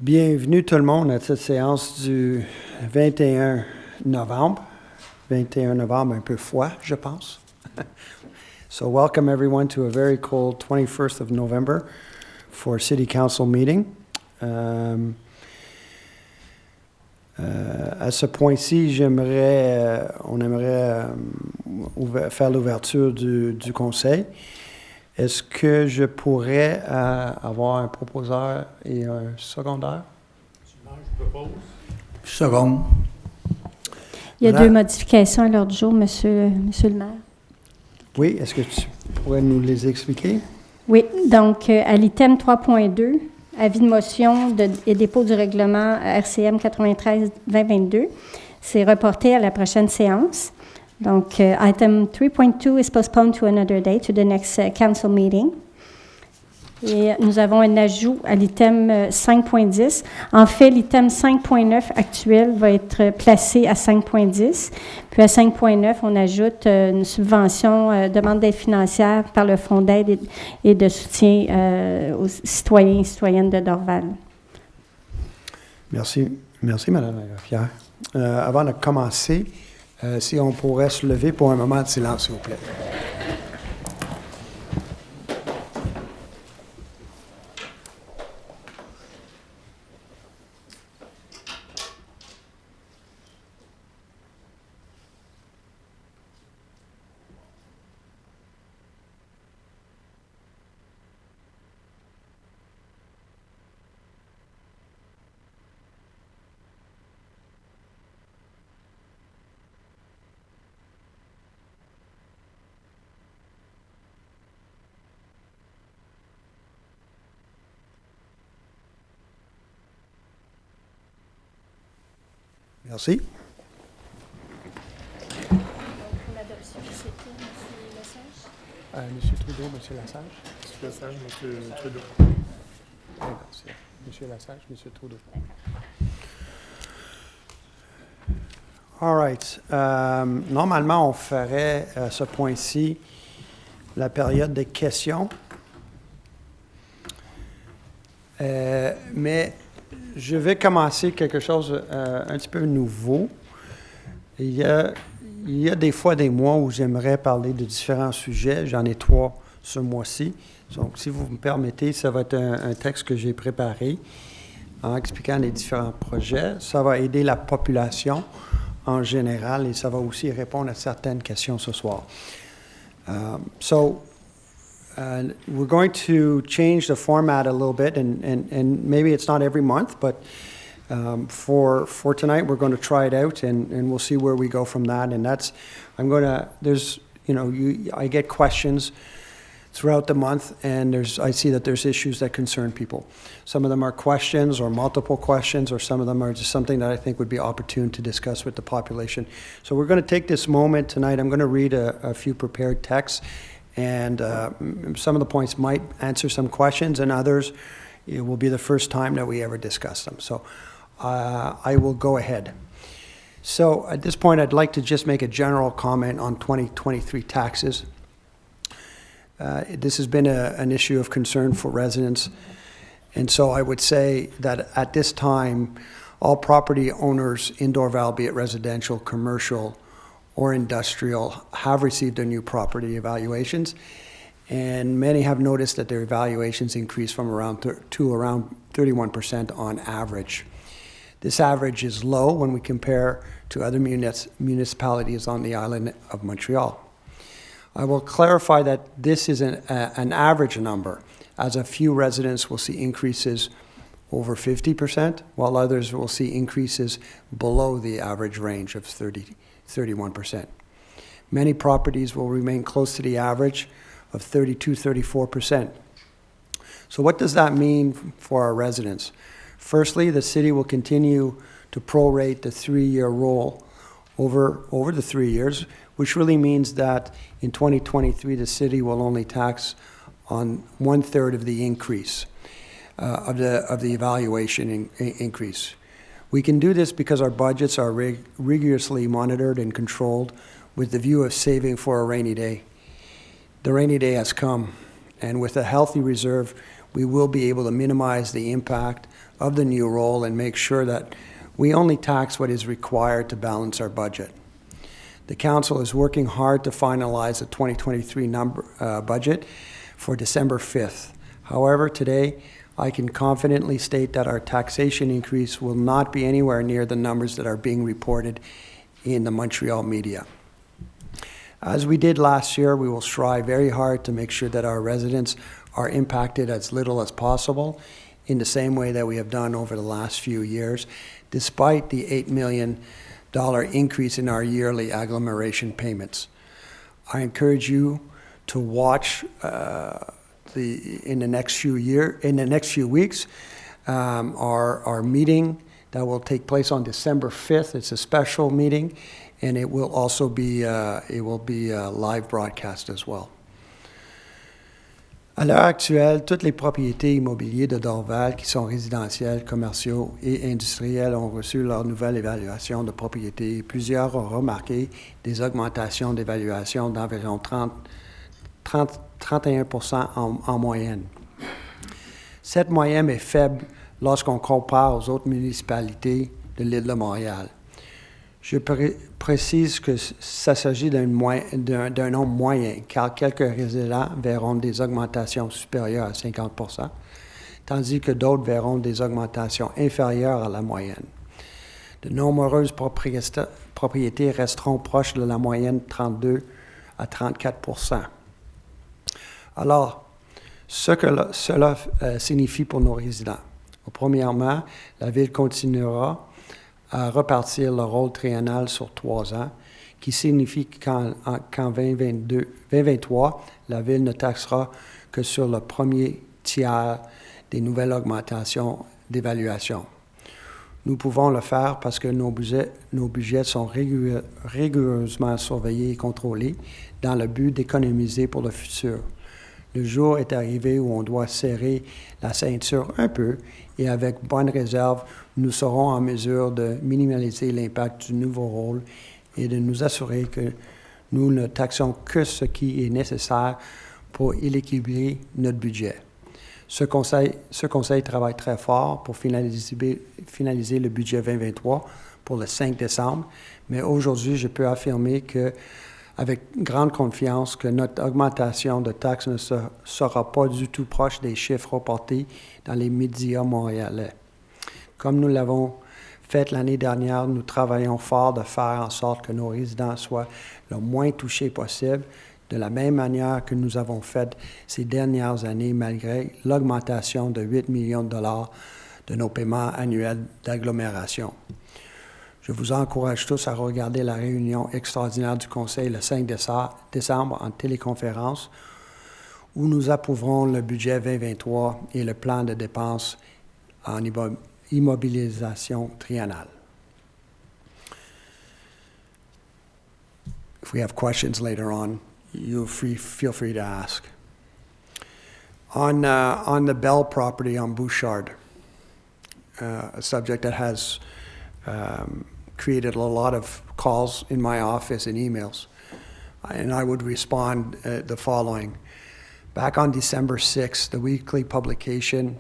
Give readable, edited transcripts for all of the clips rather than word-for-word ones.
Bienvenue tout le monde à cette séance du 21 novembre. 21 novembre, un peu froid, je pense. So welcome everyone to a very cold 21st of November for City Council meeting. À ce point-ci, on aimerait faire l'ouverture du conseil. Est-ce que je pourrais avoir un proposeur et un secondaire? Je propose. Second. Il y a deux modifications à l'ordre du jour, monsieur le maire. Oui, est-ce que tu pourrais nous les expliquer? Oui, donc à l'item 3.2, avis de motion et dépôt du règlement RCM 93-2022, c'est reporté à la prochaine séance. Donc, item 3.2 is postponed to another day, to the next council meeting. Et nous avons un ajout à l'item 5.10. En fait, l'item 5.9 actuel va être placé à 5.10. Puis à 5.9, on ajoute une subvention, demande d'aide financière par le Fonds d'aide et de soutien aux citoyens et citoyennes de Dorval. Merci, Mme Pierre. Avant de commencer, si on pourrait se lever pour un moment de silence, s'il vous plaît. Merci. Pour l'adoption, c'était M. Lesage? Monsieur Trudeau, Monsieur Lesage. Monsieur Lesage, Monsieur Trudeau. Monsieur Lesage, Monsieur Trudeau. All right. Normalement, on ferait à ce point-ci la période de questions. Mais je vais commencer quelque chose un petit peu nouveau. Il y a des fois des mois où j'aimerais parler de différents sujets. J'en ai 3 ce mois-ci. Donc, si vous me permettez, ça va être un texte que j'ai préparé en expliquant les différents projets. Ça va aider la population en général et ça va aussi répondre à certaines questions ce soir. We're going to change the format a little bit, and maybe it's not every month, but for tonight, we're going to try it out, and we'll see where we go from that. And I get questions throughout the month, and I see that there's issues that concern people. Some of them are questions or multiple questions, or some of them are just something that I think would be opportune to discuss with the population. So we're going to take this moment tonight. I'm going to read a few prepared texts. And some of the points might answer some questions, and others, it will be the first time that we ever discuss them. So I will go ahead. So at this point, I'd like to just make a general comment on 2023 taxes. This has been an issue of concern for residents. And so I would say that at this time, all property owners in Dorval, be it residential, commercial, or industrial, have received their new property evaluations, and many have noticed that their evaluations increased from around 31% on average. This average is low when we compare to other municipalities on the island of Montreal. I will clarify that this is an average number, as a few residents will see increases over 50%, while others will see increases below the average range of 31%. Many properties will remain close to the average of 34%. So what does that mean for our residents? Firstly, the city will continue to prorate the 3-year roll over the 3 years, which really means that in 2023, the city will only tax on 1/3 of the increase of the evaluation increase. We can do this because our budgets are rigorously monitored and controlled with the view of saving for a rainy day. The rainy day has come, and with a healthy reserve, we will be able to minimize the impact of the new role and make sure that we only tax what is required to balance our budget. The Council is working hard to finalize the 2023 budget for December 5th. However, today, I can confidently state that our taxation increase will not be anywhere near the numbers that are being reported in the Montreal media. As we did last year, we will strive very hard to make sure that our residents are impacted as little as possible in the same way that we have done over the last few years, despite the $8 million increase in our yearly agglomeration payments. I encourage you to watch in the next few weeks our meeting that will take place on December 5th. It's a special meeting, and it will also be live broadcast as well. À l'heure actuelle, toutes les propriétés immobilières de Dorval qui sont résidentielles, commerciaux et industriels ont reçu leur nouvelle évaluation de propriété. Plusieurs ont remarqué des augmentations d'évaluation d'environ 31% en moyenne. Cette moyenne est faible lorsqu'on compare aux autres municipalités de l'île de Montréal. Je précise que ça s'agit d'un nombre moyen, car quelques résidents verront des augmentations supérieures à 50%, tandis que d'autres verront des augmentations inférieures à la moyenne. De nombreuses propriétés resteront proches de la moyenne 32 à 34%. Alors, ce que cela signifie pour nos résidents. Premièrement, la Ville continuera à repartir le rôle triennal sur 3 ans, qui signifie qu'en 2023, la Ville ne taxera que sur le premier tiers des nouvelles augmentations d'évaluation. Nous pouvons le faire parce que nos budgets sont rigoureusement surveillés et contrôlés dans le but d'économiser pour le futur. Le jour est arrivé où on doit serrer la ceinture un peu et avec bonne réserve, nous serons en mesure de minimaliser l'impact du nouveau rôle et de nous assurer que nous ne taxons que ce qui est nécessaire pour équilibrer notre budget. Ce conseil travaille très fort pour finaliser le budget 2023 pour le 5 décembre, mais aujourd'hui, je peux affirmer avec grande confiance que notre augmentation de taxes ne sera pas du tout proche des chiffres reportés dans les médias montréalais. Comme nous l'avons fait l'année dernière, nous travaillons fort de faire en sorte que nos résidents soient le moins touchés possible, de la même manière que nous avons fait ces dernières années, malgré l'augmentation de 8 millions de dollars de nos paiements annuels d'agglomération. Je vous encourage tous à regarder la réunion extraordinaire du Conseil le 5 décembre en téléconférence où nous approuverons le budget 2023 et le plan de dépenses en immobilisation triennale. If we have questions later on, feel free to ask. On the Bell property on Bouchard, a subject that has created a lot of calls in my office and emails. And I would respond the following. Back on December 6th, the weekly publication,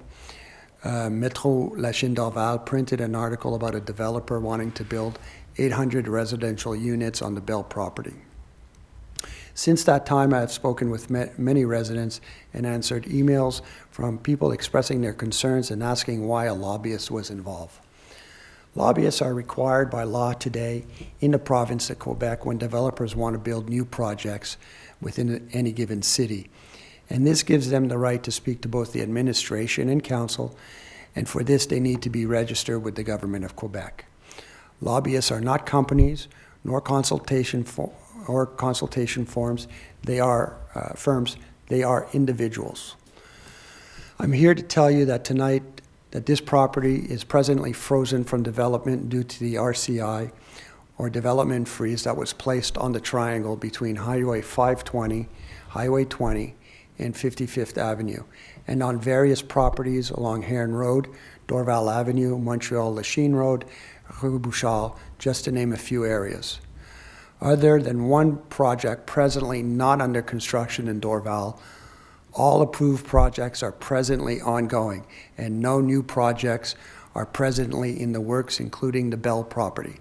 Metro La Chine Dorval, printed an article about a developer wanting to build 800 residential units on the Bell property. Since that time, I have spoken with many residents and answered emails from people expressing their concerns and asking why a lobbyist was involved. Lobbyists are required by law today in the province of Quebec when developers want to build new projects within any given city. And this gives them the right to speak to both the administration and council, and for this they need to be registered with the government of Quebec. Lobbyists are not companies nor consultation forms. They are firms. They are individuals. I'm here to tell you that tonight that this property is presently frozen from development due to the RCI, or development freeze, that was placed on the triangle between Highway 520, Highway 20, and 55th Avenue, and on various properties along Heron Road, Dorval Avenue, Montreal Lachine Road, Rue Bouchard, just to name a few areas. Other than one project presently not under construction in Dorval, All approved projects are presently ongoing, and no new projects are presently in the works, including the Bell property.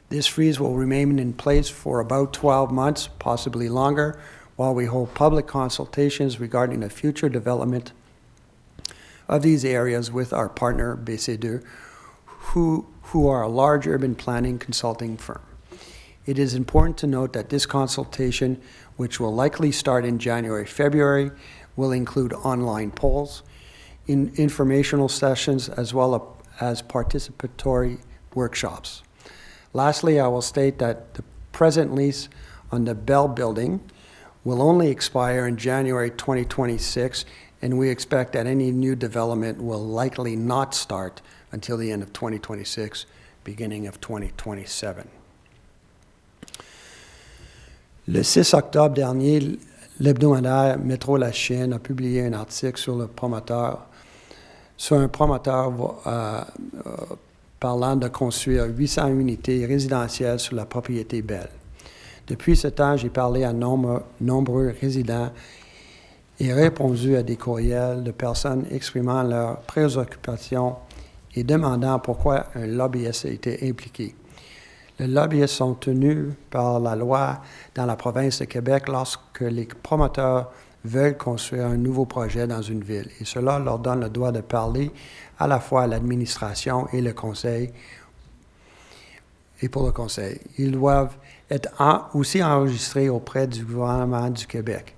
This freeze will remain in place for about 12 months, possibly longer, while we hold public consultations regarding the future development of these areas with our partner, BC2, who are a large urban planning consulting firm. It is important to note that this consultation, which will likely start in January, February, will include online polls, informational sessions, as well as participatory workshops. Lastly, I will state that the present lease on the Bell building will only expire in January 2026, and we expect that any new development will likely not start until the end of 2026, beginning of 2027. Le 6 octobre dernier, l'hebdomadaire Métro La Chine a publié un article sur un promoteur parlant de construire 800 unités résidentielles sur la propriété Bell. Depuis ce temps, j'ai parlé à nombreux résidents et répondu à des courriels de personnes exprimant leurs préoccupations et demandant pourquoi un lobbyiste a été impliqué. Les lobbyistes sont tenus par la loi dans la province de Québec lorsque les promoteurs veulent construire un nouveau projet dans une ville, et cela leur donne le droit de parler à la fois à l'administration et le conseil. Et pour le conseil, ils doivent être aussi enregistrés auprès du gouvernement du Québec.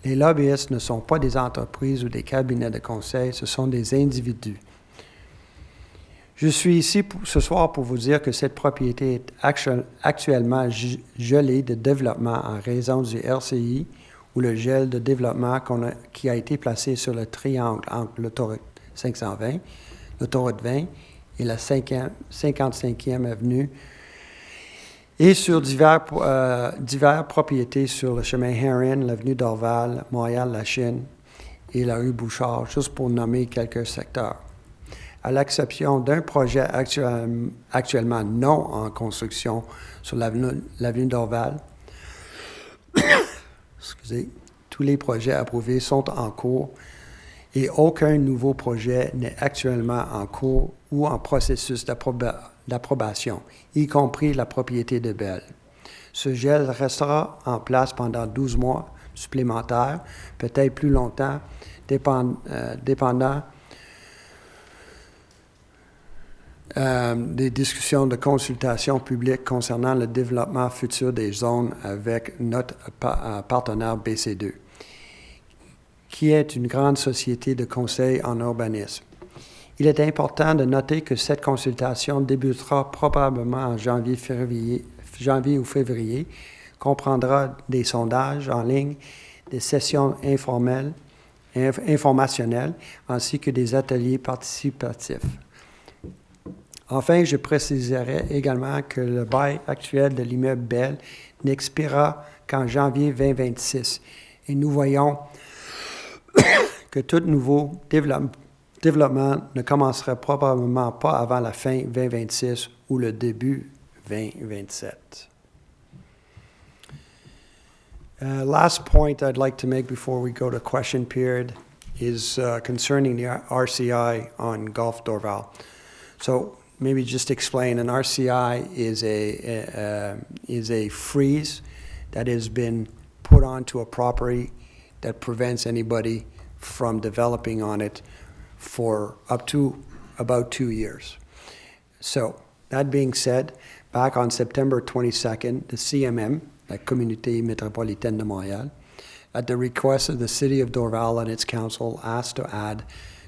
Les lobbyistes ne sont pas des entreprises ou des cabinets de conseil, ce sont des individus. Je suis ici ce soir pour vous dire que cette propriété est actuellement gelée de développement en raison du RCI ou le gel de développement qui a été placé sur le triangle entre l'autoroute 520, l'autoroute 20 et la 55e avenue, et sur divers propriétés sur le chemin Herron, l'avenue d'Orval, Montréal-La Chine et la rue Bouchard, juste pour nommer quelques secteurs. À l'exception d'un projet actuellement non en construction sur l'avenue d'Orval, tous les projets approuvés sont en cours et aucun nouveau projet n'est actuellement en cours ou en processus d'approbation, y compris la propriété de Bell. Ce gel restera en place pendant 12 mois supplémentaires, peut-être plus longtemps, dépendant des discussions de consultation publique concernant le développement futur des zones avec notre partenaire BC2, qui est une grande société de conseil en urbanisme. Il est important de noter que cette consultation débutera probablement en janvier ou février, comprendra des sondages en ligne, des sessions informationnelles, ainsi que des ateliers participatifs. Enfin, je préciserai également que le bail actuel de l'immeuble Bell n'expirera qu'en janvier 2026 et nous voyons que tout nouveau développement ne commencera probablement pas avant la fin 2026 ou le début 2027. Last point I'd like to make before we go to question period is concerning the RCI on Gulf Dorval. So maybe just explain, an RCI is a freeze that has been put onto a property that prevents anybody from developing on it for up to about 2 years. So that being said, back on September 22nd, the CMM, la Communauté métropolitaine de Montréal, at the request of the City of Dorval and its council, asked to add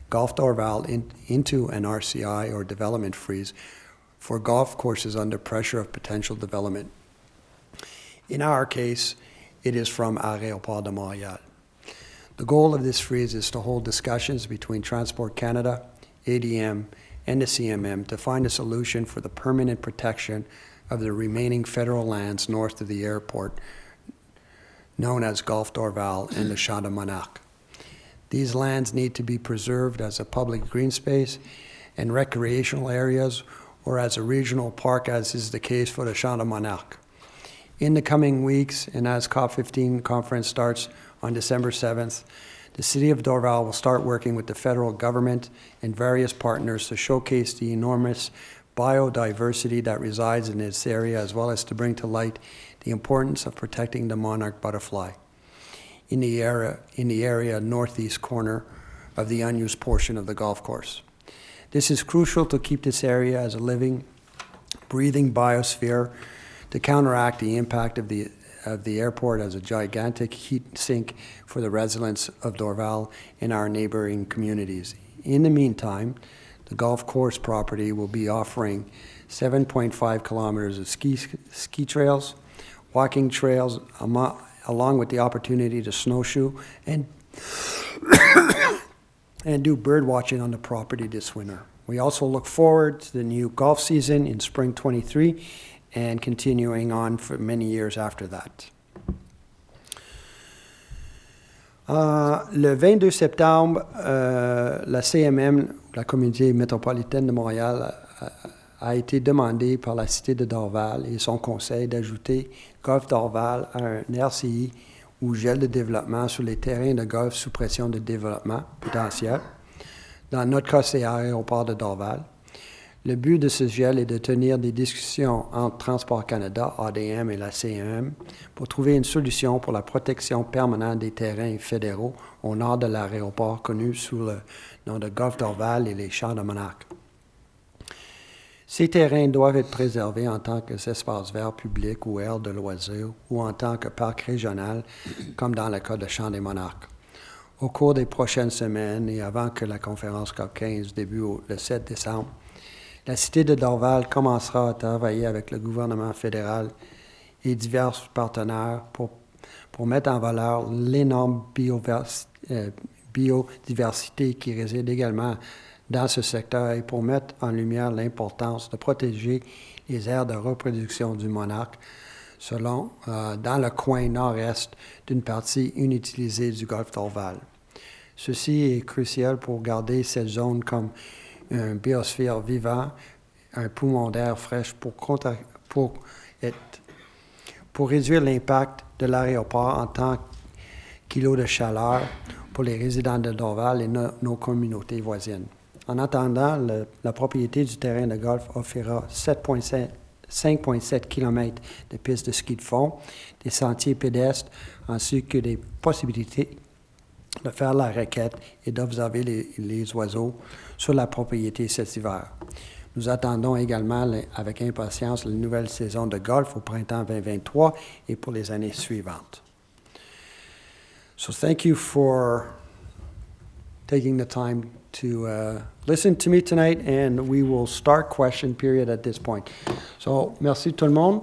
Gulf Dorval into an RCI or development freeze for golf courses under pressure of potential development. In our case, it is from Aéroport de Montréal. The goal of this freeze is to hold discussions between Transport Canada, ADM, and the CMM to find a solution for the permanent protection of the remaining federal lands north of the airport, known as Gulf Dorval and the Champ de Monarque. These lands need to be preserved as a public green space and recreational areas or as a regional park, as is the case for the Champ de Monarque. In the coming weeks, and as COP15 conference starts on December 7th, The City of Dorval will start working with the federal government and various partners to showcase the enormous biodiversity that resides in this area, as well as to bring to light the importance of protecting the monarch butterfly in the area northeast corner of the unused portion of the golf course. This is crucial to keep this area as a living, breathing biosphere to counteract the impact of the airport as a gigantic heat sink for the residents of Dorval and our neighboring communities. In the meantime, the golf course property will be offering 7.5 kilometers of ski trails, walking trails, along with the opportunity to snowshoe and and do bird watching on the property this winter. We also look forward to the new golf season in spring 23 and continuing on for many years after that. Le 22 septembre, la CMM, la Communauté métropolitaine de Montréal, a été demandée par la Cité de Dorval et son conseil d'ajouter Golf Dorval à un RCI ou gel de développement sur les terrains de golf sous pression de développement potentiel. Dans notre cas, c'est l'aéroport de Dorval. Le but de ce gel est de tenir des discussions entre Transport Canada, ADM et la CMM pour trouver une solution pour la protection permanente des terrains fédéraux au nord de l'aéroport connu sous le nom de Golf Dorval et les Champs de Monarque. Ces terrains doivent être préservés en tant qu'espaces verts publics ou aires de loisirs ou en tant que parc régional, comme dans le cas de Champs des Monarques. Au cours des prochaines semaines et avant que la conférence COP15 débute le 7 décembre, la Cité de Dorval commencera à travailler avec le gouvernement fédéral et divers partenaires pour mettre en valeur l'énorme biodiversité qui réside également dans ce secteur et pour mettre en lumière l'importance de protéger les aires de reproduction du monarque dans le coin nord-est d'une partie inutilisée du golfe Dorval. Ceci est crucial pour garder cette zone comme un biosphère vivant, un poumon d'air fraîche pour réduire l'impact de l'aéroport en tant qu'îlot de chaleur pour les résidents de Dorval et nos communautés voisines. En attendant, la propriété du terrain de golf offrira 5,7 km de pistes de ski de fond, des sentiers pédestres, ainsi que des possibilités de faire la requête et d'observer les oiseaux sur la propriété cet hiver. Nous attendons également avec impatience la nouvelle saison de golf au printemps 2023 et pour les années suivantes. So thank you for taking the time to listen to me tonight, and we will start question period at this point. So, merci tout le monde.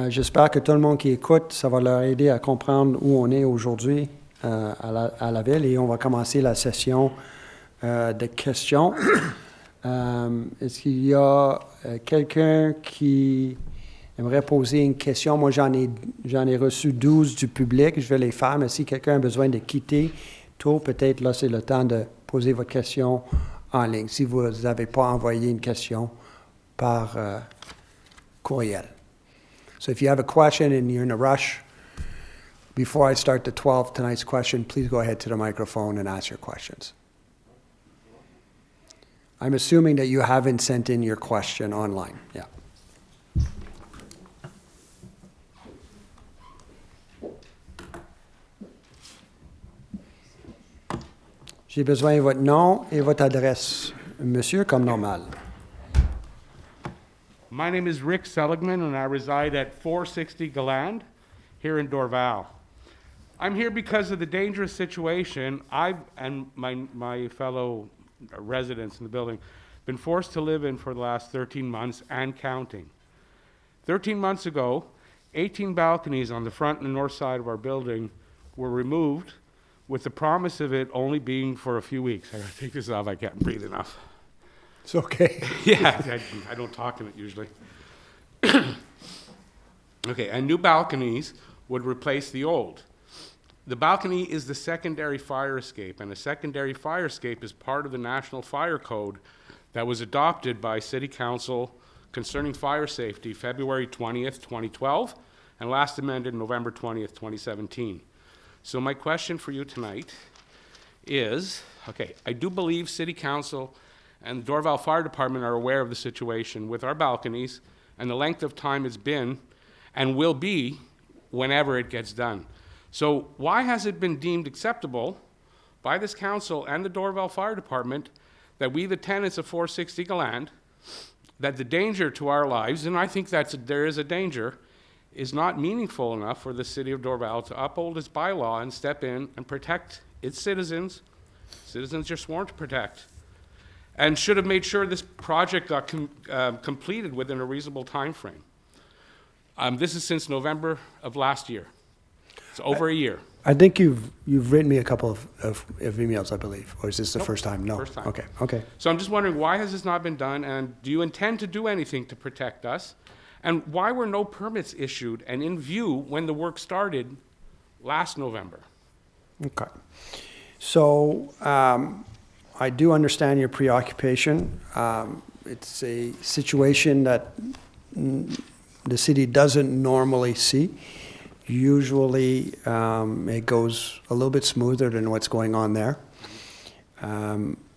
J'espère que tout le monde qui écoute, ça va leur aider à comprendre où on est aujourd'hui à la ville, et on va commencer la session de questions. Est-ce qu'il y a quelqu'un qui aimerait poser une question? Moi, j'en ai reçu 12 du public. Je vais les faire, mais si quelqu'un a besoin de quitter tôt, peut-être là, c'est le temps de poser votre question en ligne, si vous n'avez pas envoyé une question par courriel. So if you have a question and you're in a rush, before I start the 12th tonight's question, please go ahead to the microphone and ask your questions. I'm assuming that you haven't sent in your question online. Yeah. J'ai besoin de votre nom et votre adresse, monsieur, comme normal. My name is Rick Seligman, and I reside at 460 Galand here in Dorval. I'm here because of the dangerous situation I and my fellow residents in the building been forced to live in for the last 13 months and counting. 13 months ago, 18 balconies on the front and north side of our building were removed with the promise of it only being for a few weeks. I gotta take this off, I can't breathe enough. It's okay. Yeah, I don't talk in it usually. Okay, and new balconies would replace the old. The balcony is the secondary fire escape, and a secondary fire escape is part of the National Fire Code that was adopted by City Council concerning fire safety February 20th, 2012, and last amended November 20th, 2017. So my question for you tonight is, okay, I do believe City Council and the Dorval Fire Department are aware of the situation with our balconies and the length of time it's been and will be whenever it gets done. So why has it been deemed acceptable by this council and the Dorval Fire Department that we, the tenants of 460 Galand, that the danger to our lives, and I think there is a danger, is not meaningful enough for the city of Dorval to uphold its bylaw and step in and protect its citizens you're sworn to protect, and should have made sure this project got completed within a reasonable time frame. This is since November of last year. It's over a year. I think you've written me a couple of emails, I believe, or is this the Nope, first time? No. first time. Okay. So I'm just wondering, why has this not been done, and do you intend to do anything to protect us? And why were no permits issued and in view when the work started last November? Okay. So I do understand your preoccupation. It's a situation that the city doesn't normally see. Usually it goes a little bit smoother than what's going on there.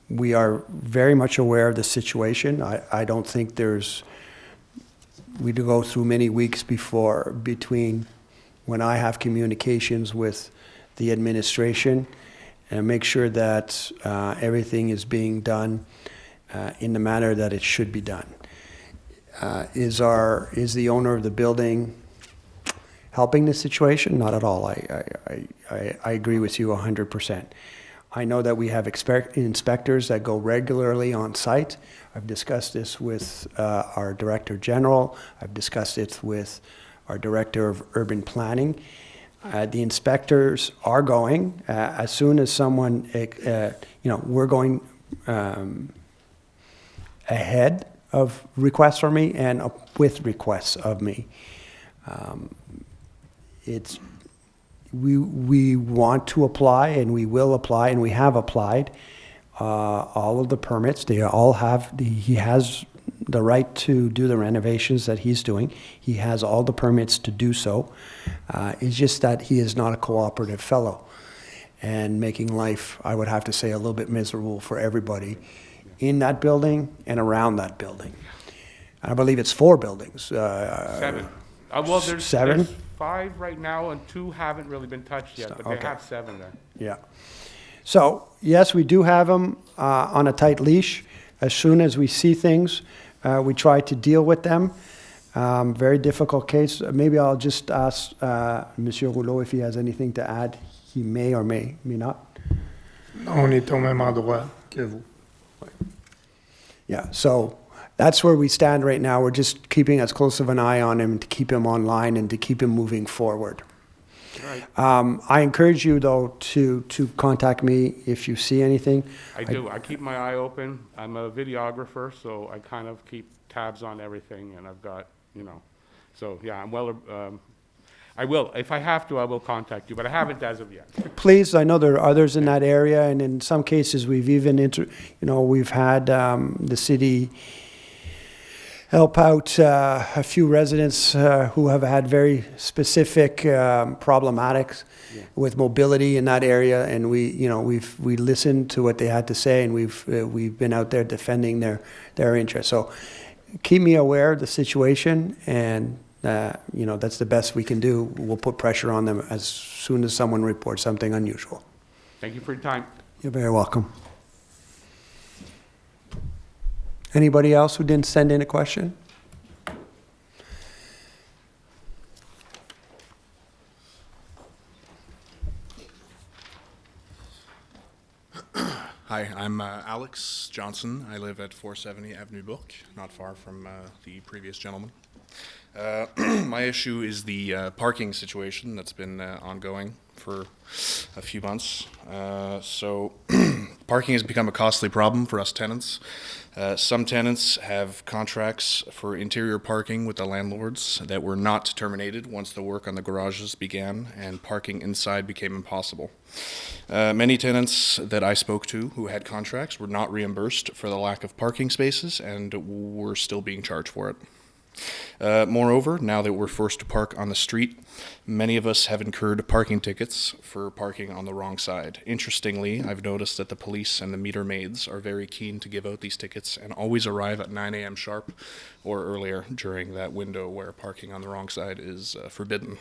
We are very much aware of the situation. I don't think we do go through many weeks between when I have communications with the administration and make sure that everything is being done in the manner that it should be done. Is the owner of the building helping the situation? Not at all. I agree with you 100%. I know that we have inspectors that go regularly on site. I've discussed this with our Director General. I've discussed it with our Director of Urban Planning. The inspectors are going as soon as someone, we're going ahead of requests from me and with requests of me. We want to apply, and we will apply, and we have applied all of the permits. They all have, he has the right to do the renovations that he's doing. He has all the permits to do so. It's just that he is not a cooperative fellow and making life, I would have to say, a little bit miserable for everybody in that building and around that building. I believe it's 4 buildings. 7. Well, there's 7? There's 5 right now, and 2 haven't really been touched yet, but they Okay. have 7 there. Yeah. So, yes, we do have them on a tight leash. As soon as we see things, we try to deal with them. Very difficult case. Maybe I'll just ask Monsieur Rouleau if he has anything to add. He may or may not. On est au même endroit que vous. Yeah, so that's where we stand right now. We're just keeping as close of an eye on him to keep him online and to keep him moving forward. Right. I encourage you, though, to contact me if you see anything. I do. I keep my eye open. I'm a videographer, so I kind of keep tabs on everything, and I've got, so yeah, I will, if I have to, I will contact you, but I haven't as of yet. Please, I know there are others in that area, and in some cases, we've even, we've had the city help out a few residents who have had very specific problematics with mobility in that area, and we listened to what they had to say, and we've been out there defending their interests. So keep me aware of the situation, and that's the best we can do. We'll put pressure on them as soon as someone reports something unusual. Thank you for your time. You're very welcome. Anybody else who didn't send in a question? Hi, I'm Alex Johnson. I live at 470 Avenue Bourque, not far from the previous gentleman. My issue is the parking situation that's been ongoing for a few months. So parking has become a costly problem for us tenants. Some tenants have contracts for interior parking with the landlords that were not terminated once the work on the garages began and parking inside became impossible. Many tenants that I spoke to who had contracts were not reimbursed for the lack of parking spaces and were still being charged for it. Moreover, now that we're forced to park on the street, many of us have incurred parking tickets for parking on the wrong side. Interestingly, I've noticed that the police and the meter maids are very keen to give out these tickets and always arrive at 9 a.m. sharp or earlier during that window where parking on the wrong side is forbidden.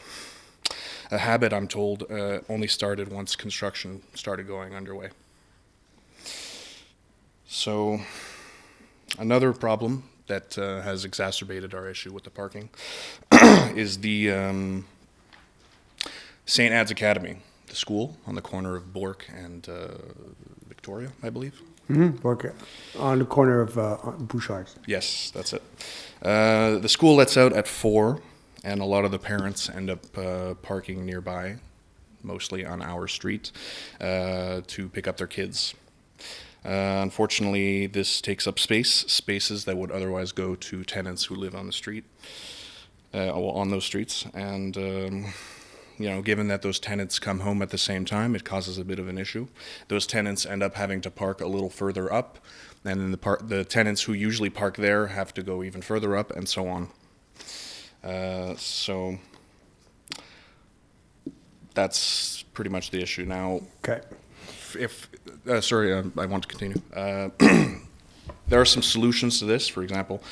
A habit, I'm told, only started once construction started going underway. So, another problem that has exacerbated our issue with the parking is the St. Ad's Academy, the school on the corner of Bourke and Victoria, I believe. Work on the corner of Bouchard's. Yes, that's it. The school lets out at 4, and a lot of the parents end up parking nearby, mostly on our street, to pick up their kids. Unfortunately, this takes up spaces that would otherwise go to tenants who live on the street, on those streets. And, given that those tenants come home at the same time, it causes a bit of an issue. Those tenants end up having to park a little further up, and then the tenants who usually park there have to go even further up, and so on. So that's pretty much the issue. Now, Okay. I want to continue. There are some solutions to this. For example,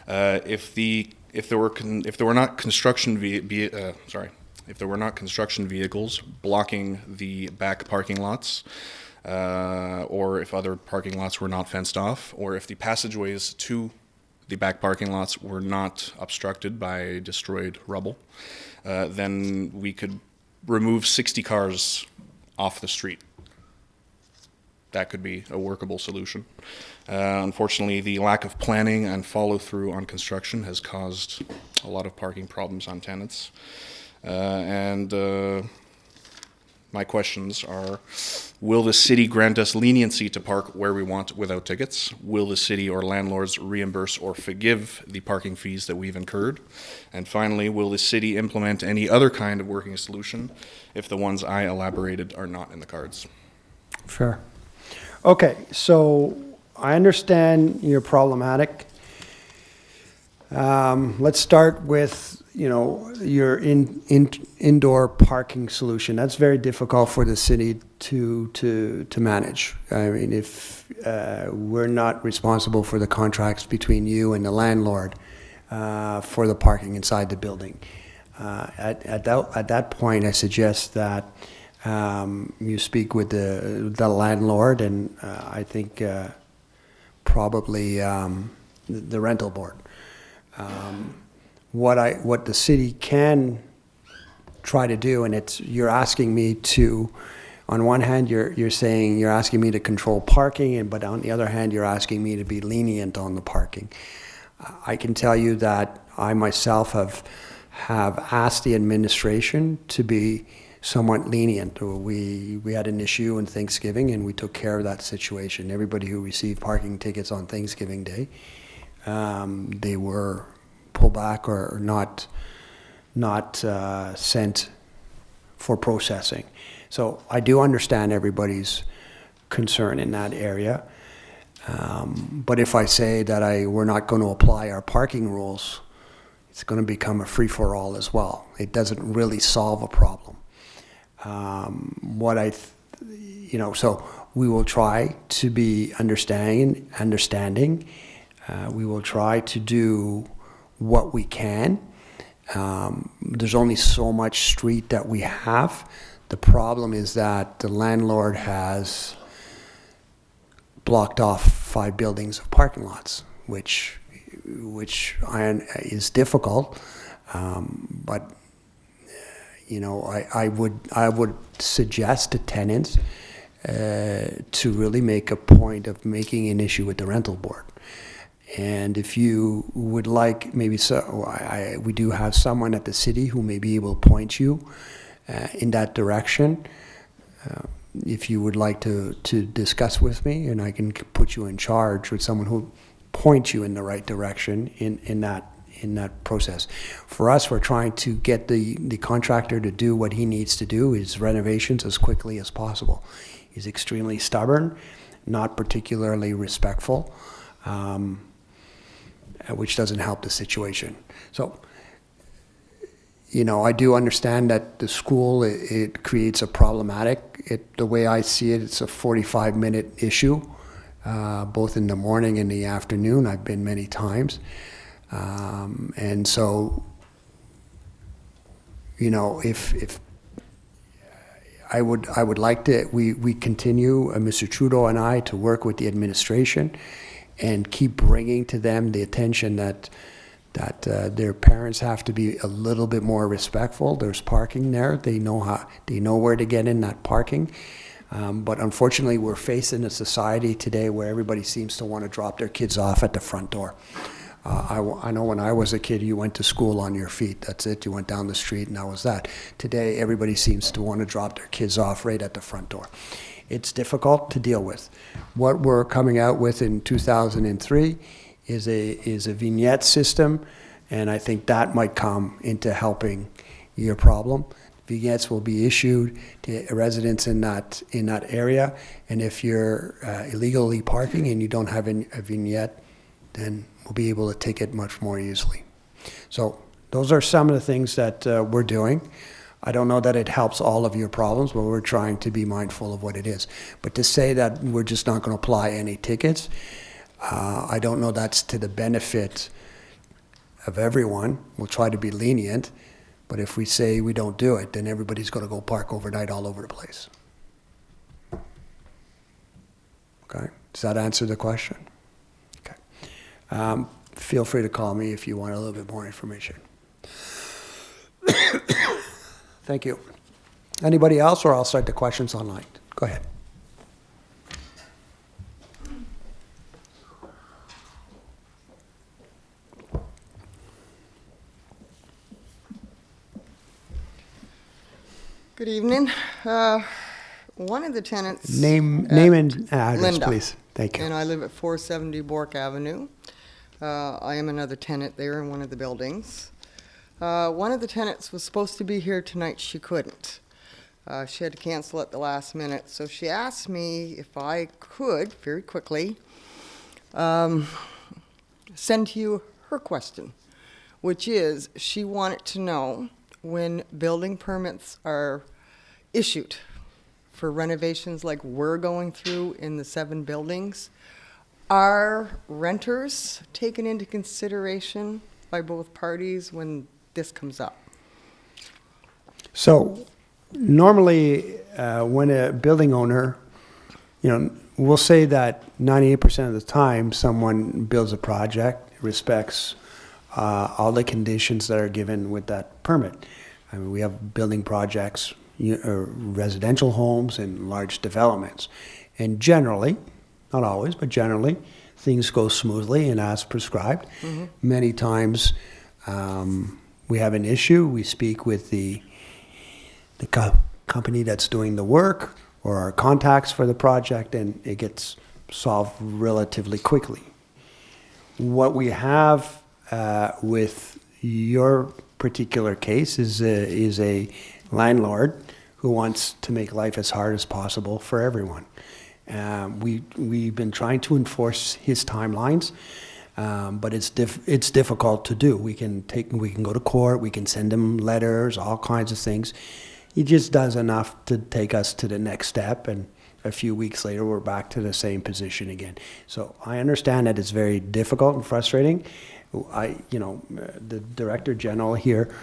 if there were not construction vehicles blocking the back parking lots, or if other parking lots were not fenced off, or if the passageways to the back parking lots were not obstructed by destroyed rubble, then we could remove 60 cars off the street. That could be a workable solution. Unfortunately, the lack of planning and follow-through on construction has caused a lot of parking problems on tenants. My questions are, will the city grant us leniency to park where we want without tickets? Will the city or landlords reimburse or forgive the parking fees that we've incurred? And finally, will the city implement any other kind of working solution if the ones I elaborated are not in the cards? Fair. Okay, so I understand you're problematic. Let's start with, your indoor parking solution. That's very difficult for the city to manage. I mean, if we're not responsible for the contracts between you and the landlord for the parking inside the building. At that point, I suggest that you speak with the landlord and I think probably the rental board. What the city can try to do, and you're asking me to, on one hand you're saying you're asking me to control parking, but on the other hand you're asking me to be lenient on the parking. I can tell you that I myself have asked the administration to be somewhat lenient. We had an issue on Thanksgiving and we took care of that situation. Everybody who received parking tickets on Thanksgiving Day, they were pulled back or not sent for processing. So I do understand everybody's concern in that area. But if I say that we're not going to apply our parking rules, it's going to become a free-for-all as well. It doesn't really solve a problem. So we will try to be understanding. We will try to do what we can. There's only so much street that we have. The problem is that the landlord has blocked off 5 buildings of parking lots, which is difficult. But I would suggest to tenants to really make a point of making an issue with the rental board. And if you would like, we do have someone at the city who may be able to point you in that direction. If you would like to discuss with me, and I can put you in charge with someone who points you in the right direction in that process. For us, we're trying to get the contractor to do what he needs to do, his renovations, as quickly as possible. He's extremely stubborn, not particularly respectful. which doesn't help the situation. So, you know, I do understand that the school, it creates a problematic. The way I see it, it's a 45-minute issue, both in the morning and the afternoon. I've been many times. And so, you know, if I would like to, we continue, Mr. Trudeau and I, to work with the administration and keep bringing to them the attention that their parents have to be a little bit more respectful. There's parking there. They know where to get in that parking. But unfortunately, we're facing a society today where everybody seems to want to drop their kids off at the front door. I know when I was a kid, you went to school on your feet. That's it. You went down the street and that was that. Today, everybody seems to want to drop their kids off right at the front door. It's difficult to deal with. What we're coming out with in 2003 is a vignette system, and I think that might come into helping your problem. Vignettes will be issued to residents in that area, and if you're illegally parking and you don't have a vignette, then we'll be able to ticket much more easily. So those are some of the things that we're doing. I don't know that it helps all of your problems, but we're trying to be mindful of what it is. But to say that we're just not going to apply any tickets, I don't know that's to the benefit of everyone. We'll try to be lenient, but if we say we don't do it, then everybody's going to go park overnight all over the place. Okay? Does that answer the question? Okay. Feel free to call me if you want a little bit more information. Thank you. Anybody else, or I'll start the questions online? Go ahead. Good evening. One of the tenants... Name and address, Linda, please. Thank you. and I live at 470 Bork Avenue. I am another tenant there in one of the buildings. One of the tenants was supposed to be here tonight. She couldn't. She had to cancel at the last minute. So she asked me if I could, very quickly, send to you her question, which is she wanted to know when building permits are issued for renovations like we're going through in the 7 buildings, are renters taken into consideration by both parties when this comes up? So normally, when a building owner, you know, we'll say that 98% of the time someone builds a project, respects all the conditions that are given with that permit. I mean, we have building projects, residential homes and large developments. And generally, not always, but generally, things go smoothly and as prescribed. Mm-hmm. Many times we have an issue, we speak with the company that's doing the work or our contacts for the project, and it gets solved relatively quickly. What we have with your particular case is a landlord who wants to make life as hard as possible for everyone. We've been trying to enforce his timelines, but it's difficult to do. We can go to court, we can send him letters, all kinds of things. He just does enough to take us to the next step, and a few weeks later we're back to the same position again. So I understand that it's very difficult and frustrating. The Director General here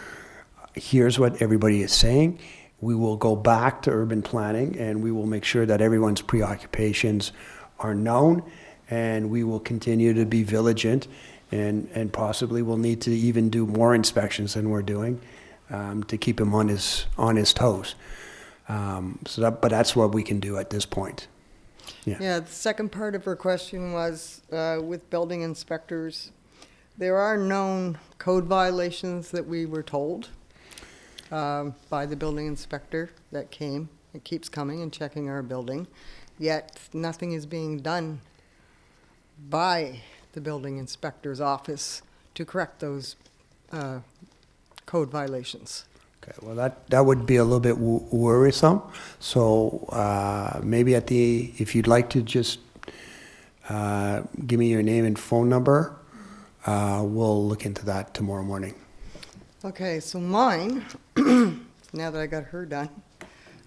hears what everybody is saying. We will go back to urban planning and we will make sure that everyone's preoccupations are known, and we will continue to be vigilant, and possibly we'll need to even do more inspections than we're doing to keep him on his toes. But that's what we can do at this point. Yeah, the second part of her question was with building inspectors, there are known code violations that we were told by the building inspector that came and keeps coming and checking our building, yet nothing is being done by the building inspector's office to correct those code violations. Okay, well, that would be a little bit worrisome. So maybe if you'd like to just give me your name and phone number, we'll look into that tomorrow morning. Okay, so mine, now that I got her done.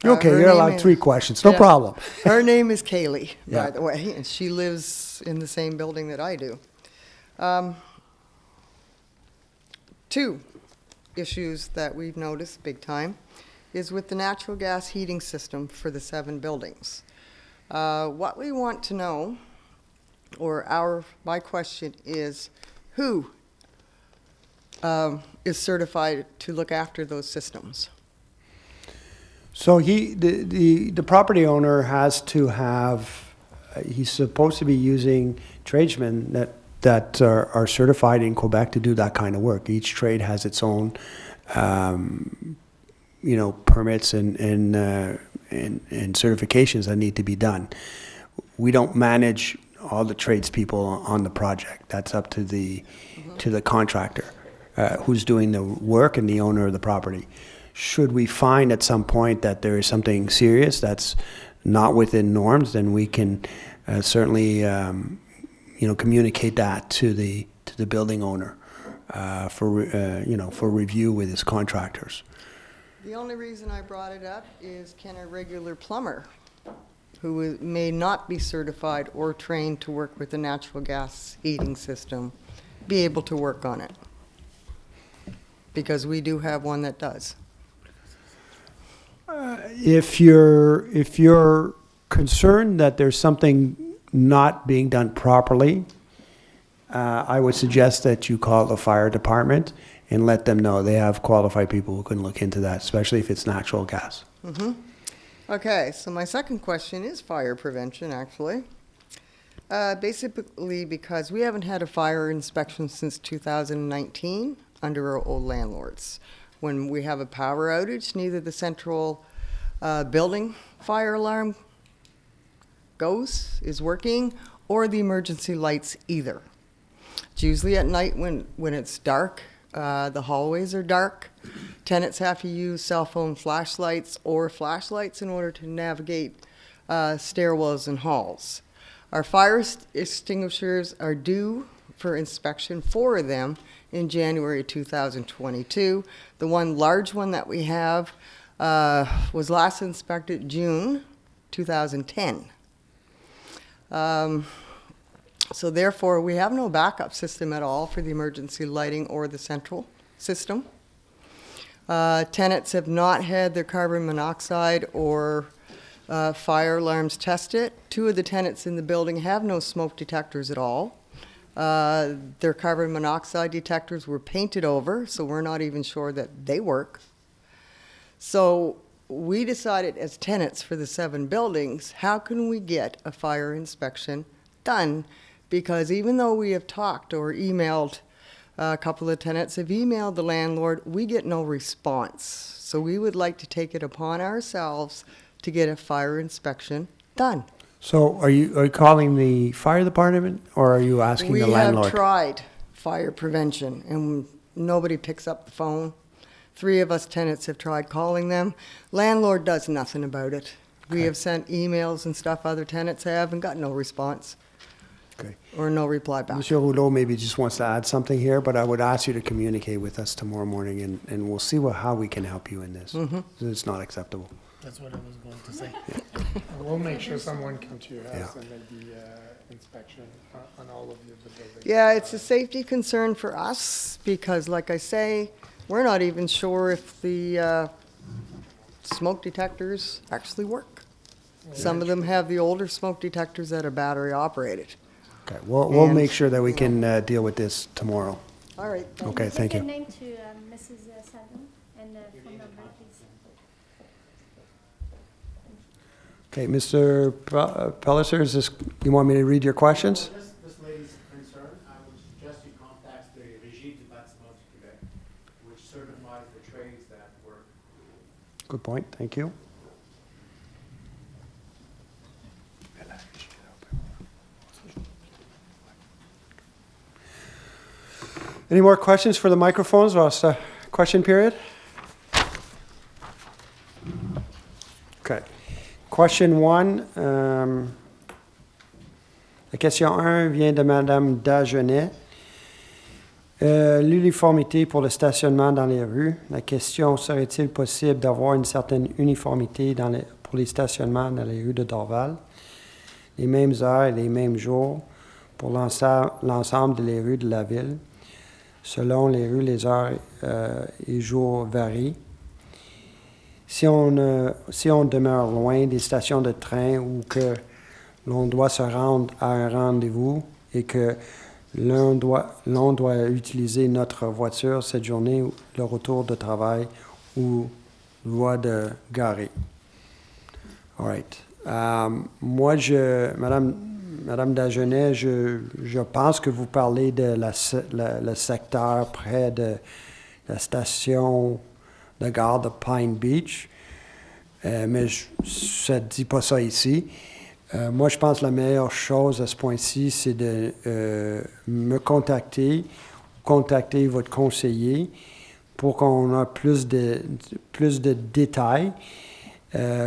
Okay, her you're name allowed is- 3 questions, no Yeah. problem. Her name is Kaylee, Yeah. by the way, and she lives in the same building that I do. 2 issues that we've noticed big time is with the natural gas heating system for the 7 buildings. What we want to know, or my question is, who is certified to look after those systems? So the property owner has to have, he's supposed to be using tradesmen that are certified in Quebec to do that kind of work. Each trade has its own, permits and certifications that need to be done. We don't manage all the tradespeople on the project. That's up to the contractor, who's doing the work and the owner of the property. Should we find at some point that there is something serious that's not within norms, then we can certainly, communicate that to the building owner for review with his contractors. The only reason I brought it up is, can a regular plumber who may not be certified or trained to work with the natural gas heating system be able to work on it? Because we do have one that does. If you're concerned that there's something not being done properly, I would suggest that you call the fire department and let them know. They have qualified people who can look into that, especially if it's natural gas. Okay, so my second question is fire prevention, actually. Basically because we haven't had a fire inspection since 2019 under our old landlords. When we have a power outage, neither the central building fire alarm is working, or the emergency lights either. It's usually at night when it's dark, the hallways are dark. Tenants have to use cell phone flashlights or flashlights in order to navigate stairwells and halls. Our fire extinguishers are due for inspection, 4 of them, in January 2022. The one large one that we have was last inspected June 2010. So therefore, we have no backup system at all for the emergency lighting or the central system. Tenants have not had their carbon monoxide or fire alarms tested. 2 of the tenants in the building have no smoke detectors at all. Their carbon monoxide detectors were painted over, so we're not even sure that they work. So we decided as tenants for the 7 buildings, how can we get a fire inspection done? Because even though we have talked or emailed, a couple of tenants have emailed the landlord, we get no response. So we would like to take it upon ourselves to get a fire inspection done. So are you calling the fire department, or are you asking the landlord? We have tried fire prevention, and nobody picks up the phone. 3 of us tenants have tried calling them. Landlord does nothing about it. We have sent emails and stuff other tenants have and got no response. Okay. Or no reply back. Monsieur Rouleau maybe just wants to add something here, but I would ask you to communicate with us tomorrow morning, and we'll see how we can help you in this. It's not acceptable. That's what I was going to say. We'll make sure someone comes to your house Yeah. and make the inspection on all of the buildings. Yeah, it's a safety concern for us because, like I say, we're not even sure if the smoke detectors actually work. Some of them have the older smoke detectors that are battery operated. Okay, we'll And- make sure that we can deal with this tomorrow. All right. Okay, thank you. Give your name to Mrs. Salvin and phone number, please. Okay, Mr. Pellicer, you want me to read your questions? This lady's concern, I would suggest you contact the Régie du Bâtiment du Québec, which certifies the trades that work. Good point, thank you. Any more questions for the microphones whilst question period? Okay. Question 1. La question 1 vient de Madame Dagenet. L'uniformité pour le stationnement dans les rues. La question, serait-il possible d'avoir une certaine uniformité pour les stationnements dans les rues de Dorval? Les mêmes heures et les mêmes jours pour l'ensemble des rues de la ville. Selon les rues, les heures et jours varient. Si on demeure loin des stations de train ou que l'on doit se rendre à un rendez-vous et que l'on doit utiliser notre voiture cette journée, le retour de travail ou doit de garer. All right. Moi, Madame Dagenet, je pense que vous parlez de le secteur près de la station de gare de Pine Beach, mais ça ne dit pas ça ici. Moi, je pense que la meilleure chose à ce point-ci, c'est de me contacter votre conseiller pour qu'on ait plus de détails.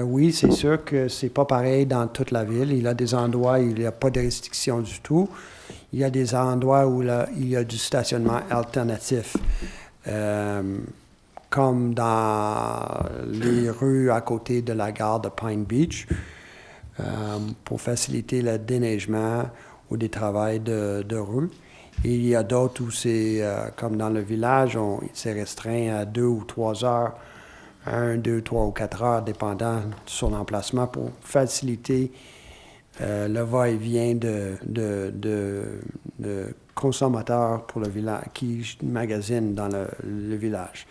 Oui, c'est sûr que c'est pas pareil dans toute la ville. Il y a des endroits où il n'y a pas de restrictions du tout. Il y a des endroits où il y a du stationnement alternatif, comme dans les rues à côté de la gare de Pine Beach, pour faciliter le déneigement ou des travaux de rue. Et il y a d'autres où c'est, comme dans le village, c'est restreint à 2 ou 3 heures, 1, 2, 3 ou 4 heures, dépendant de son emplacement, pour faciliter le va-et-vient de consommateurs pour le village, qui magasinent dans le village.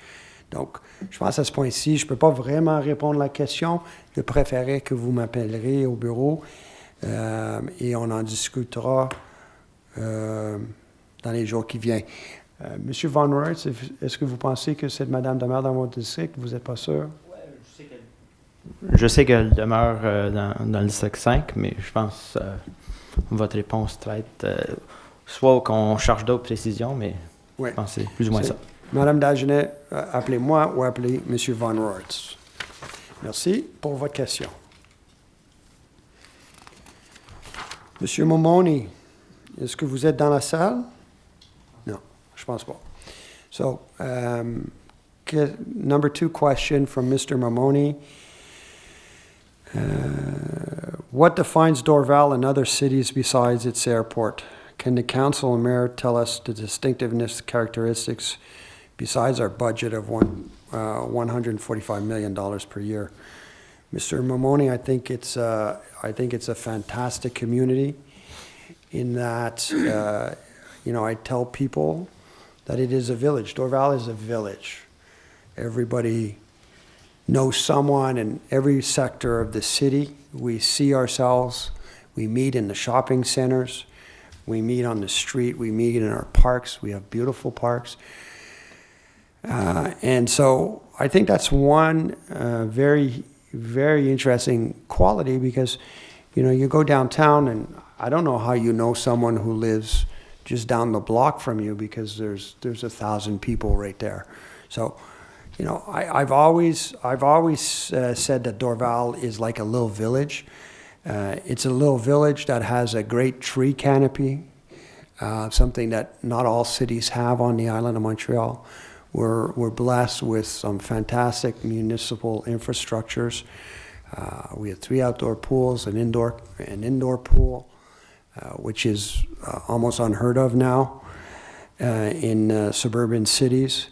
Donc, je pense à ce point-ci, je ne peux pas vraiment répondre à la question. Je préférerais que vous m'appellerez au bureau et on en discutera dans les jours qui viennent. Monsieur Von Reitz, est-ce que vous pensez que cette madame demeure dans votre district? Vous n'êtes pas sûr? Oui, je sais qu'elle demeure dans le district 5, mais je pense que votre réponse traite soit qu'on cherche d'autres précisions, mais Oui. je pense que c'est plus ou moins ça. Madame Dagenet, appelez-moi ou appelez Monsieur Von Reitz. Merci pour votre question. Monsieur Momoni, est-ce que vous êtes dans la salle? Non, je pense pas. So, number 2 question from Mr. Momoni. What defines Dorval and other cities besides its airport? Can the council and mayor tell us the distinctiveness characteristics besides our budget of $145 million per year? Mr. Momoni, I think it's a fantastic community in that, I tell people that it is a village. Dorval is a village. Everybody knows someone in every sector of the city. We see ourselves. We meet in the shopping centers. We meet on the street. We meet in our parks. We have beautiful parks. And so I think that's one very, very interesting quality because, you go downtown and I don't know how you know someone who lives just down the block from you because there's 1,000 people right there. So, I've always said that Dorval is like a little village. It's a little village that has a great tree canopy, something that not all cities have on the island of Montreal. We're blessed with some fantastic municipal infrastructures. We have 3 outdoor pools, an indoor pool, which is almost unheard of now in suburban cities.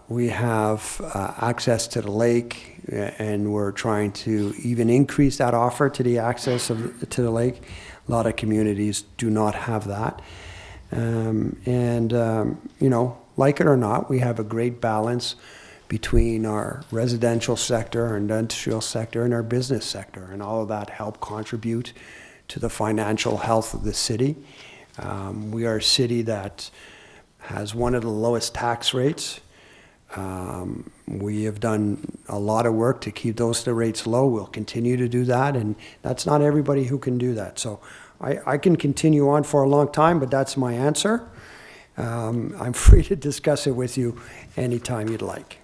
We have access to the lake, and we're trying to even increase that offer to the access to the lake. A lot of communities do not have that. Like it or not, we have a great balance between our residential sector, our industrial sector, and our business sector, and all of that help contribute to the financial health of the city. We are a city that has one of the lowest tax rates. We have done a lot of work to keep those rates low. We'll continue to do that, and that's not everybody who can do that. So I can continue on for a long time, but that's my answer. I'm free to discuss it with you anytime you'd like.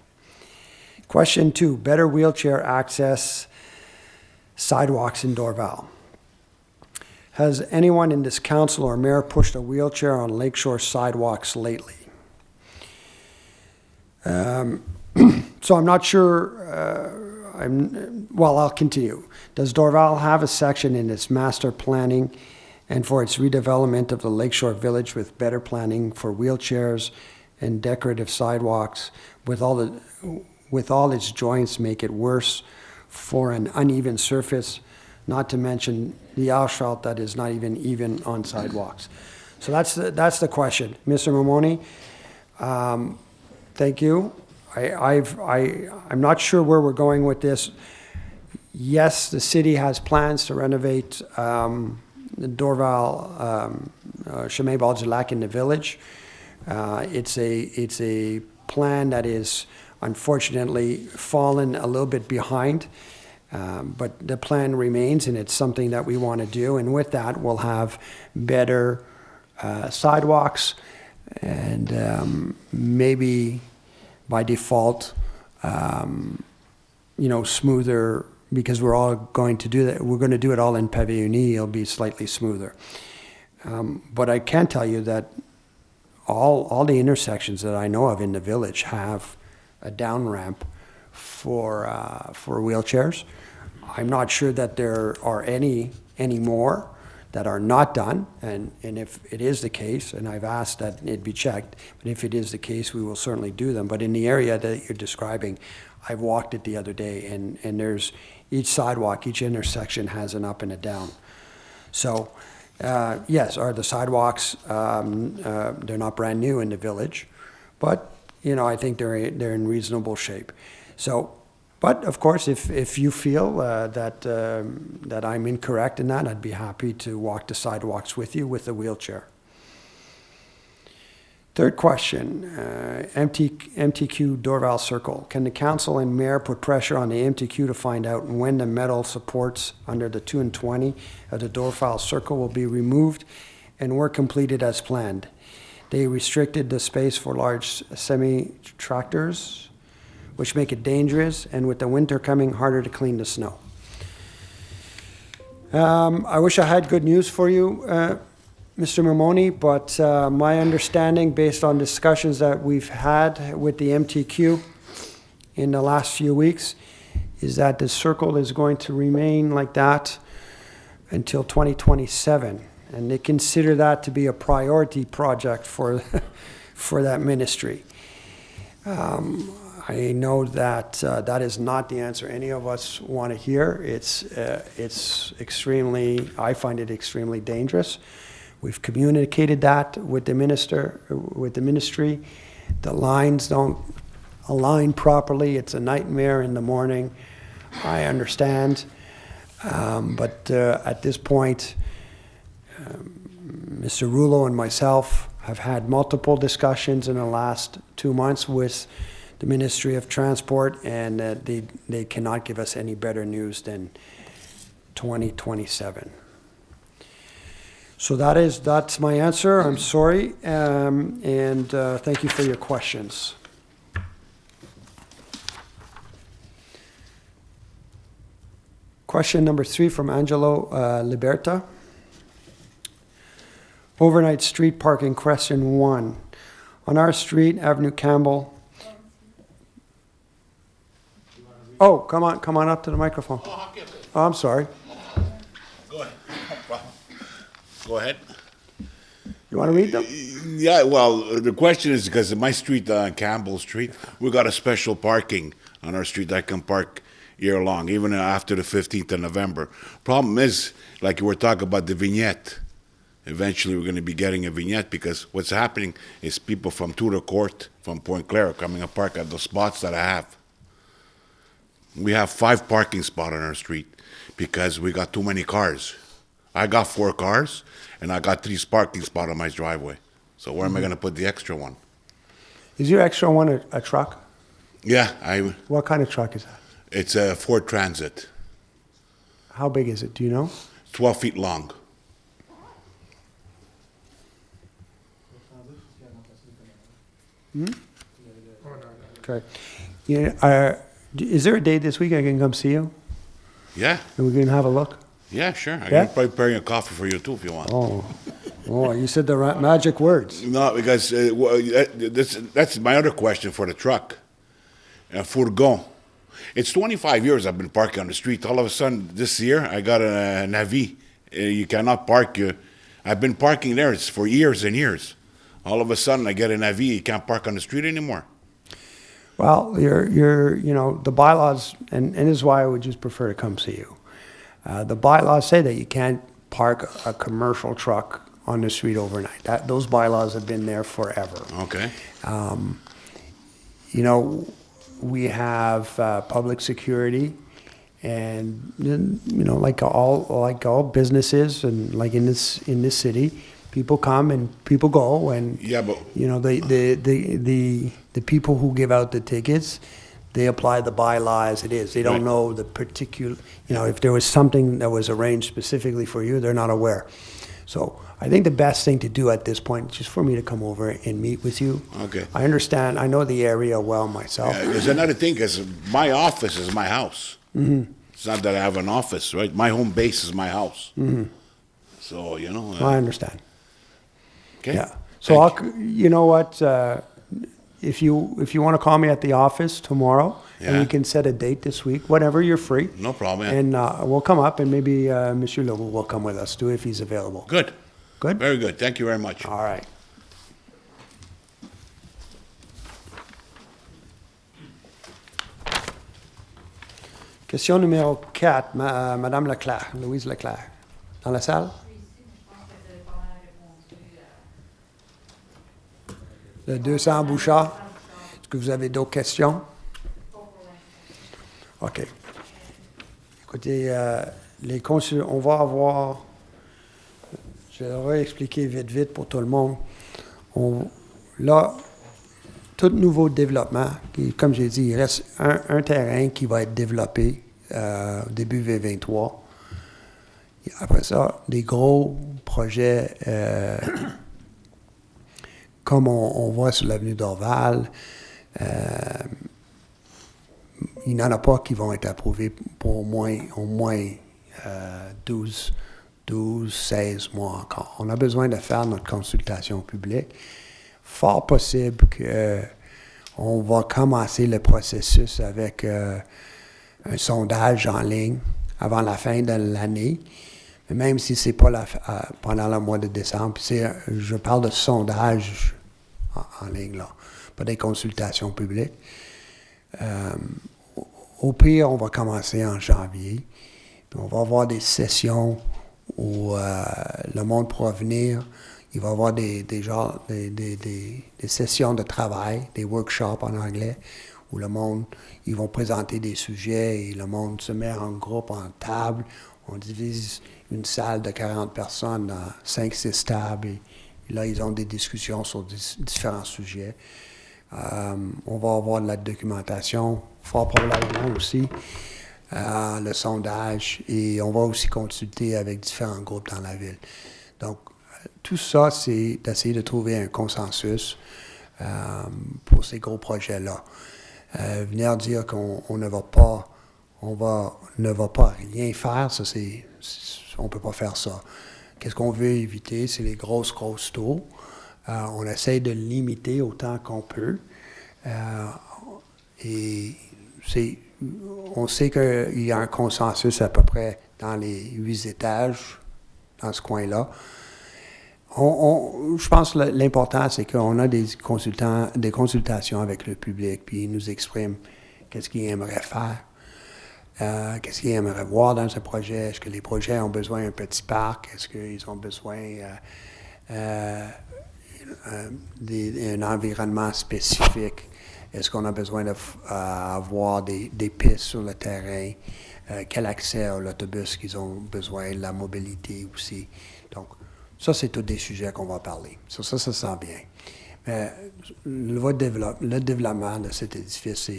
Question 2, better wheelchair access sidewalks in Dorval. Has anyone in this council or mayor pushed a wheelchair on lakeshore sidewalks lately? So I'm not sure, I'll continue. Does Dorval have a section in its master planning and for its redevelopment of the Lakeshore Village with better planning for wheelchairs and decorative sidewalks with all its joints make it worse for an uneven surface, not to mention the asphalt that is not even on sidewalks? So that's the question. Mr. Mamoni, thank you. I'm not sure where we're going with this. Yes, the city has plans to renovate the Dorval, Chemin Bord du Lac in the village. It's a plan that is unfortunately fallen a little bit behind, but the plan remains, and it's something that we want to do. And with that, we'll have better sidewalks and maybe by default, smoother, because we're all going to do that. We're going to do it all in pavillon. It'll be slightly smoother. But I can tell you that all the intersections that I know of in the village have a down ramp for wheelchairs. I'm not sure that there are any more that are not done, and if it is the case, and I've asked that it be checked, but if it is the case, we will certainly do them. But in the area that you're describing, I've walked it the other day, and there's each sidewalk, each intersection has an up and a down. So, yes, are the sidewalks, they're not brand new in the village, but, I think they're in reasonable shape. So, but of course, if you feel that I'm incorrect in that, I'd be happy to walk the sidewalks with you with a wheelchair. Third question, MTQ Dorval Circle. Can the council and mayor put pressure on the MTQ to find out when the metal supports under the 2 and 20 of the Dorval Circle will be removed and work completed as planned? They restricted the space for large semi-tractors, which make it dangerous, and with the winter coming, harder to clean the snow. I wish I had good news for you, Mr. Mamoni, but my understanding, based on discussions that we've had with the MTQ in the last few weeks, is that the circle is going to remain like that until 2027. And they consider that to be a priority project for that ministry. I know that that is not the answer any of us want to hear. It's extremely, I find it extremely dangerous. We've communicated that with the ministry. The lines don't align properly. It's a nightmare in the morning. I understand. But at this point, Mr. Rouleau and myself have had multiple discussions in the last 2 months with the Ministry of Transport, and they cannot give us any better news than 2027. So that's my answer. I'm sorry, and thank you for your questions. Question number 3 from Angelo Liberta. Overnight street parking, question 1. On our street, Avenue Campbell. Oh, come on up to the microphone. Oh, I'm sorry. Go ahead. Go ahead. You want to read them? Yeah, well, the question is because in my street, Campbell Street, we got a special parking on our street that can park year long, even after the 15th of November. Problem is, like you were talking about the vignette, eventually we're going to be getting a vignette because what's happening is people from Tudor Court, from Point Claire, are coming to park at the spots that I have. We have 5 parking spots on our street because we got too many cars. I got 4 cars, and I got 3 parking spots on my driveway. So where am I going to put the extra one? Is your extra one a truck? Yeah. What kind of truck is that? It's a Ford Transit. How big is it? Do you know? 12 feet long. Okay. Is there a day this week I can come see you? Yeah. And we can have a look? Yeah, sure. I Yeah? can prepare you a coffee for you too if you want. Oh, you said the magic words. No, because that's my other question for the truck. Fourgon. It's 25 years I've been parking on the street. All of a sudden, this year, I got an avis. You cannot park. I've been parking there for years and years. All of a sudden, I get an avis. You can't park on the street anymore. Well, the bylaws, and this is why I would just prefer to come see you. The bylaws say that you can't park a commercial truck on the street overnight. Those bylaws have been there forever. Okay. We have public security, and like all businesses, and like in this city, people come and people go, and Yeah, but the people who give out the tickets, they apply the bylaw as it is. They don't Right. know the particular, if there was something that was arranged specifically for you, they're not aware. So I think the best thing to do at this point is just for me to come over and meet with you. Okay. I understand. I know the area well myself. there's another thing, because my office is my house. Mm-hmm. It's not that I have an office, right? My home base is my house. Mm-hmm. So, I understand. okay. Yeah. So Thank you know what? If you want to call me at the office tomorrow, and Yeah. we can set a date this week, whenever you're free. No problem, yeah. And we'll come up, and maybe Monsieur Leroux will come with us too if he's available. Good. Good? Very good. Thank you very much. All right. Question numéro 4, Madame Leclerc, Louise Leclerc. Dans la salle? Le 200 Bouchard. Est-ce que vous avez d'autres questions? OK. Écoutez, on va avoir... Je vais expliquer vite pour tout le monde. Là, tout nouveau développement, comme j'ai dit, il reste un terrain qui va être développé début 2023. Après ça, des gros projets comme on voit sur l'avenue d'Orval, il n'y en a pas qui vont être approuvés pour au moins 12, 16 mois encore. On a besoin de faire notre consultation publique. Fort possible qu'on va commencer le processus avec un sondage en ligne avant la fin de l'année. Mais même si ce n'est pas pendant le mois de décembre, je parle de sondage en ligne, là, pas des consultations publiques. Au pire, on va commencer en janvier. Puis on va avoir des sessions où le monde pourra venir. Il va y avoir des sessions de travail, des workshops en anglais, où le monde, ils vont présenter des sujets et le monde se met en groupe, en table. On divise une salle de 40 personnes dans 5-6 tables. Et là, ils ont des discussions sur différents sujets. On va avoir de la documentation, fort probablement aussi, le sondage, et on va aussi consulter avec différents groupes dans la ville. Donc, tout ça, c'est d'essayer de trouver un consensus pour ces gros projets-là. Venir dire qu'on ne va pas rien faire, ça on ne peut pas faire ça. Qu'est-ce qu'on veut éviter? C'est les grosses taux. On essaie de limiter autant qu'on peut. Et on sait qu'il y a un consensus à peu près dans les 8 étages, dans ce coin-là. Je pense que l'important, c'est qu'on a des consultations avec le public, puis ils nous expriment qu'est-ce qu'ils aimeraient faire, qu'est-ce qu'ils aimeraient voir dans ce projet. Est-ce que les projets ont besoin d'un petit parc? Est-ce qu'ils ont besoin d'un environnement spécifique? Est-ce qu'on a besoin d'avoir des pistes sur le terrain? Quel accès à l'autobus qu'ils ont besoin, la mobilité aussi. Donc, ça, c'est tous des sujets qu'on va parler. Ça se sent bien. Mais le développement de cet édifice,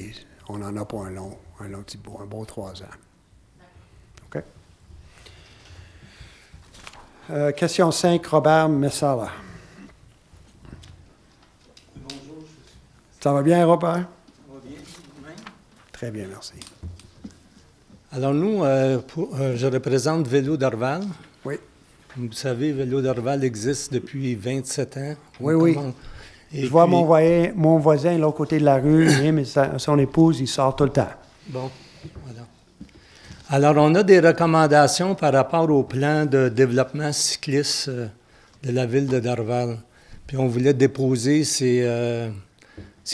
on en a pour un long petit bout, un bon 3 ans. OK? Question 5, Robert Messala. Bonjour, Ça va bien, Robert? ça va bien, vous-même? Très bien, merci. Alors nous, je représente Vélo d'Orval. Oui. Vous savez, Vélo d'Orval existe depuis 27 ans. Oui, oui. Et Je vois puis- mon voisin de l'autre côté de la rue, lui, mais son épouse, il sort tout le temps. Bon, voilà. Alors, on a des recommandations par rapport au plan de développement cycliste de la ville de Dorval. Puis on voulait déposer ces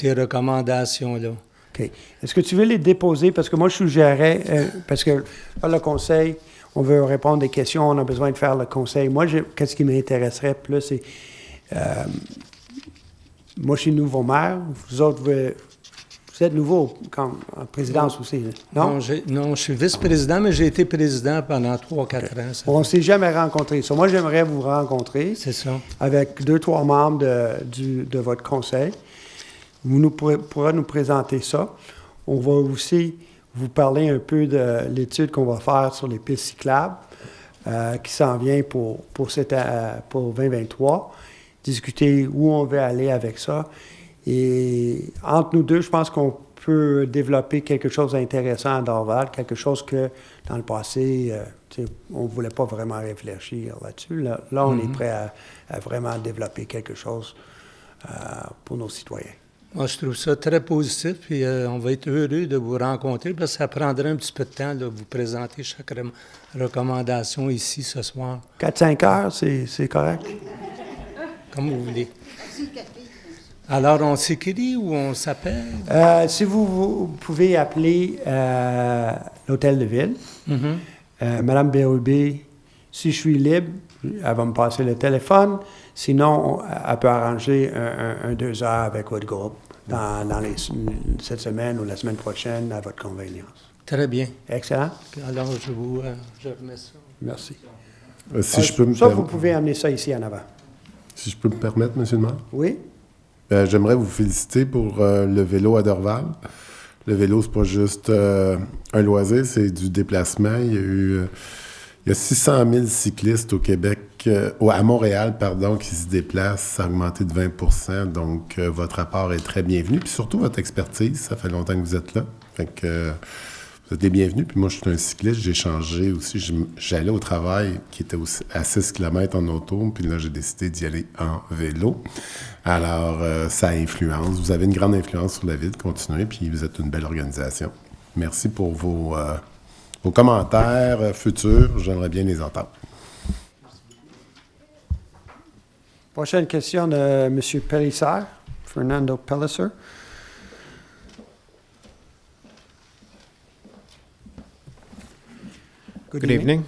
recommandations-là. OK. Est-ce que tu veux les déposer? Parce que moi, je suggérais, parce que là, le conseil, on veut répondre des questions, on a besoin de faire le conseil. Moi, qu'est-ce qui m'intéresserait plus, c'est... moi, je suis nouveau maire. Vous autres, vous êtes nouveau en présidence aussi, non? Non, je suis vice-président, mais j'ai été président pendant 3-4 ans. On ne s'est jamais rencontrés. Moi, j'aimerais vous rencontrer. C'est ça. Avec 2-3 membres de votre conseil. Vous pourrez nous présenter ça. On va aussi vous parler un peu de l'étude qu'on va faire sur les pistes cyclables qui s'en vient pour 2023. Discuter où on veut aller avec ça. Et entre nous deux, je pense qu'on peut développer quelque chose d'intéressant à Dorval, quelque chose que dans le passé, on ne voulait pas vraiment réfléchir là-dessus. Là, on est prêt à vraiment développer quelque chose pour nos citoyens. Moi, je trouve ça très positif et on va être heureux de vous rencontrer parce que ça prendrait un petit peu de temps de vous présenter chaque recommandation ici ce soir. 4-5 heures, c'est correct? Comme vous voulez. Alors, on s'écrit ou on s'appelle? Si vous pouvez appeler l'hôtel de ville, Madame Bérubé, si je suis libre, elle va me passer le téléphone. Sinon, elle peut arranger un 2 heures avec votre groupe dans cette semaine ou la semaine prochaine à votre convenience. Très bien. Excellent. Alors, je remets ça. Merci. Si je peux me Ça, vous pouvez amener ça ici en avant. Si je peux me permettre, M. le maire? Oui? J'aimerais vous féliciter pour le vélo à Dorval. Le vélo, c'est pas juste un loisir, c'est du déplacement. Il y a 600 000 cyclistes au Québec, à Montréal, pardon, qui se déplacent. Ça a augmenté de 20 %. Donc, votre apport est très bienvenu. Puis surtout, votre expertise. Ça fait longtemps que vous êtes là. Fait que vous êtes les bienvenus. Puis moi, je suis un cycliste. J'ai changé aussi. J'allais au travail qui était à 6 km en auto. Puis là, j'ai décidé d'y aller en vélo. Alors, ça influence. Vous avez une grande influence sur la ville. Continuez. Puis vous êtes une belle organisation. Merci pour vos commentaires futurs. J'aimerais bien les entendre. Prochaine question de M. Pellissard, Fernando Pellicer. Good evening.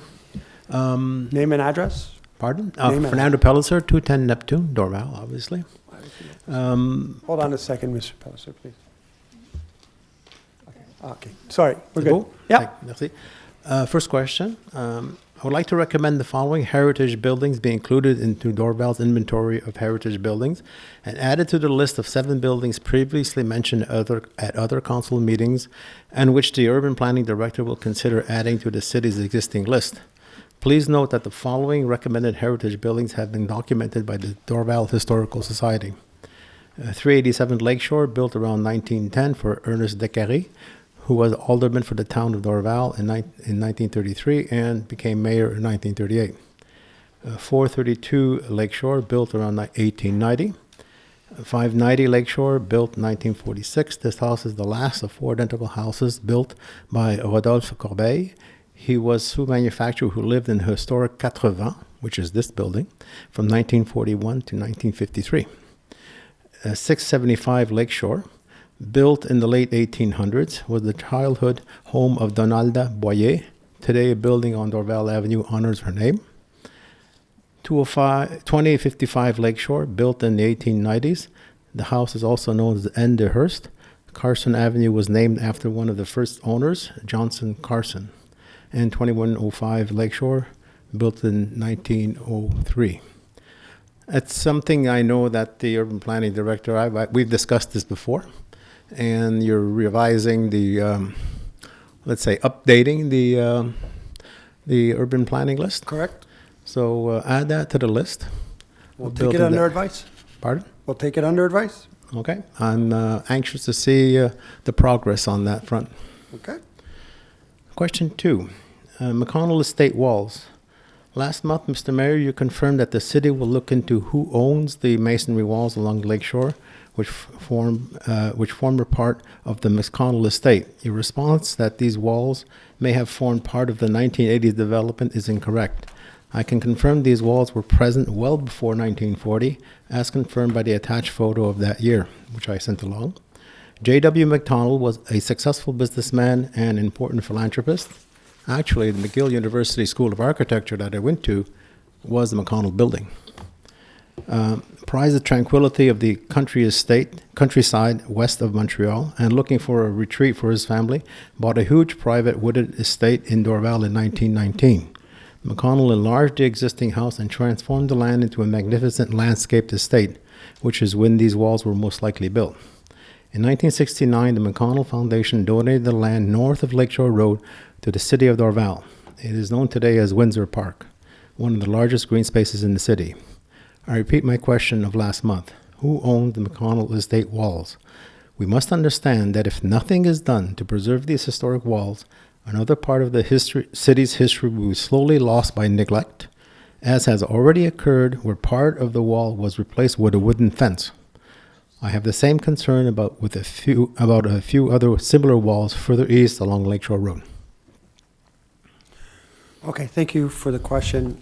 Name and address? Pardon? Name and Fernando Pellicer, 210 Neptune, Dorval, obviously. Hold on a second, Mr. Pellicer, please. Okay. Sorry, we're C'est good. beau? Yeah. Merci. First question. I would like to recommend the following heritage buildings be included into Dorval's inventory of heritage buildings and added to the list of 7 buildings previously mentioned at other council meetings and which the urban planning director will consider adding to the city's existing list. Please note that the following recommended heritage buildings have been documented by the Dorval Historical Society. 387 Lakeshore, built around 1910 for Ernest Descartes, who was alderman for the town of Dorval in 1933 and became mayor in 1938. 432 Lakeshore, built around 1890. 590 Lakeshore, built 1946. This house is the last of 4 identical houses built by Rodolphe Corbeil. He was sous manufacturer who lived in the historic 80, which is this building, from 1941 to 1953. 675 Lakeshore, built in the late 1800s, was the childhood home of Donalda Boyer. Today, a building on Dorval Avenue honors her name. 2055 Lakeshore, built in the 1890s. The house is also known as N. de Hearst. Carson Avenue was named after one of the first owners, Johnson Carson. And 2105 Lakeshore, built in 1903. It's something I know that the urban planning director, we've discussed this before. And you're revising the, let's say, updating the urban planning list. Correct. So add that to the list. We'll take it under advice. Pardon? We'll take it under advice. Okay. I'm anxious to see the progress on that front. Okay. Question 2, McConnell Estate walls. Last month, Mr. Mayor, you confirmed that the city will look into who owns the masonry walls along the lakeshore, which form a part of the McConnell Estate. Your response that these walls may have formed part of the 1980s development is incorrect. I can confirm these walls were present well before 1940, as confirmed by the attached photo of that year, which I sent along. J.W. McDonald was a successful businessman and important philanthropist. Actually, the McGill University School of Architecture that I went to was the McConnell Building. Prized the tranquility of the countryside west of Montreal, and looking for a retreat for his family, bought a huge private wooded estate in Dorval in 1919. McConnell enlarged the existing house and transformed the land into a magnificent landscaped estate, which is when these walls were most likely built. In 1969, the McConnell Foundation donated the land north of Lakeshore Road to the city of Dorval. It is known today as Windsor Park, one of the largest green spaces in the city. I repeat my question of last month. Who owned the McConnell Estate walls? We must understand that if nothing is done to preserve these historic walls, another part of the city's history will be slowly lost by neglect, as has already occurred where part of the wall was replaced with a wooden fence. I have the same concern about a few other similar walls further east along Lakeshore Road. Okay, thank you for the question.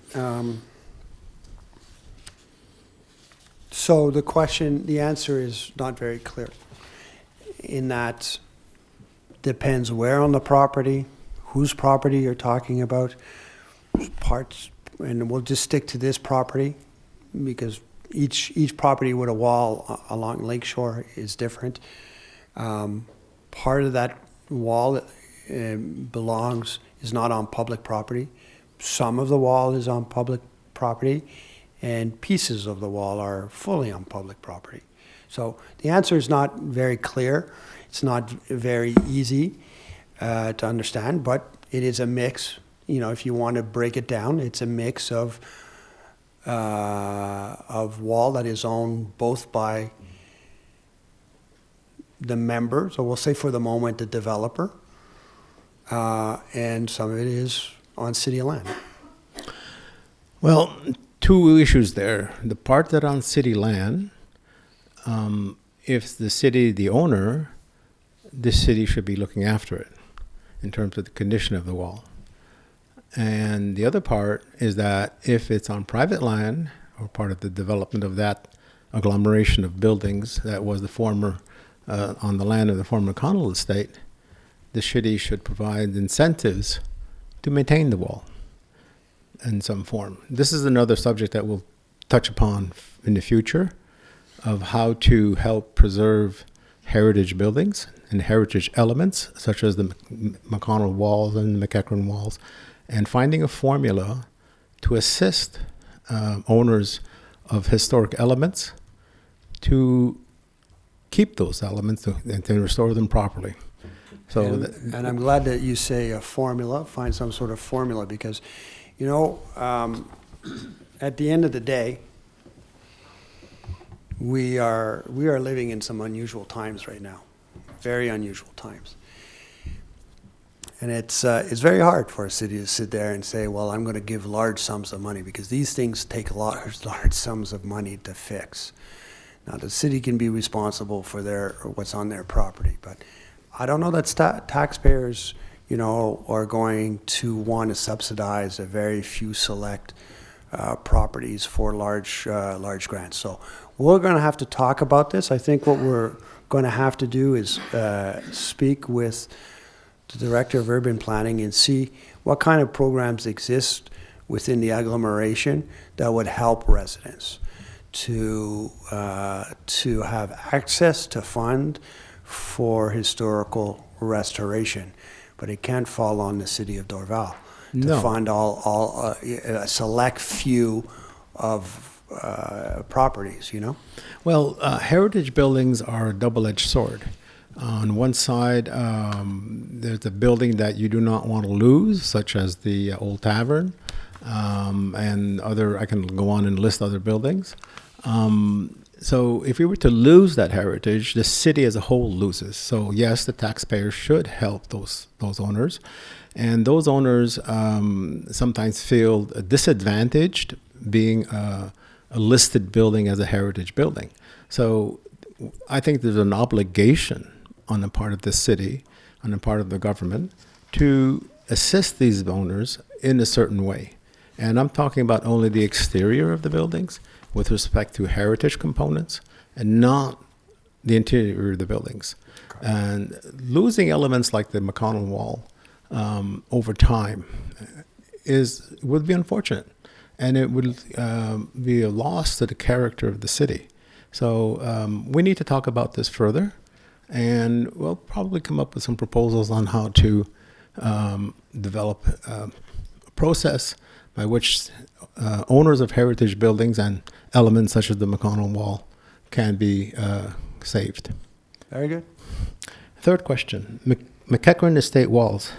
So the answer is not very clear, in that depends where on the property, whose property you're talking about, parts, and we'll just stick to this property because each property with a wall along Lakeshore is different. Part of that wall is not on public property. Some of the wall is on public property, and pieces of the wall are fully on public property. So the answer is not very clear. It's not very easy to understand, but it is a mix. You know, if you want to break it down, it's a mix of wall that is owned both by the member, so we'll say for the moment the developer, and some of it is on city land. Well, two issues there. The part that on city land, if the city, the owner, the city should be looking after it in terms of the condition of the wall. And the other part is that if it's on private land or part of the development of that agglomeration of buildings that was the former, on the land of the former McConnell estate, the city should provide incentives to maintain the wall in some form. This is another subject that we'll touch upon in the future of how to help preserve heritage buildings and heritage elements such as the McConnell walls and McEachran walls, and finding a formula to assist owners of historic elements to keep those elements and to restore them properly. So, and I'm glad that you say a formula, find some sort of formula, because, you know, at the end of the day, we are living in some unusual times right now, very unusual times. And it's very hard for a city to sit there and say, well, I'm going to give large sums of money, because these things take large sums of money to fix. Now, the city can be responsible for what's on their property, but I don't know that taxpayers, you know, are going to want to subsidize a very few select properties for large grants. So we're going to have to talk about this. I think what we're going to have to do is speak with the Director of Urban Planning and see what kind of programs exist within the agglomeration that would help residents to have access to fund for historical restoration. But it can't fall on the city of Dorval to fund all a select few of properties, you know? Well, heritage buildings are a double-edged sword. On one side, there's a building that you do not want to lose, such as the Old Tavern, and other, I can go on and list other buildings. So if we were to lose that heritage, the city as a whole loses. So yes, the taxpayers should help those owners, and those owners sometimes feel disadvantaged being a listed building as a heritage building. So I think there's an obligation on the part of the city, on the part of the government, to assist these owners in a certain way. And I'm talking about only the exterior of the buildings with respect to heritage components and not the interior of the buildings. And losing elements like the McConnell Wall over time would be unfortunate. And it would be a loss to the character of the city. So we need to talk about this further, and we'll probably come up with some proposals on how to develop a process by which owners of heritage buildings and elements such as the McConnell Wall can be saved. Very good. Third question, McEachran Estate Walls.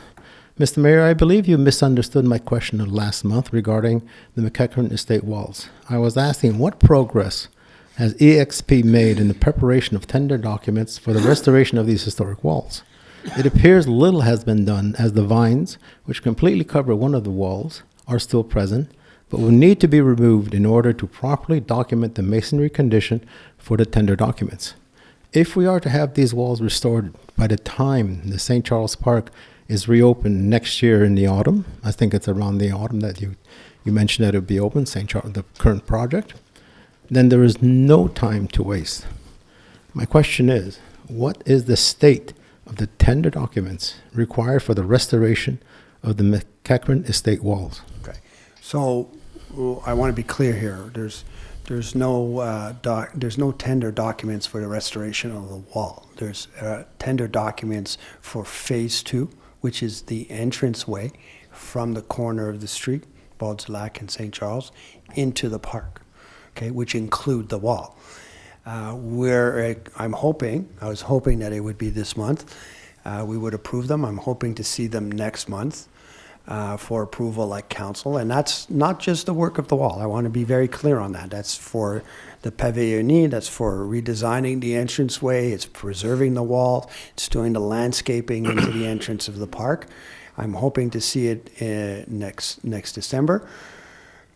Mr. Mayor, I believe you misunderstood my question of last month regarding the McEachran Estate Walls. I was asking what progress has EXP made in the preparation of tender documents for the restoration of these historic walls. It appears little has been done, as the vines, which completely cover one of the walls, are still present, but will need to be removed in order to properly document the masonry condition for the tender documents. If we are to have these walls restored by the time the St. Charles Park is reopened next year in the autumn, I think it's around the autumn that you mentioned that it would be open, St. Charles, the current project, then there is no time to waste. My question is, what is the state of the tender documents required for the restoration of the McEachran Estate Walls? Okay. So I want to be clear here. There's no tender documents for the restoration of the wall. There's tender documents for phase 2, which is the entranceway from the corner of the street, Baudselac and St. Charles, into the park, okay, which include the wall. I was hoping that it would be this month. We would approve them. I'm hoping to see them next month for approval like council. And that's not just the work of the wall. I want to be very clear on that. That's for the pavillon, that's for redesigning the entranceway, it's preserving the wall, it's doing the landscaping into the entrance of the park. I'm hoping to see it next December,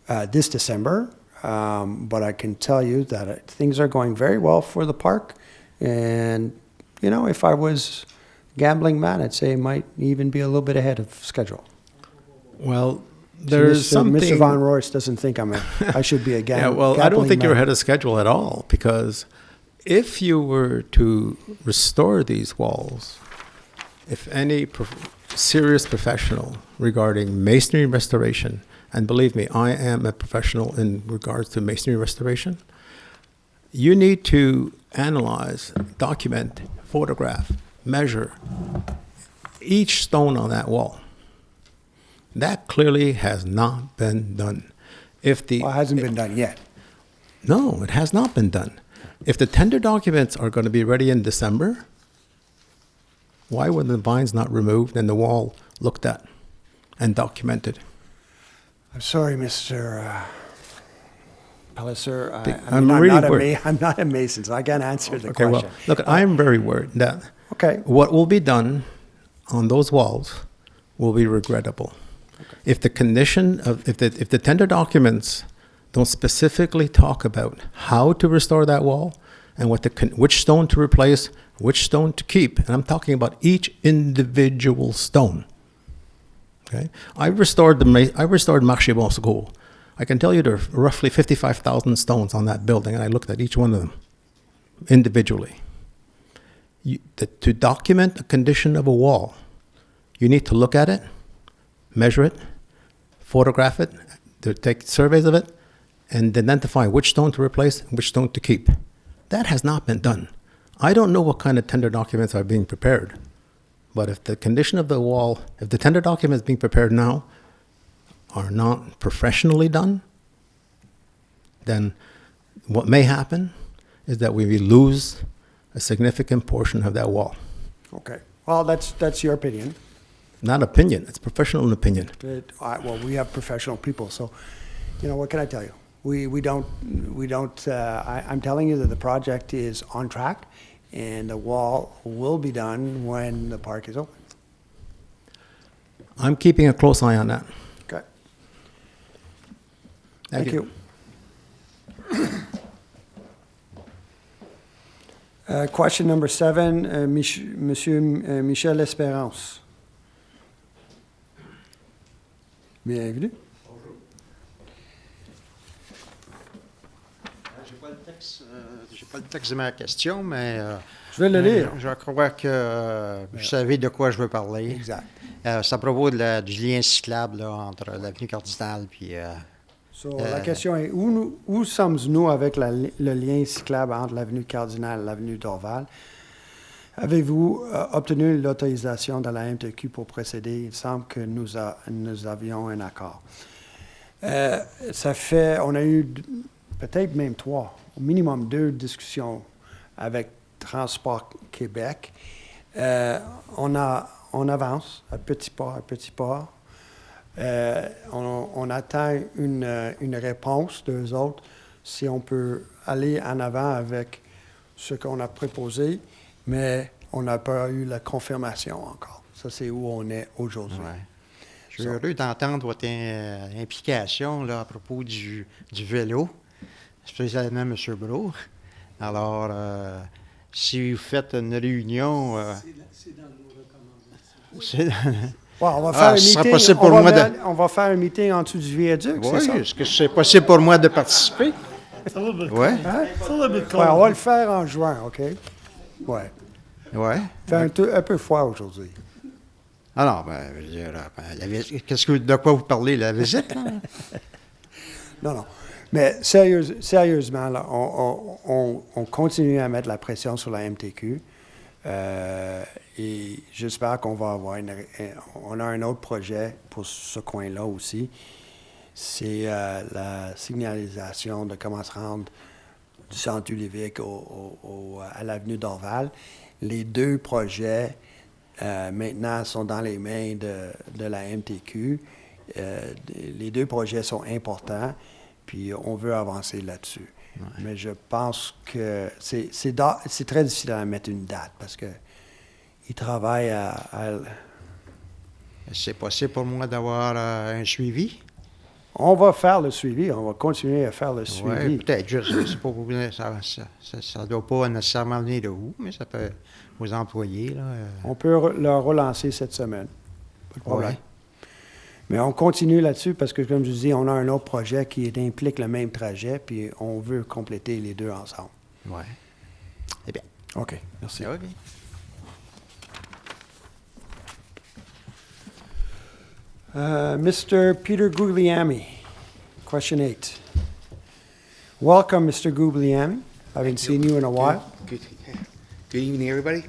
this December. But I can tell you that things are going very well for the park. And, you know, if I was gambling man, I'd say it might even be a little bit ahead of schedule. Well, there's So something... Mr. Von Royce doesn't think I should be a gambling man. Yeah, well, I don't think you're ahead of schedule at all, because if you were to restore these walls, if any serious professional regarding masonry restoration, and believe me, I am a professional in regards to masonry restoration, you need to analyze, document, photograph, measure each stone on that wall. That clearly has not been done. Well, it hasn't been done yet. No, it has not been done. If the tender documents are going to be ready in December, why were the vines not removed and the wall looked at and documented? I'm sorry, Mr. Palliser. I'm really worried. I'm not a mason, so I can't answer the Okay, question. well, look, I'm very worried that what will be done on those walls will be regrettable. If the condition of, if the tender documents don't specifically talk about how to restore that wall and which stone to replace, which stone to keep, and I'm talking about each individual stone. Okay, I restored Marché Bon Secours. I can tell you there are roughly 55,000 stones on that building, and I looked at each one of them individually. To document the condition of a wall, you need to look at it, measure it, photograph it, to take surveys of it, and identify which stone to replace and which stone to keep. That has not been done. I don't know what kind of tender documents are being prepared, but if the condition of the wall, if the tender documents being prepared now are not professionally done, then what may happen is that we lose a significant portion of that wall. Okay. Well, that's your opinion. Not opinion, it's professional opinion. Well, we have professional people, so, you know, what can I tell you? we don't, I'm telling you that the project is on track, and the wall will be done when the park is open. I'm keeping a close eye on that. Okay. Thank Thank you. you. Question number 7, Monsieur Michel Espérance. Bienvenue. J'ai pas le texte de ma question, mais Je vais le lire. je crois que vous savez de quoi je veux parler. Exact. C'est à propos du lien cyclable là, entre l'avenue Cardinal puis So, la question est, où sommes-nous avec le lien cyclable entre l'avenue Cardinal et l'avenue Dorval? Avez-vous obtenu l'autorisation de la MTQ pour procéder? Il semble que nous avions un accord. On a eu peut-être même 3, au minimum 2 discussions avec Transport Québec. On avance à petits pas. On attend une réponse d'eux autres si on peut aller en avant avec ce qu'on a proposé, mais on n'a pas eu la confirmation encore. Ça, c'est où on est aujourd'hui. ouais. Je suis heureux d'entendre votre implication là, à propos du vélo, spécialement M. Brault. Alors, si vous faites une réunion... c'est dans nos recommandations. Bon, on va faire un ce sera meeting. possible pour moi On va faire un meeting en dessous du viaduc, c'est ça? Oui, est-ce que c'est possible pour moi de participer? Oui. Ouais, on va le faire en juin, OK? Ouais. Oui. Fait un peu froid aujourd'hui. Alors, je veux dire, de quoi vous parlez, la visite? Là? Non. Mais sérieusement, là, on continue à mettre la pression sur la MTQ. Et j'espère qu'on va avoir on a un autre projet pour ce coin-là aussi. C'est la signalisation de comment se rendre du centre du Lévesque à l'avenue Dorval. Les 2 projets maintenant sont dans les mains de la MTQ. Les 2 projets sont importants, puis on veut avancer là-dessus. Ouais. Mais je pense que c'est très difficile à mettre une date parce que ils travaillent à... C'est possible pour moi d'avoir un suivi? On va faire le suivi, on va continuer à faire le suivi. Oui, peut-être. Je sais pas, ça ne doit pas nécessairement venir de vous, mais ça peut aux employés. Là, On peut leur relancer cette semaine. Pas de problème. Ouais. Mais on continue là-dessus parce que, comme je dis, on a un autre projet qui implique le même trajet, puis on veut compléter les 2 ensemble. Oui. Eh bien. OK, merci. OK. Mr. Peter Guglielmi, question 8. Welcome, Mr. Guglielmi. I haven't seen you in a while. Good evening, everybody.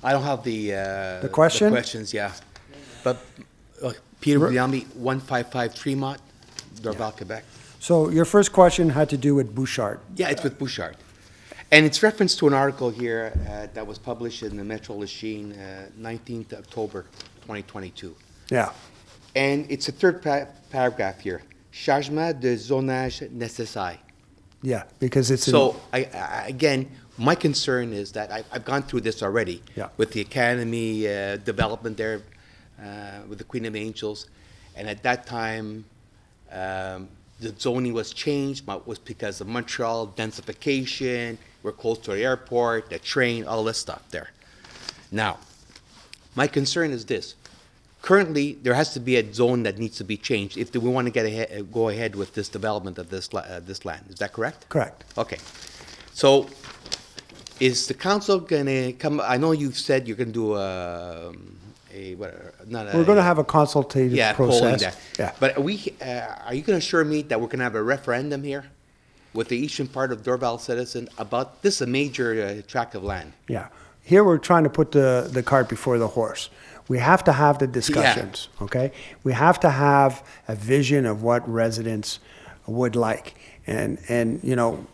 I don't have the question? The questions, yeah. But Peter Guglielmi, 155 Tremont, Dorval, Quebec. So your first question had to do with Bouchard. Yeah, it's with Bouchard. And it's reference to an article here that was published in the Metro Lachine, 19th October 2022. Yeah. And it's a third paragraph here. Changement de zonage nécessaire. Yeah, because it's... So, again, my concern is that I've gone through this already with the Academy development there with the Queen of Angels. And at that time, the zoning was changed, but it was because of Montreal densification. We're close to the airport, the train, all this stuff there. Now, my concern is this. Currently, there has to be a zone that needs to be changed if we want to go ahead with this development of this land. Is that correct? Correct. Okay. So, is the council going to come? I know you've said you're going to do we're going to have a consultative process. That. Yeah. But are you going to assure me that we're going to have a referendum here with the eastern part of Dorval citizen about this is a major tract of land? Yeah. Here we're trying to put the cart before the horse. We have to have the discussions, okay? We have to have a vision of what residents would like. And you know,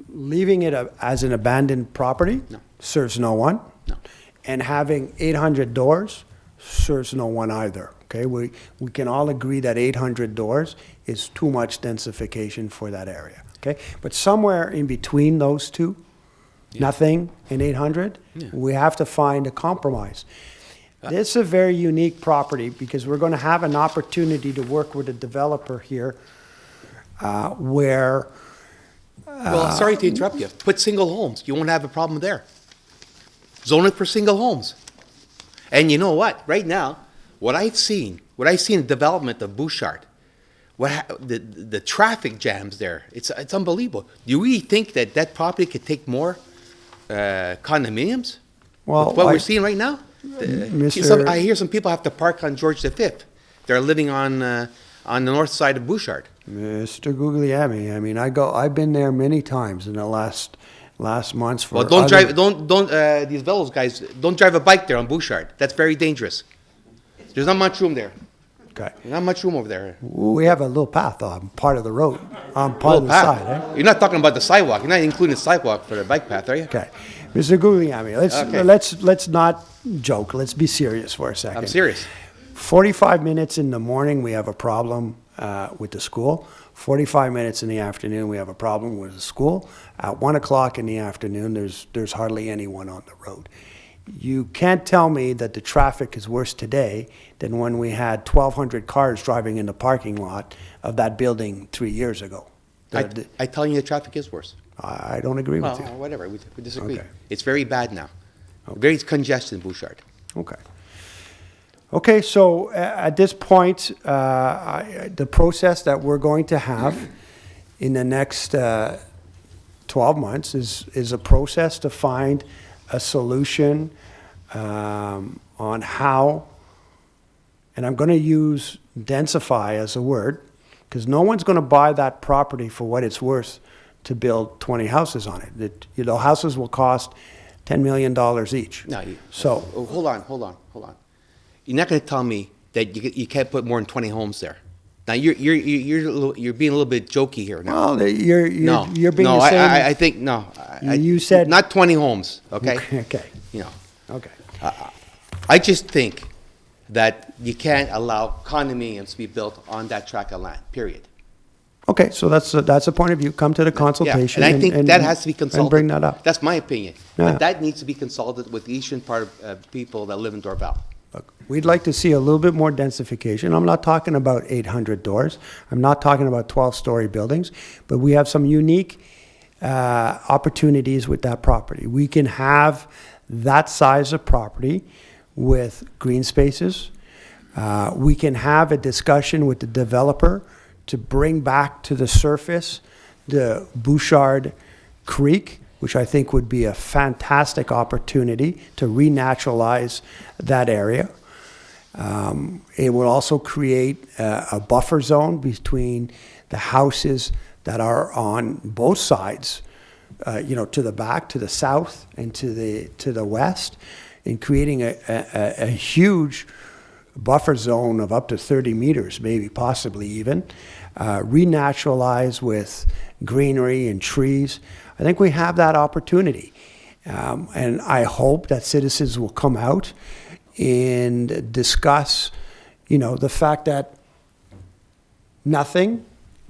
leaving it as an abandoned property serves no one. No. And having 800 doors serves no one either, okay? We can all agree that 800 doors is too much densification for that area, okay? But somewhere in between those two, nothing and 800, we have to find a compromise. This is a very unique property because we're going to have an opportunity to work with a developer here where... Well, sorry to interrupt you. Put single homes. You won't have a problem there. Zone it for single homes. And you know what? Right now, what I've seen in development of Bouchard, the traffic jams there, it's unbelievable. Do you really think that property could take more condominiums? Well, With what we're seeing right now? Mr. I hear some people have to park on George V. They're living on the north side of Bouchard. Mr. Guglielmi, I mean, I've been there many times in the last months for... Well, don't these Velos guys, don't drive a bike there on Bouchard. That's very dangerous. There's not much room there. Okay. There's not much room over there. We have a little path on part of the road, on part of the Path. side, eh? You're not talking about the sidewalk. You're not including the sidewalk for the bike path, are you? Okay. Mr. Guglielmi, let's not joke. Let's be serious for a second. I'm serious. 45 minutes in the morning, we have a problem with the school. 45 minutes in the afternoon, we have a problem with the school. At 1 o'clock in the afternoon, there's hardly anyone on the road. You can't tell me that the traffic is worse today than when we had 1,200 cars driving in the parking lot of that building 3 years ago. I tell you the traffic is worse. I don't agree with you. Whatever. We disagree. Okay. It's very bad now. Very congested in Bouchard. Okay. Okay, so at this point, the process that we're going to have in the next 12 months is a process to find a solution on how, and I'm going to use densify as a word, because no one's going to buy that property for what it's worth to build 20 houses on it. Houses will cost $10 million each. No, So hold on. You're not going to tell me that you can't put more than 20 homes there. Now you're being a little bit jokey here now. well, you're being No, the same. I think no. You said not 20 homes. Okay. Okay. You know. Okay. I just think that you can't allow condominiums to be built on that tract of land. Period. Okay, so that's a point of view. Come to the consultation. Yeah, and I think that has to be consulted. And bring that up. That's my opinion. Yeah. But that needs to be consulted with the eastern part of people that live in Dorval. Look, we'd like to see a little bit more densification. I'm not talking about 800 doors. I'm not talking about 12-story buildings, but we have some unique opportunities with that property. We can have that size of property with green spaces. We can have a discussion with the developer to bring back to the surface the Bouchard Creek, which I think would be a fantastic opportunity to renaturalize that area. It will also create a buffer zone between the houses that are on both sides, to the back, to the south, and to the west, in creating a huge buffer zone of up to 30 meters, maybe possibly even, renaturalize with greenery and trees. I think we have that opportunity. And I hope that citizens will come out and discuss, the fact that nothing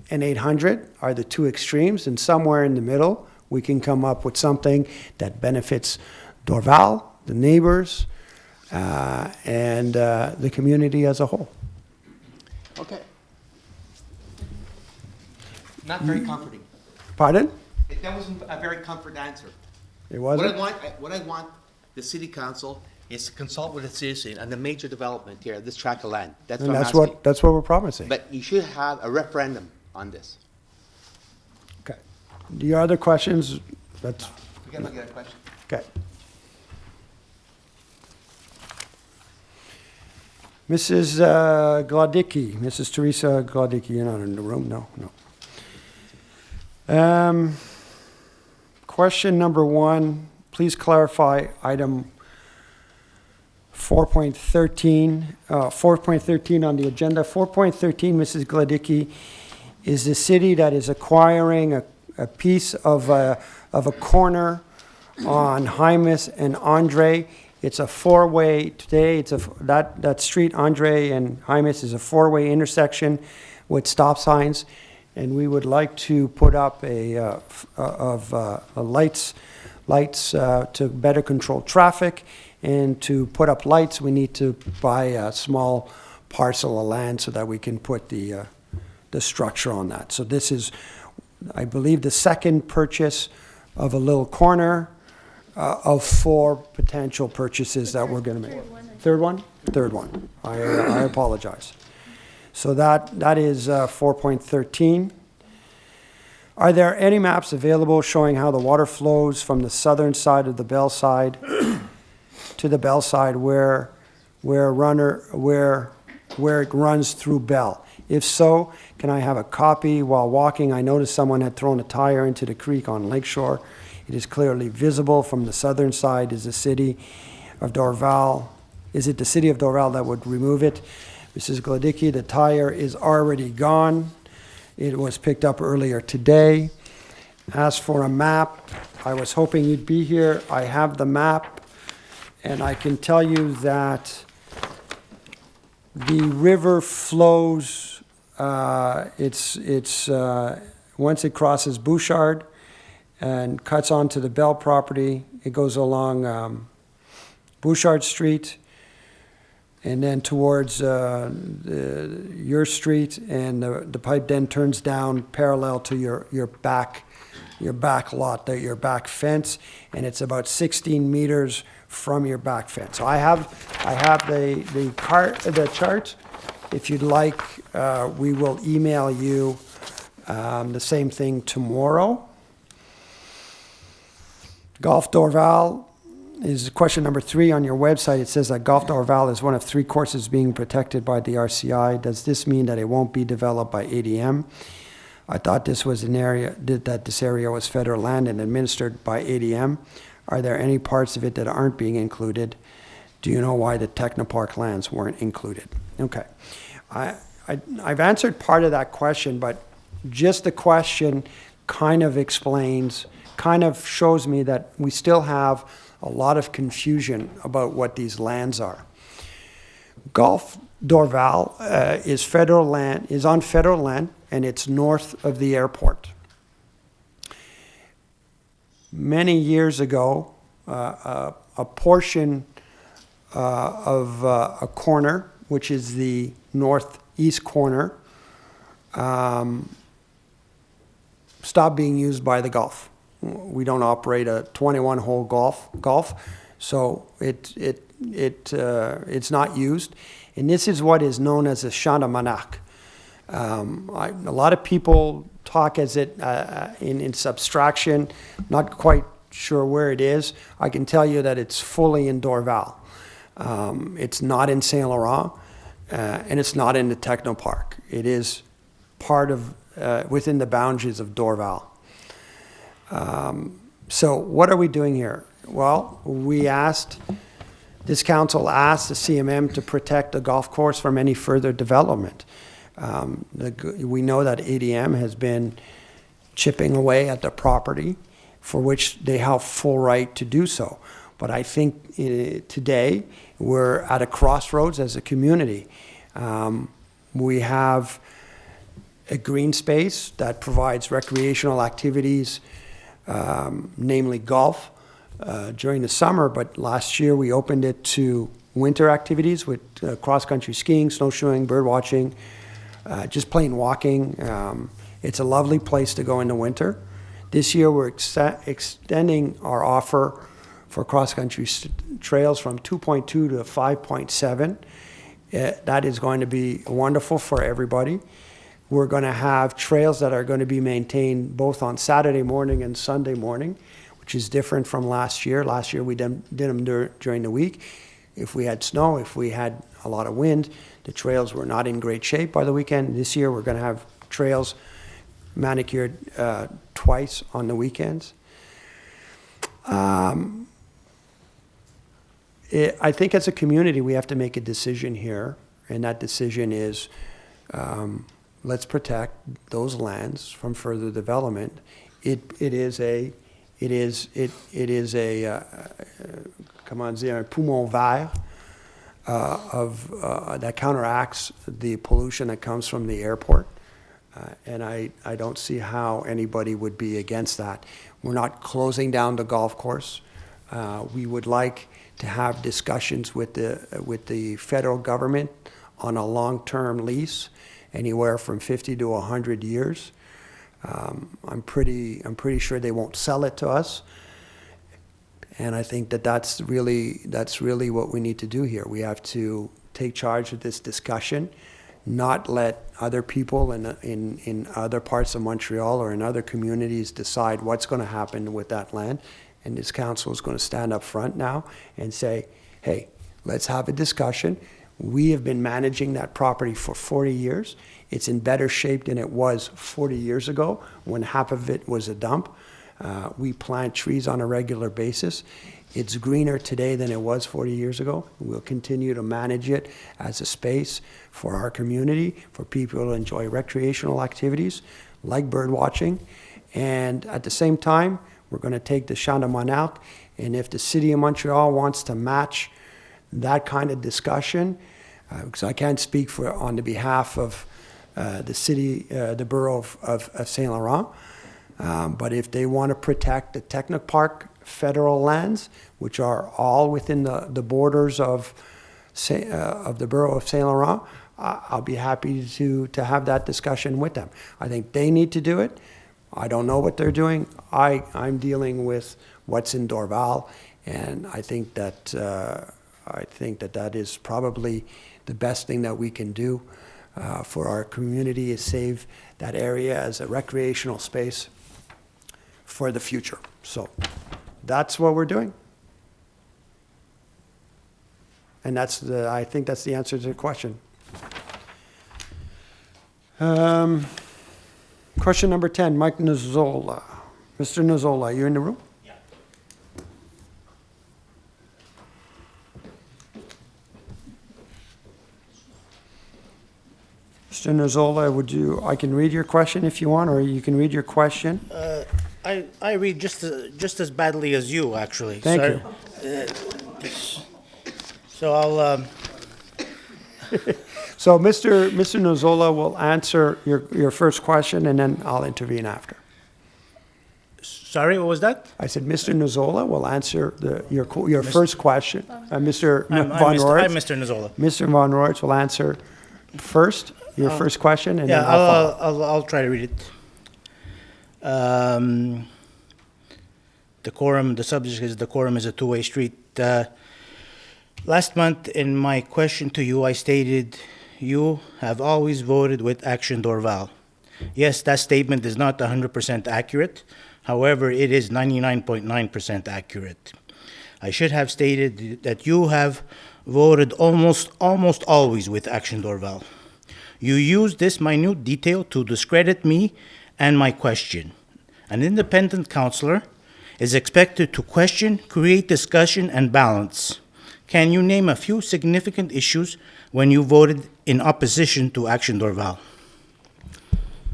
and 800 are the two extremes, and somewhere in the middle, we can come up with something that benefits Dorval, the neighbors, and the community as a whole. Okay. Not very comforting. Pardon? That wasn't a very comforting answer. It wasn't? What I want the city council is to consult with the citizen on the major development here, this tract of land. That's what And I'm that's asking. what we're promising. But you should have a referendum on this. Okay. Do you have other questions? That's, We gotta look at that question. okay. Mrs. Glodicki, Mrs. Teresa Glodicki, you're not in the room? No. Question number 1, please clarify item 4.13 on the agenda. 4.13, Mrs. Glodicki, is the city that is acquiring a piece of a corner on Hymas and Andre. It's a four-way, today, that street, Andre and Jaimes, is a four-way intersection with stop signs, and we would like to put up lights to better control traffic, and to put up lights, we need to buy a small parcel of land so that we can put the structure on that. So this is, I believe, the second purchase of a little corner of 4 potential purchases that we're going to make. Third one? Third one. I apologize. So that is 4.13. Are there any maps available showing how the water flows from the southern side of the Bell side to the Bell side where it runs through Bell? If so, can I have a copy? While walking, I noticed someone had thrown a tire into the creek on Lakeshore. It is clearly visible from the southern side. Is it the city of Dorval that would remove it? Mrs. Gladicki, the tire is already gone. It was picked up earlier today. As for a map, I was hoping you'd be here. I have the map, and I can tell you that the river flows, once it crosses Bouchard and cuts onto the Bell property, it goes along Bouchard Street and then towards your street, and the pipe then turns down parallel to your back lot, your back fence, and it's about 16 meters from your back fence. So I have the chart. If you'd like, we will email you the same thing tomorrow. Golf Dorval is question number 3 on your website. It says that Golf Dorval is one of 3 courses being protected by the RCI. Does this mean that it won't be developed by ADM? I thought this was this area was federal land and administered by ADM. Are there any parts of it that aren't being included? Do you know why the Technopark lands weren't included? Okay. I've answered part of that question, but just the question kind of shows me that we still have a lot of confusion about what these lands are. Golf Dorval is on federal land, and it's north of the airport. Many years ago, a portion of a corner, which is the northeast corner, stopped being used by the golf. We don't operate a 21-hole golf, so it's not used. And this is what is known as a Champ de Manac. A lot of people talk as it in its abstraction, not quite sure where it is. I can tell you that it's fully in Dorval. It's not in Saint Laurent, and it's not in the Technopark. It is part of within the boundaries of Dorval. So what are we doing here? Well, this council asked the CMM to protect the golf course from any further development. We know that ADM has been chipping away at the property, for which they have full right to do so. But I think today we're at a crossroads as a community. We have a green space that provides recreational activities, namely golf, during the summer, but last year we opened it to winter activities with cross-country skiing, snowshoeing, bird watching, just plain walking. It's a lovely place to go in the winter. This year we're extending our offer for cross-country trails from 2.2 to 5.7. That is going to be wonderful for everybody. We're going to have trails that are going to be maintained both on Saturday morning and Sunday morning, which is different from last year. Last year we did them during the week. If we had snow, if we had a lot of wind, the trails were not in great shape by the weekend. This year we're going to have trails manicured twice on the weekends. I think as a community we have to make a decision here, and that decision is let's protect those lands from further development. It is a comment dire, un poumon vert that counteracts the pollution that comes from the airport. And I don't see how anybody would be against that. We're not closing down the golf course. We would like to have discussions with the federal government on a long-term lease, anywhere from 50 to 100 years. I'm pretty sure they won't sell it to us. And I think that's really what we need to do here. We have to take charge of this discussion, not let other people in other parts of Montreal or in other communities decide what's going to happen with that land. And this council is going to stand up front now and say, hey, let's have a discussion. We have been managing that property for 40 years. It's in better shape than it was 40 years ago when half of it was a dump. We plant trees on a regular basis. It's greener today than it was 40 years ago. We'll continue to manage it as a space for our community, for people to enjoy recreational activities like bird watching. And at the same time, we're going to take the Champ de Monarque, and if the City of Montreal wants to match that kind of discussion, because I can't speak on the behalf of the city, the borough of Saint Laurent, but if they want to protect the Technopark federal lands, which are all within the borders of the borough of Saint Laurent, I'll be happy to have that discussion with them. I think they need to do it. I don't know what they're doing. I'm dealing with what's in Dorval, and I think that that is probably the best thing that we can do for our community, is save that area as a recreational space for the future. So that's what we're doing. And I think that's the answer to the question. Question number 10, Mike Nuzzola. Mr. Nuzzola, you in the room? Yeah. Mr. Nuzzola, I can read your question if you want, or you can read your question. I read just as badly as you, actually. Thank you. So I'll... So Mr. Nuzzola will answer your first question, and then I'll intervene after. Sorry, what was that? I said Mr. Nuzzola will answer your first question. Mr. I'm Von Roerts. I'm Mr. Nuzzola. Mr. Von Roerts will answer first your first question, and then I'll follow. I'll try to read it. The subject is decorum is a two-way street. Last month, in my question to you, I stated you have always voted with Action Dorval. Yes, that statement is not 100% accurate. However, it is 99.9% accurate. I should have stated that you have voted almost always with Action Dorval. You use this minute detail to discredit me and my question. An independent councillor is expected to question, create discussion, and balance. Can you name a few significant issues when you voted in opposition to Action Dorval?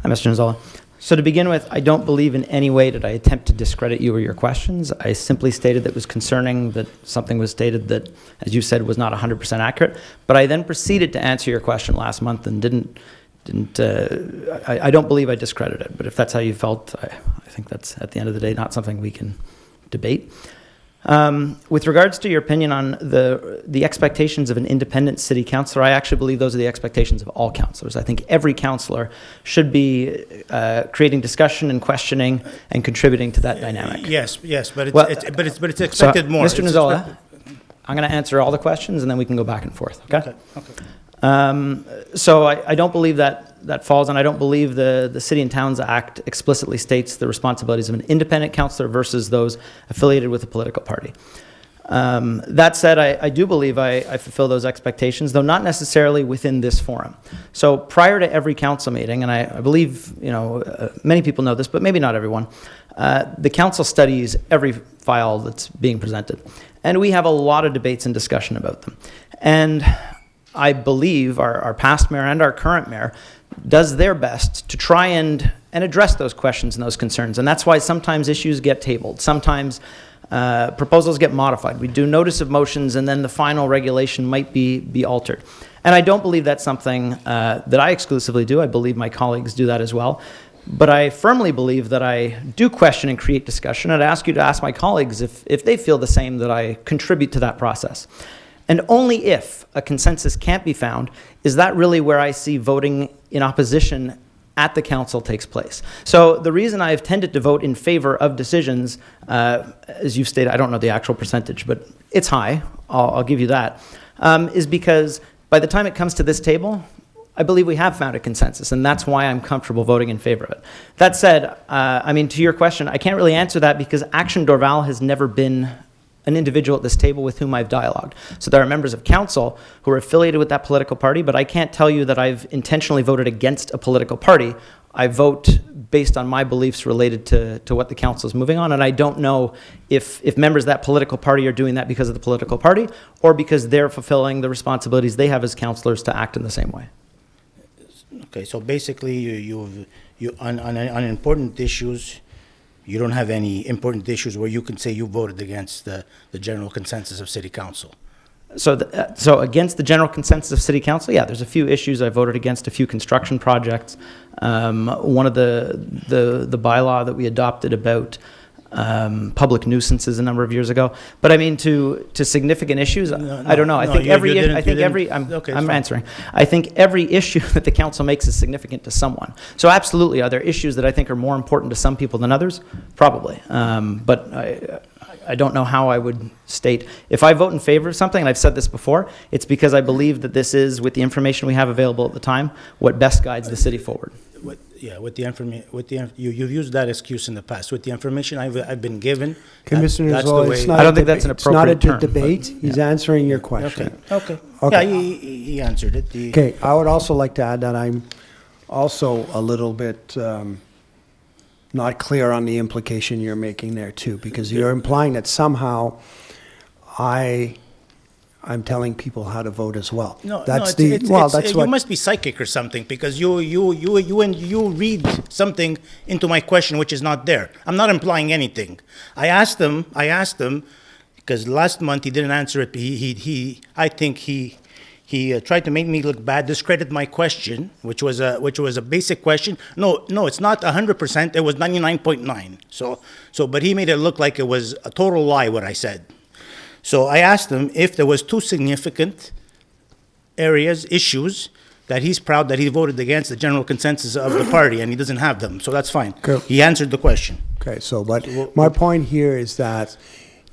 Hi, Mr. Nuzzola. So to begin with, I don't believe in any way did I attempt to discredit you or your questions. I simply stated that it was concerning that something was stated that, as you said, was not 100% accurate. But I then proceeded to answer your question last month and I don't believe I discredited it. But if that's how you felt, I think that's, at the end of the day, not something we can debate. With regards to your opinion on the expectations of an independent city councillor, I actually believe those are the expectations of all councillors. I think every councillor should be creating discussion and questioning and contributing to that dynamic. Yes, but it's expected more. Mr. Nuzzola, I'm going to answer all the questions and then we can go back and forth. Okay. So I don't believe that falls, and I don't believe the City and Towns Act explicitly states the responsibilities of an independent councillor versus those affiliated with a political party. That said, I do believe I fulfill those expectations, though not necessarily within this forum. So prior to every council meeting, and I believe many people know this, but maybe not everyone, the council studies every file that's being presented, and we have a lot of debates and discussion about them. And I believe our past mayor and our current mayor does their best to try and address those questions and those concerns. And that's why sometimes issues get tabled. Sometimes proposals get modified. We do notice of motions, and then the final regulation might be altered. And I don't believe that's something that I exclusively do. I believe my colleagues do that as well. But I firmly believe that I do question and create discussion. I'd ask you to ask my colleagues if they feel the same, that I contribute to that process. And only if a consensus can't be found is that really where I see voting in opposition at the council takes place. So the reason I've tended to vote in favor of decisions, as you've stated, I don't know the actual percentage, but it's high, I'll give you that, is because by the time it comes to this table, I believe we have found a consensus, and that's why I'm comfortable voting in favor of it. That said, I mean, to your question, I can't really answer that because Action Dorval has never been an individual at this table with whom I've dialogued. So there are members of council who are affiliated with that political party, but I can't tell you that I've intentionally voted against a political party. I vote based on my beliefs related to what the council is moving on, and I don't know if members of that political party are doing that because of the political party or because they're fulfilling the responsibilities they have as councillors to act in the same way. Okay, so basically, you on important issues, you don't have any important issues where you can say you voted against the general consensus of City Council. So, so against the general consensus of City Council, yeah, there's a few issues I voted against, a few construction projects. One of the bylaw that we adopted about public nuisances a number of years ago. But I mean, to significant issues, I don't know. I think I'm answering. I think every issue that the council makes is significant to someone. So absolutely, are there issues that I think are more important to some people than others? Probably. But I don't know how I would state. If I vote in favor of something, and I've said this before, it's because I believe that this is, with the information we have available at the time, what best guides the city forward. With the information, you've used that excuse in the past. With the information I've been given, Commissioner that's the Zoll, way. I don't think that's an appropriate term. It's not a debate. He's answering your question. Okay. Okay. Yeah, he answered it. Okay, I would also like to add that I'm also a little bit not clear on the implication you're making there too, because you're implying that somehow I'm telling people how to vote as well. That's you must be psychic or something, because you read something into my question which is not there. I'm not implying anything. I asked him because last month he didn't answer it. I think he tried to make me look bad, discredit my question, which was a basic question. No, it's not 100%. It was 99.9. So, but he made it look like it was a total lie what I said. So I asked him if there was two significant issues that he's proud that he voted against the general consensus of the party, and he doesn't have them. So that's fine. Okay. He answered the question. Okay, so but my point here is that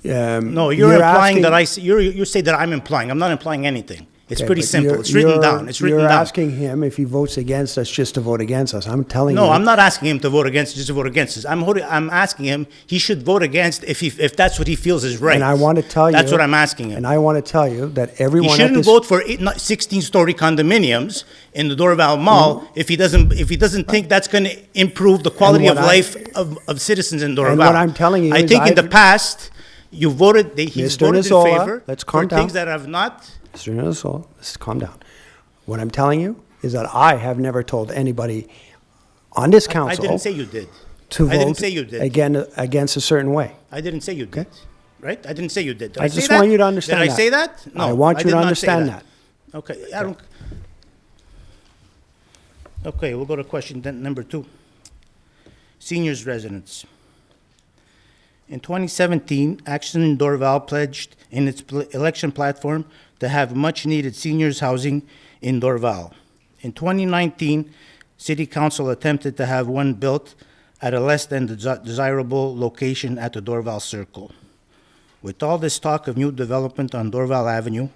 no, you're implying that you say that I'm implying. I'm not implying anything. It's pretty simple. It's written down. You're asking him if he votes against us just to vote against us. I'm telling you. No, I'm not asking him to vote against just to vote against us. I'm asking him he should vote against if that's what he feels is right. And I want to tell you. That's what I'm asking him. And I want to tell you that everyone. He shouldn't vote for 16-story condominiums in the Dorval Mall if he doesn't think that's going to improve the quality of life of citizens in Dorval. And what I'm telling you I think in the past you voted. He's voted in favor for things that have not. Mr. Nozola, let's calm down. What I'm telling you is that I have never told anybody on this council. I didn't say you did. To I didn't vote say you did. against a certain way. I didn't say you did. Okay. Right? I didn't say you did. Did I just want you to understand Did that. I say that? No. I want you did to not say understand that. Okay. I don't. Okay, we'll go to question number 2. Seniors residence. In 2017, Action in Dorval pledged in its election platform to have much-needed seniors housing in Dorval. In 2019, City Council attempted to have one built at a less than desirable location at the Dorval Circle. With all this talk of new development on Dorval Avenue,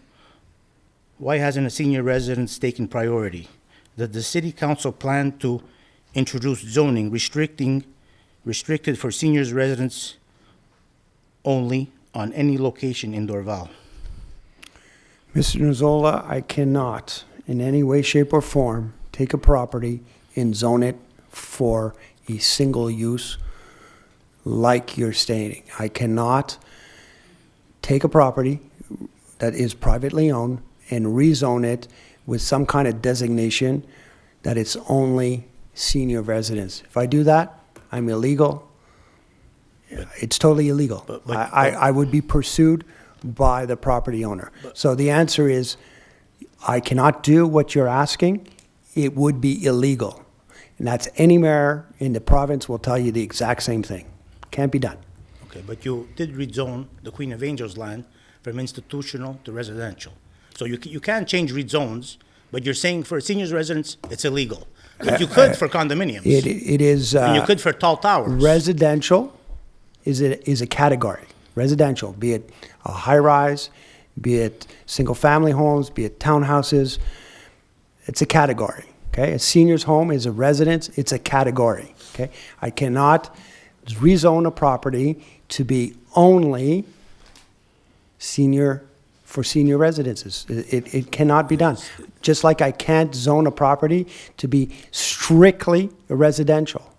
why hasn't a senior residence taken priority? Did the City Council plan to introduce zoning restricted for seniors residents only on any location in Dorval? Mr. Nozola, I cannot, in any way, shape, or form, take a property and zone it for a single use like you're stating. I cannot take a property that is privately owned and rezone it with some kind of designation that it's only senior residence. If I do that, I'm illegal, It's totally illegal. But- I would be pursued by the property owner. So the answer is, I cannot do what you're asking. It would be illegal. And that's any mayor in the province will tell you the exact same thing. Can't be done. Okay, but you did rezone the Queen of Angels land from institutional to residential. So you can change rezones, but you're saying for seniors residents, it's illegal. But you could for condominiums. It is. And you could for tall towers. Residential is a category. Residential, be it a high-rise, be it single-family homes, be it townhouses, it's a category, okay? A senior's home is a residence, it's a category, okay? I cannot rezone a property to be only for senior residences. It cannot be done. Just like I can't zone a property to be strictly residential,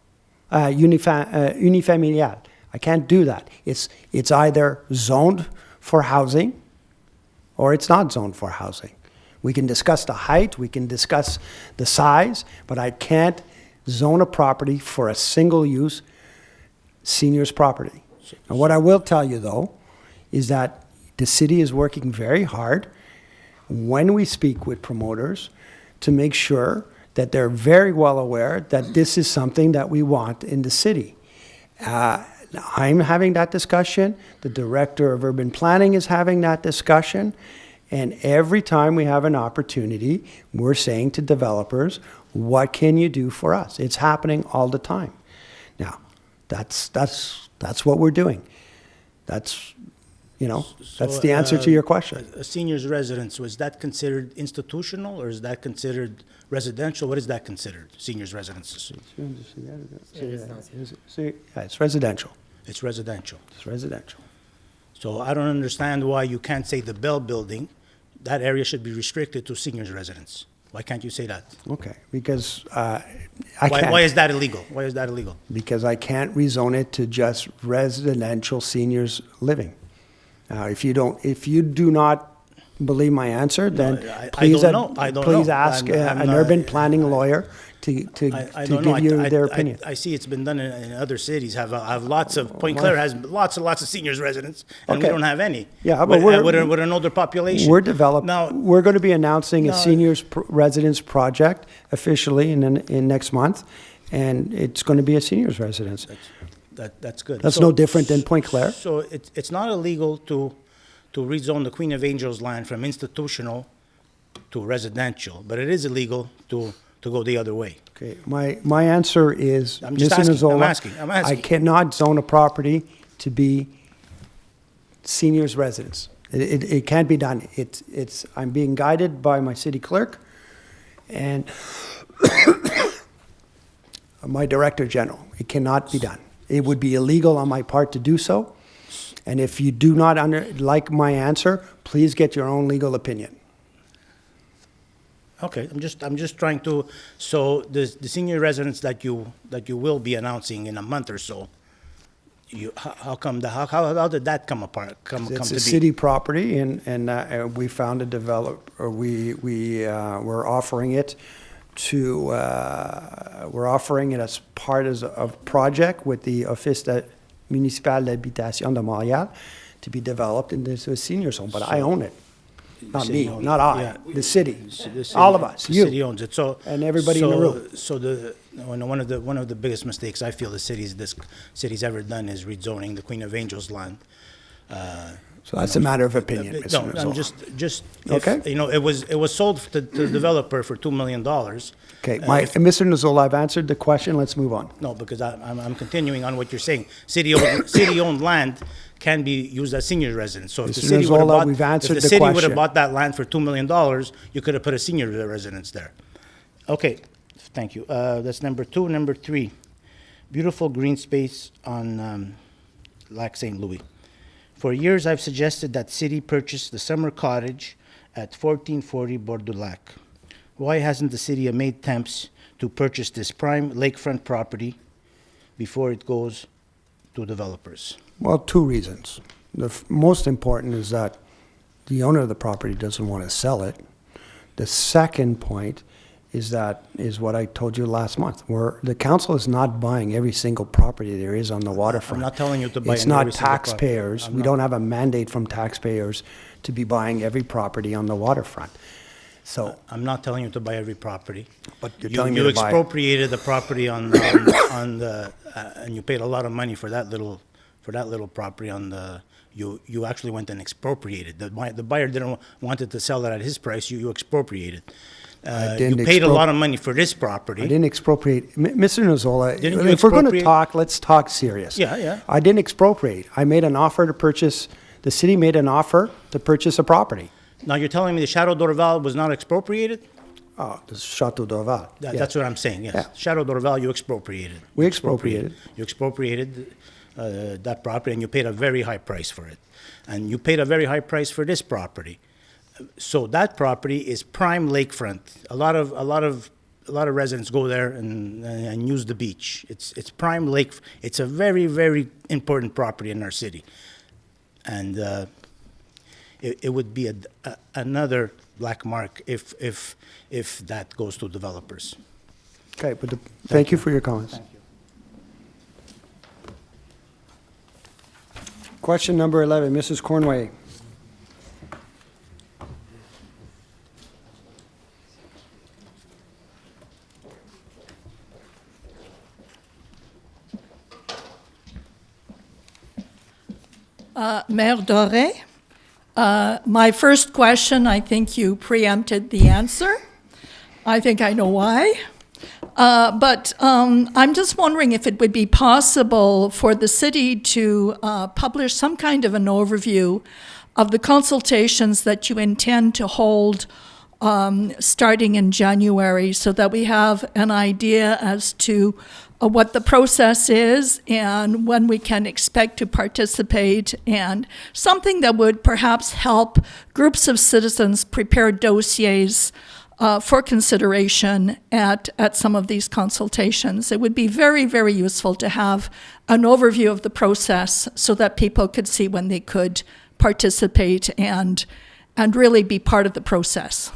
unifamilial. I can't do that. It's either zoned for housing or it's not zoned for housing. We can discuss the height, we can discuss the size, but I can't zone a property for a single-use seniors property. And what I will tell you, though, is that the city is working very hard when we speak with promoters to make sure that they're very well aware that this is something that we want in the city. I'm having that discussion, the director of urban planning is having that discussion, and every time we have an opportunity, we're saying to developers, what can you do for us? It's happening all the time. Now, that's what we're doing. That's the answer to your question. A senior's residence, was that considered institutional or is that considered residential? What is that considered, senior's residences? It's residential. It's residential. It's residential. So I don't understand why you can't say the Bell Building, that area should be restricted to seniors' residence. Why can't you say that? Okay, because I can't. Why is that illegal? Why is that illegal? Because I can't rezone it to just residential seniors living. If you do not believe my answer, then please please ask an urban planning lawyer to give you their opinion. I see it's been done in other cities. Have lots of Point Claire has lots and lots of seniors residents, and we don't have any. Yeah, but with an older population. We're developing. Now, we're going to be announcing a seniors residence project officially in next month, and it's going to be a seniors residence. That's good. That's no different than Point Claire. So it's not illegal to rezone the Queen of Angels land from institutional to residential, but it is illegal to go the other way. Okay, my answer is, I'm just Mr. asking. Nozzola, I'm asking. I cannot zone a property to be seniors residence. It can't be done. I'm being guided by my city clerk and my director general. It cannot be done. It would be illegal on my part to do so. And if you do not like my answer, please get your own legal opinion. Okay, I'm just trying to. So the senior residence that you will be announcing in a month or so, how did that come apart? It's a city property, and we found a developer. We're offering it to. We're offering it as part of a project with the Office Municipal d'Habitation de Montréal to be developed into a seniors home, but I own it. Not me, not I, yeah. the city, all of us, The you. city owns it, so. And everybody in the room. So one of the biggest mistakes I feel this city's ever done is rezoning the Queen of Angels land. So that's a matter of opinion, Mr. No, I'm Nozzola. just, Okay. it was sold to the developer for $2 million. Okay, Mr. Nozzola, I've answered the question, let's move on. No, because I'm continuing on what you're saying. City-owned land can be used as senior residence. So if the Mr. city would have Nozzola, bought, we've answered if the the city would question. have bought that land for $2 million, you could have put a senior residence there. Okay, thank you. That's number 2. Number 3, beautiful green space on Lac St. Louis. For years, I've suggested that city purchase the summer cottage at 1440 Bord du Lac. Why hasn't the city made attempts to purchase this prime lakefront property before it goes to developers? Well, 2 reasons. The most important is that the owner of the property doesn't want to sell it. The second point is what I told you last month, where the council is not buying every single property there is on the waterfront. I'm not telling you to buy It's every not single property. taxpayers. I'm We not- don't have a mandate from taxpayers to be buying every property on the waterfront. So, I'm not telling you to buy every property. but you're You telling me you to buy. expropriated the property on the, and you paid a lot of money for that little property on the, you actually went and expropriated. The buyer didn't wanted to sell it at his price, you expropriated. didn't You paid a expro- lot of money for this property. I didn't expropriate. Mr. Nozola, Didn't you if we're going to expropriate- talk, let's talk serious. Yeah, yeah. I didn't expropriate. I made an offer to purchase, the city made an offer to purchase a property. Now, you're telling me the Chateau Dorval was not expropriated? Oh, the Chateau Dorval. That- Yeah. That's what I'm saying, yes. Yeah. Chateau Dorval, you expropriated. We expropriated. You expropriated that property, and you paid a very high price for it. And you paid a very high price for this property. So that property is prime lakefront. A lot of residents go there and use the beach. It's prime lake. It's a very, very important property in our city. And it would be another black mark if that goes to developers. Okay, but thank you for your comments. Thank you. Question number 11, Mrs. Cornway. Mayor Doré, my first question, I think you preempted the answer. I think I know why. But I'm just wondering if it would be possible for the city to publish some kind of an overview of the consultations that you intend to hold starting in January, so that we have an idea as to what the process is and when we can expect to participate, and something that would perhaps help groups of citizens prepare dossiers for consideration at some of these consultations. It would be very, very useful to have an overview of the process so that people could see when they could participate and really be part of the process.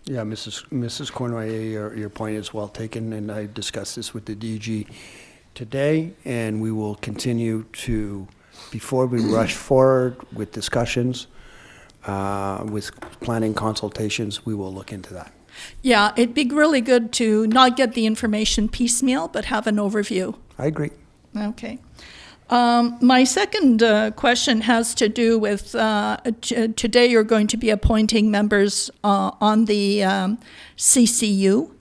Yeah, Mrs. Cornway, your point is well taken, and I discussed this with the DG today, and we will continue to, before we rush forward with discussions, with planning consultations, we will look into that. Yeah, it'd be really good to not get the information piecemeal, but have an overview. I agree. Okay. My second question has to do with today you're going to be appointing members on the CCU.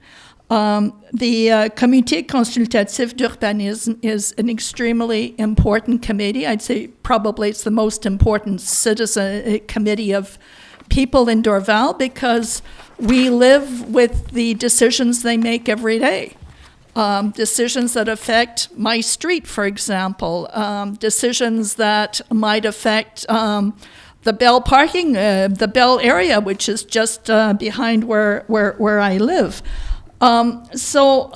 The Comité Consultatif d'Urbanisme is an extremely important committee. I'd say probably it's the most important citizen committee of people in Dorval, because we live with the decisions they make every day. Decisions that affect my street, for example, decisions that might affect the Bell parking, the Bell area, which is just behind where I live. So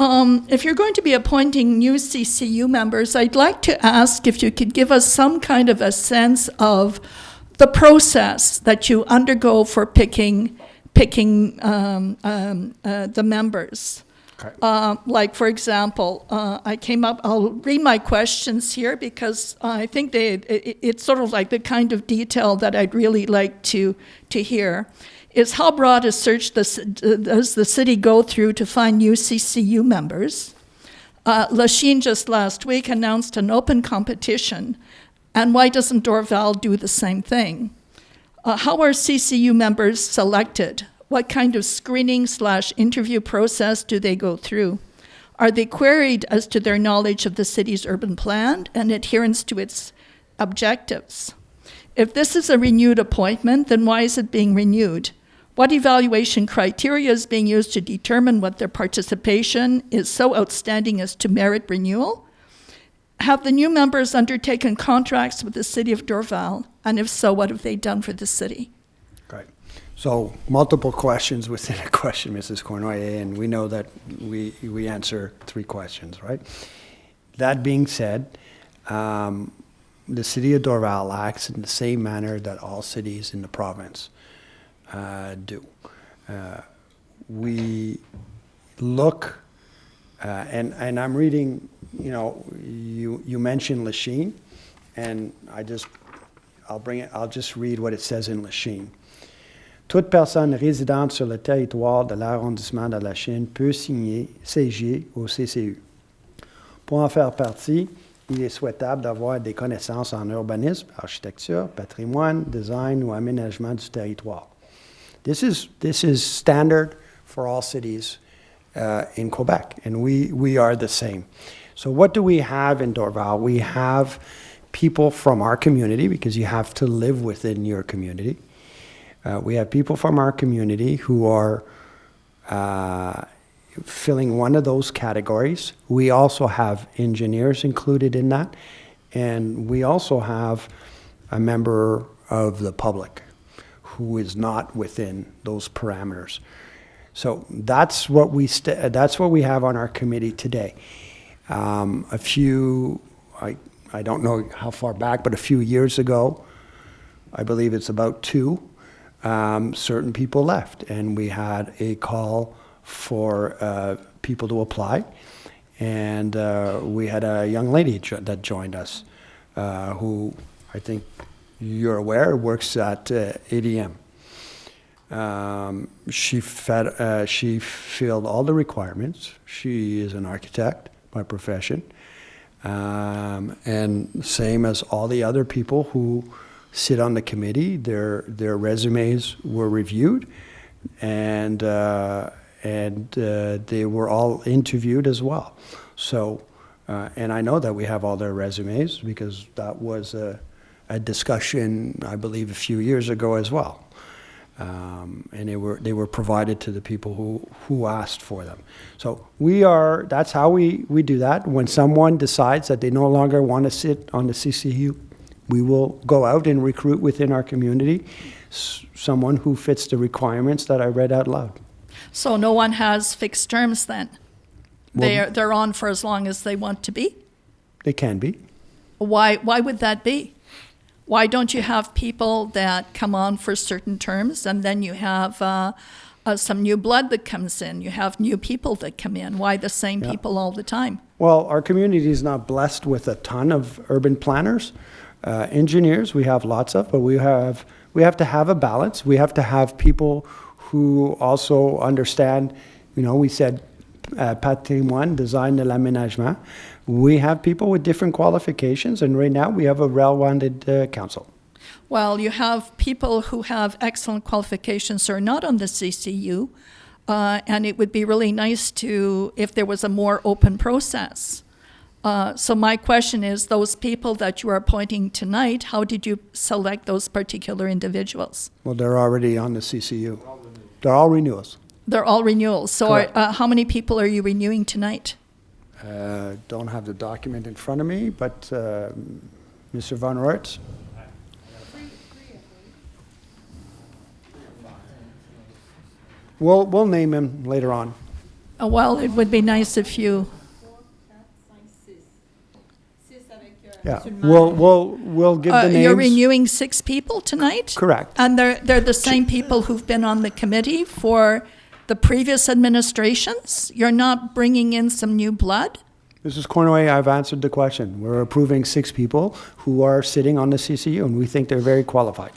if you're going to be appointing new CCU members, I'd like to ask if you could give us some kind of a sense of the process that you undergo for picking the members. Okay. Like, for example, I'll read my questions here because I think it's sort of like the kind of detail that I'd really like to hear. Is how broad a search does the city go through to find new CCU members? Lachine just last week announced an open competition, and why doesn't Dorval do the same thing? How are CCU members selected? What kind of screening/interview process do they go through? Are they queried as to their knowledge of the city's urban plan and adherence to its objectives? If this is a renewed appointment, then why is it being renewed? What evaluation criteria is being used to determine what their participation is so outstanding as to merit renewal? Have the new members undertaken contracts with the city of Dorval? And if so, what have they done for the city? Great. So multiple questions within a question, Mrs. Cornoyer, and we know that we answer 3 questions, right? That being said, the city of Dorval acts in the same manner that all cities in the province do. We look, and I'm reading, you know, you mentioned Lachine, and I'll just read what it says in Lachine. Toute personne résidente sur le territoire de l'arrondissement de Lachine peut siéger au CCU. Pour en faire partie, il est souhaitable d'avoir des connaissances en urbanisme, architecture, patrimoine, design ou aménagement du territoire. This is standard for all cities in Quebec, and we are the same. So what do we have in Dorval? We have people from our community, because you have to live within your community. We have people from our community who are filling one of those categories. We also have engineers included in that, and we also have a member of the public who is not within those parameters. So that's what we have on our committee today. I don't know how far back, but a few years ago, I believe it's about 2, certain people left, and we had a call for people to apply, and we had a young lady that joined us, who I think you're aware works at ADM. She filled all the requirements. She is an architect by profession, and same as all the other people who sit on the committee. Their resumes were reviewed, and they were all interviewed as well. So, and I know that we have all their resumes because that was a discussion, I believe, a few years ago as well. And they were provided to the people who asked for them. So that's how we do that. When someone decides that they no longer want to sit on the CCU, we will go out and recruit within our community someone who fits the requirements that I read out loud. So no one has fixed terms then? They're on for as long as they want to be? They can be. Why would that be? Why don't you have people that come on for certain terms, and then you have some new blood that comes in? You have new people that come in. Why the same people all the time? Well, our community is not blessed with a ton of urban planners. Engineers, we have lots of, but we have to have a balance. We have to have people who also understand, you know, we said patrimoine, design de l'aménagement. We have people with different qualifications, and right now we have a well-rounded council. Well, you have people who have excellent qualifications who are not on the CCU, and it would be really nice if there was a more open process. So my question is, those people that you are appointing tonight, how did you select those particular individuals? Well, they're already on the CCU. They're all renewals. They're all renewals. So how many people are you renewing tonight? Don't have the document in front of me, but Mr. Van Roerts? We'll name him later on. Well, it would be nice if you... Yeah, we'll give the names. You're renewing 6 people tonight? Correct. And they're the same people who've been on the committee for the previous administrations? You're not bringing in some new blood? Mrs. Cornway, I've answered the question. We're approving 6 people who are sitting on the CCU, and we think they're very qualified.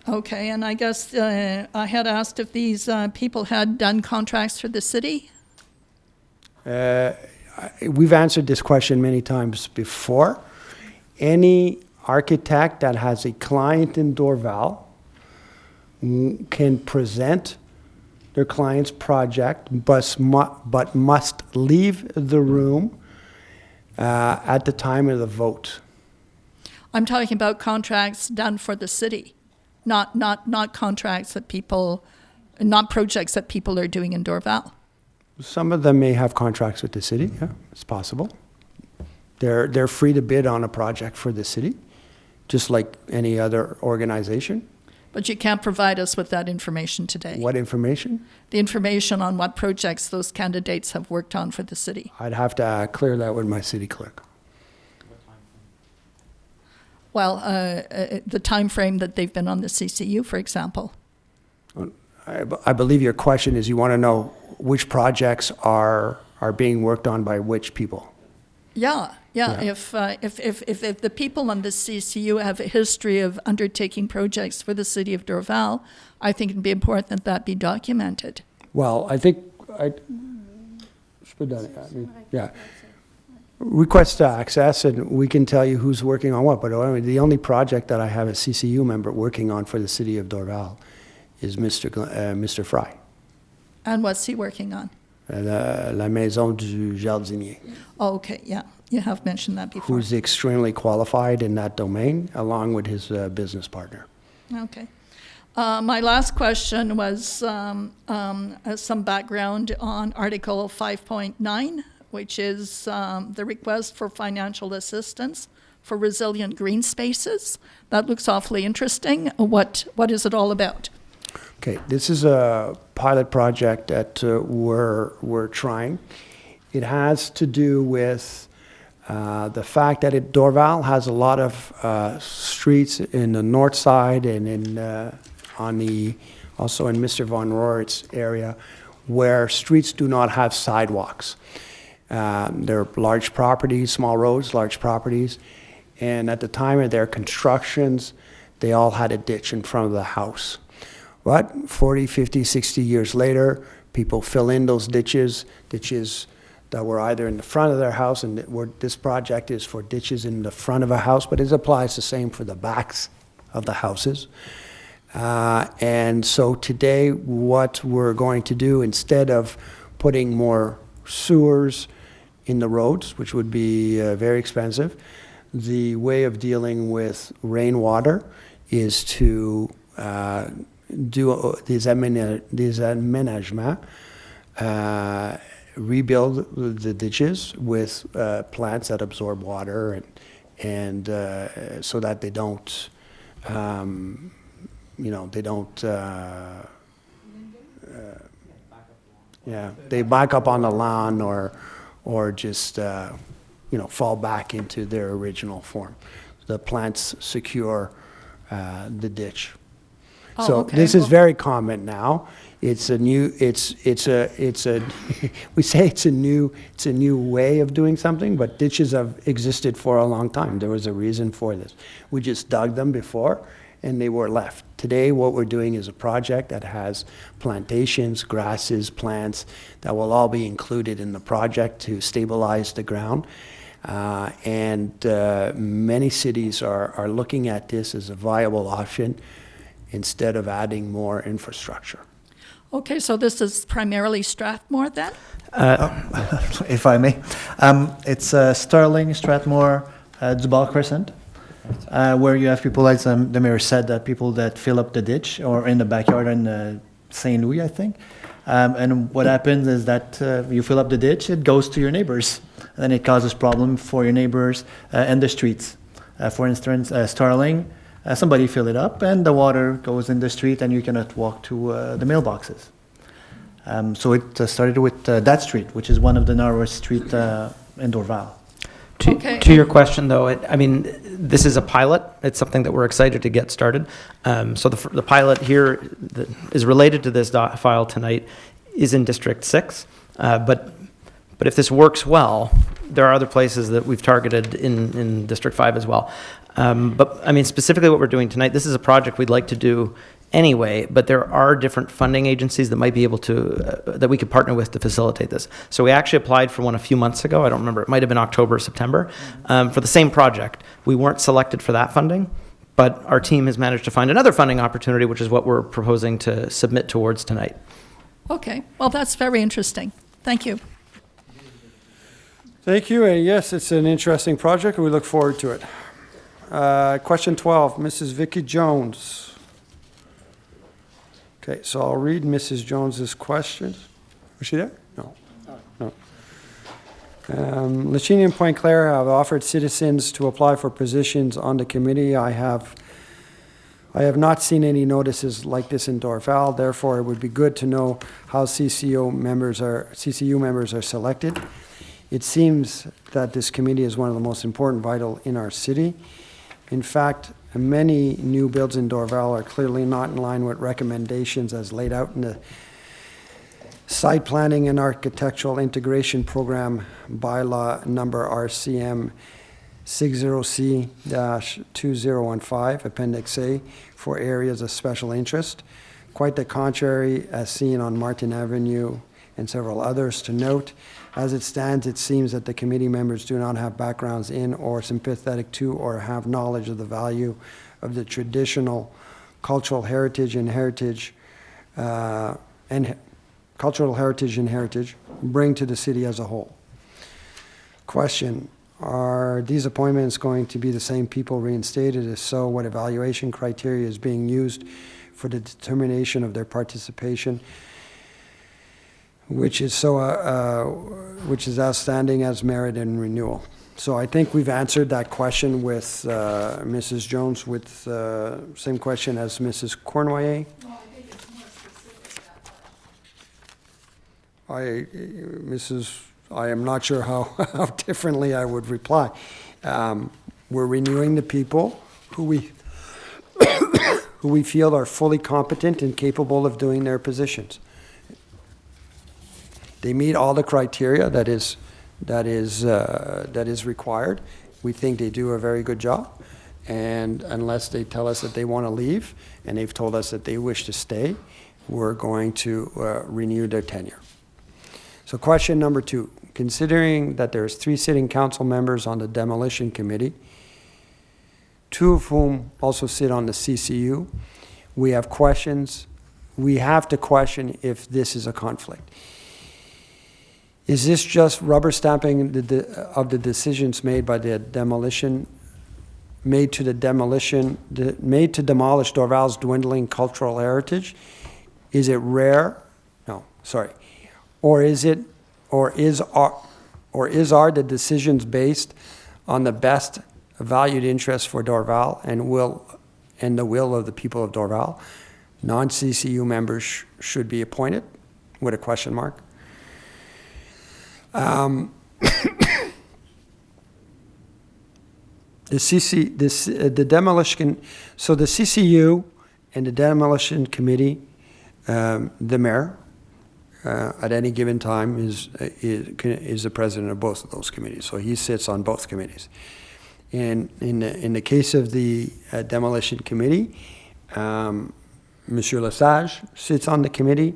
Okay, and I guess I had asked if these people had done contracts for the city? We've answered this question many times before. Any architect that has a client in Dorval can present their client's project, but must leave the room at the time of the vote. I'm talking about contracts done for the city, not contracts that people, not projects that people are doing in Dorval. Some of them may have contracts with the city. Yeah, it's possible. They're free to bid on a project for the city, just like any other organization. But you can't provide us with that information today. What information? The information on what projects those candidates have worked on for the city. I'd have to clear that with my city clerk. Well, the time frame that they've been on the CCU, for example. I believe your question is you want to know which projects are being worked on by which people. Yeah. Yeah. If the people on the CCU have a history of undertaking projects for the city of Dorval, I think it'd be important that be documented. Well, I think yeah. Request access, and we can tell you who's working on what. But I mean, the only project that I have a CCU member working on for the city of Dorval is Mr. Fry. And what's he working on? La Maison du Jardinier. Oh, okay, yeah. You have mentioned that before. Who's extremely qualified in that domain, along with his business partner. Okay. My last question was some background on Article 5.9, which is the request for financial assistance for resilient green spaces. That looks awfully interesting. What is it all about? Okay, this is a pilot project that we're trying. It has to do with the fact that Dorval has a lot of streets in the north side and also in Mr. Von Rohrt's area where streets do not have sidewalks. They're large properties, small roads, large properties, and at the time of their constructions, they all had a ditch in front of the house. But 40, 50, 60 years later, people fill in those ditches that were either in the front of their house, and this project is for ditches in the front of a house, but it applies the same for the backs of the houses. And so today, what we're going to do, instead of putting more sewers in the roads, which would be very expensive, the way of dealing with rainwater is to do des aménagements, rebuild the ditches with plants that absorb water and so that they don't, they back up on the lawn or just, fall back into their original form. The plants secure the ditch. Oh, so okay. this is very common now. It's a new, we say it's a new way of doing something, but ditches have existed for a long time. There was a reason for this. We just dug them before and they were left. Today, what we're doing is a project that has plantations, grasses, plants that will all be included in the project to stabilize the ground. Many cities are looking at this as a viable option instead of adding more infrastructure. Okay, so this is primarily Strathmore then? If I may. It's Sterling, Strathmore, Duval Crescent, where you have people, like the mayor said, that people that fill up the ditch or in the backyard in St. Louis, I think. And what happens is that you fill up the ditch, it goes to your neighbors. And then it causes problem for your neighbors and the streets. For instance, Sterling, somebody fill it up and the water goes in the street and you cannot walk to the mailboxes. So it started with that street, which is one of the narrowest streets in Dorval. To your question, though, this is a pilot. It's something that we're excited to get started. So the pilot here that is related to this file tonight is in District 6. But if this works well, there are other places that we've targeted in District 5 as well. But specifically what we're doing tonight, this is a project we'd like to do anyway, but there are different funding agencies that might be able to, that we could partner with to facilitate this. So we actually applied for one a few months ago. I don't remember. It might have been October or September for the same project. We weren't selected for that funding, but our team has managed to find another funding opportunity, which is what we're proposing to submit towards tonight. Okay, well, that's very interesting. Thank you. Thank you, and yes, it's an interesting project, and we look forward to it. Question 12, Mrs. Vicki Jones. Okay, so I'll read Mrs. Jones's questions. Was she there? No. Lachine and Point Claire have offered citizens to apply for positions on the committee. I have not seen any notices like this in Dorval. Therefore, it would be good to know how CCU members are selected. It seems that this committee is one of the most important, vital in our city. In fact, many new builds in Dorval are clearly not in line with recommendations as laid out in the Site Planning and Architectural Integration Program bylaw number RCM 60C-2015, Appendix A, for areas of special interest. Quite the contrary, as seen on Martin Avenue and several others. To note, as it stands, it seems that the committee members do not have backgrounds in or sympathetic to or have knowledge of the value of the traditional cultural heritage and heritage bring to the city as a whole. Question: are these appointments going to be the same people reinstated? If so, what evaluation criteria is being used for the determination of their participation, which is outstanding as merit and renewal? So I think we've answered that question with Mrs. Jones, with same question as Mrs. Cournoyer. I am not sure how differently I would reply. We're renewing the people who we feel are fully competent and capable of doing their positions. They meet all the criteria that is required. We think they do a very good job, and unless they tell us that they want to leave, and they've told us that they wish to stay, we're going to renew their tenure. So question number 2, considering that there's 3 sitting council members on the demolition committee, 2 of whom also sit on the CCU, we have questions. We have to question if this is a conflict. Is this just rubber stamping of the decisions made by the demolition, made to demolish Dorval's dwindling cultural heritage? Is it rare? No, sorry. Or is our the decisions based on the best valued interest for Dorval and the will of the people of Dorval? Non-CCU members should be appointed, with a question mark. The CCU and the demolition committee, the mayor, at any given time is the president of both of those committees, so he sits on both committees. And in the case of the demolition committee, Monsieur Lesage sits on the committee.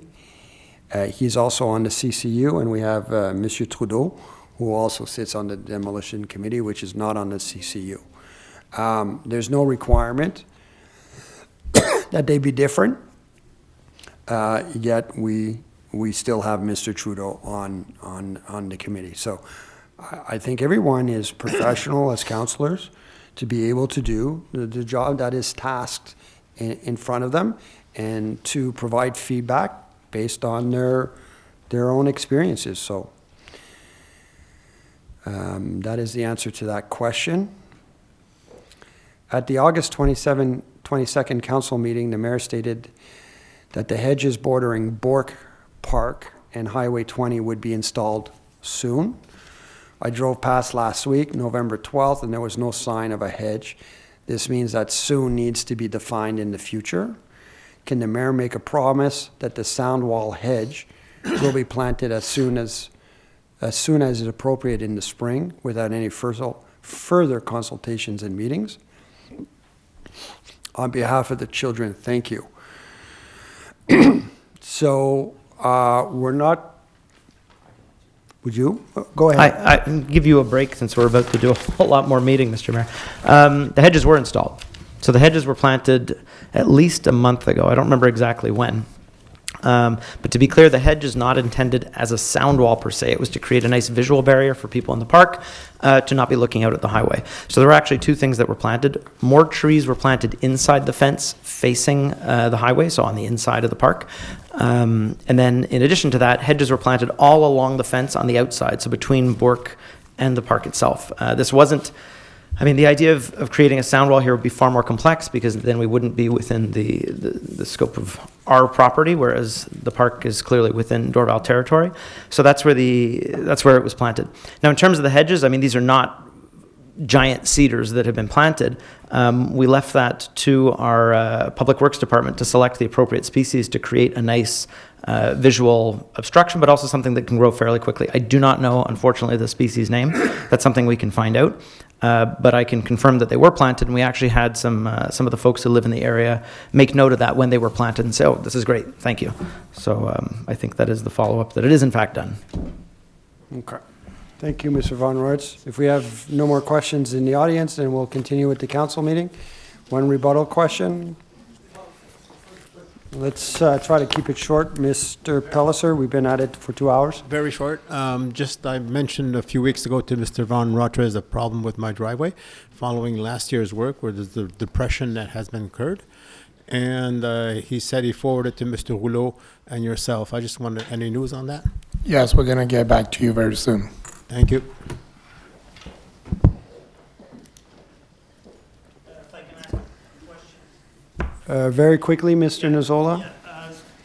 He's also on the CCU, and we have Monsieur Trudeau, who also sits on the demolition committee, which is not on the CCU. There's no requirement that they be different, yet we still have Mr. Trudeau on the committee. So I think everyone is professional as councillors to be able to do the job that is tasked in front of them, and to provide feedback based on their own experiences. So that is the answer to that question. At the August 22nd council meeting, the mayor stated that the hedges bordering Bourke Park and Highway 20 would be installed soon. I drove past last week, November 12th, and there was no sign of a hedge. This means that soon needs to be defined in the future. Can the mayor make a promise that the sound wall hedge will be planted as soon as is appropriate in the spring, without any further consultations and meetings? On behalf of the children, thank you. So we're not. Would you go ahead? I can give you a break since we're about to do a whole lot more meeting, Mr. Mayor. The hedges were installed. So the hedges were planted at least a month ago. I don't remember exactly when. But to be clear, the hedge is not intended as a sound wall per se. It was to create a nice visual barrier for people in the park to not be looking out at the highway. So there were actually 2 things that were planted. More trees were planted inside the fence facing the highway, so on the inside of the park. And then in addition to that, hedges were planted all along the fence on the outside, so between Bourke and the park itself. This wasn't, I mean, the idea of creating a sound wall here would be far more complex, because then we wouldn't be within the scope of our property, whereas the park is clearly within Dorval territory. So that's where it was planted. Now, in terms of the hedges, I mean, these are not giant cedars that have been planted. We left that to our Public Works Department to select the appropriate species to create a nice visual obstruction, but also something that can grow fairly quickly. I do not know, unfortunately, the species name. That's something we can find out. But I can confirm that they were planted, and we actually had some of the folks who live in the area make note of that when they were planted and say, oh, this is great, thank you. So I think that is the follow-up, that it is in fact done. Okay. Thank you, Mr. Von Royts. If we have no more questions in the audience, then we'll continue with the council meeting. One rebuttal question. Let's try to keep it short. Mr. Pelliser, we've been at it for 2 hours. Very short. I mentioned a few weeks ago to Mr. Von Rotres a problem with my driveway following last year's work where there's the depression that has been incurred. And he said he forwarded to Mr. Rouleau and yourself. I just wondered, any news on that? Yes, we're going to get back to you very soon. Thank you. Very quickly, Mr. Nuzzola.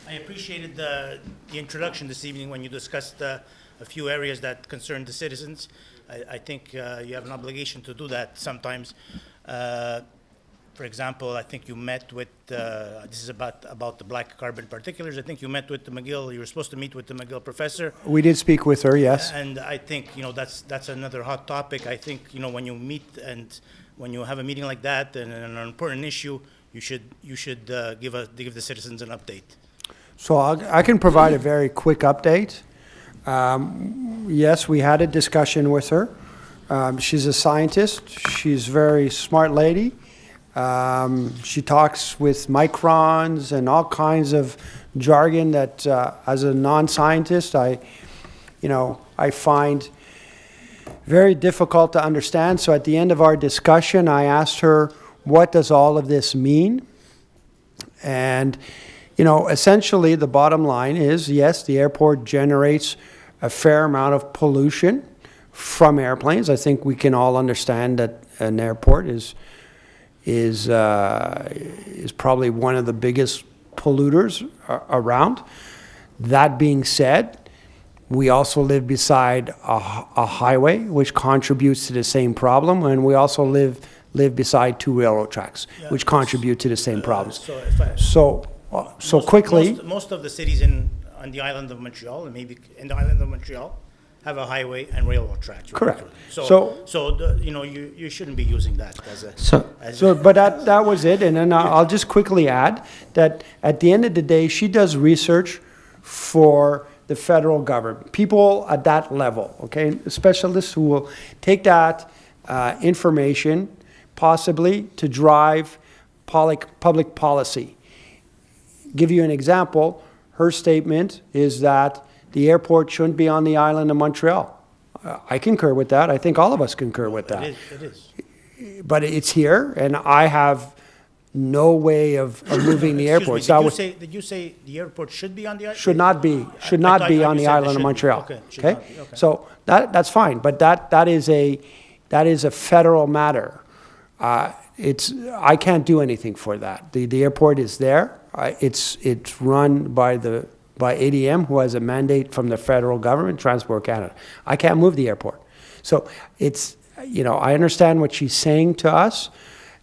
I appreciated the introduction this evening when you discussed a few areas that concern the citizens. I think you have an obligation to do that sometimes. For example, I think you met with, this is about the black carbon particulars. I think you met with the McGill, you were supposed to meet with the McGill professor. We did speak with her, yes. And I think, that's another hot topic. I think, when you meet and when you have a meeting like that and an important issue, you should give the citizens an update. So I can provide a very quick update. Yes, we had a discussion with her. She's a scientist. She's a very smart lady. She talks with microns and all kinds of jargon that, as a non-scientist, I find very difficult to understand. So at the end of our discussion, I asked her, what does all of this mean? And, essentially the bottom line is, yes, the airport generates a fair amount of pollution from airplanes. I think we can all understand that an airport is probably one of the biggest polluters around. That being said, we also live beside a highway, which contributes to the same problem, and we also live beside 2 railroad tracks, which contribute to the same problems. So quickly, most of the cities on the island of Montreal, and maybe in the island of Montreal, have a highway and railroad tracks. Correct. You shouldn't be using that as a. But that was it, and then I'll just quickly add that at the end of the day, she does research for the federal government, people at that level, okay, specialists who will take that information possibly to drive public policy. Give you an example, her statement is that the airport shouldn't be on the island of Montreal. I concur with that. I think all of us concur with that. It is. But it's here, and I have no way of moving the airport. Did you say the airport should be on the island? Should not be on the island of Montreal. Okay. So that's fine, but that is a federal matter. I can't do anything for that. The airport is there. It's run by ADM, who has a mandate from the federal government, Transport Canada. I can't move the airport. So I understand what she's saying to us,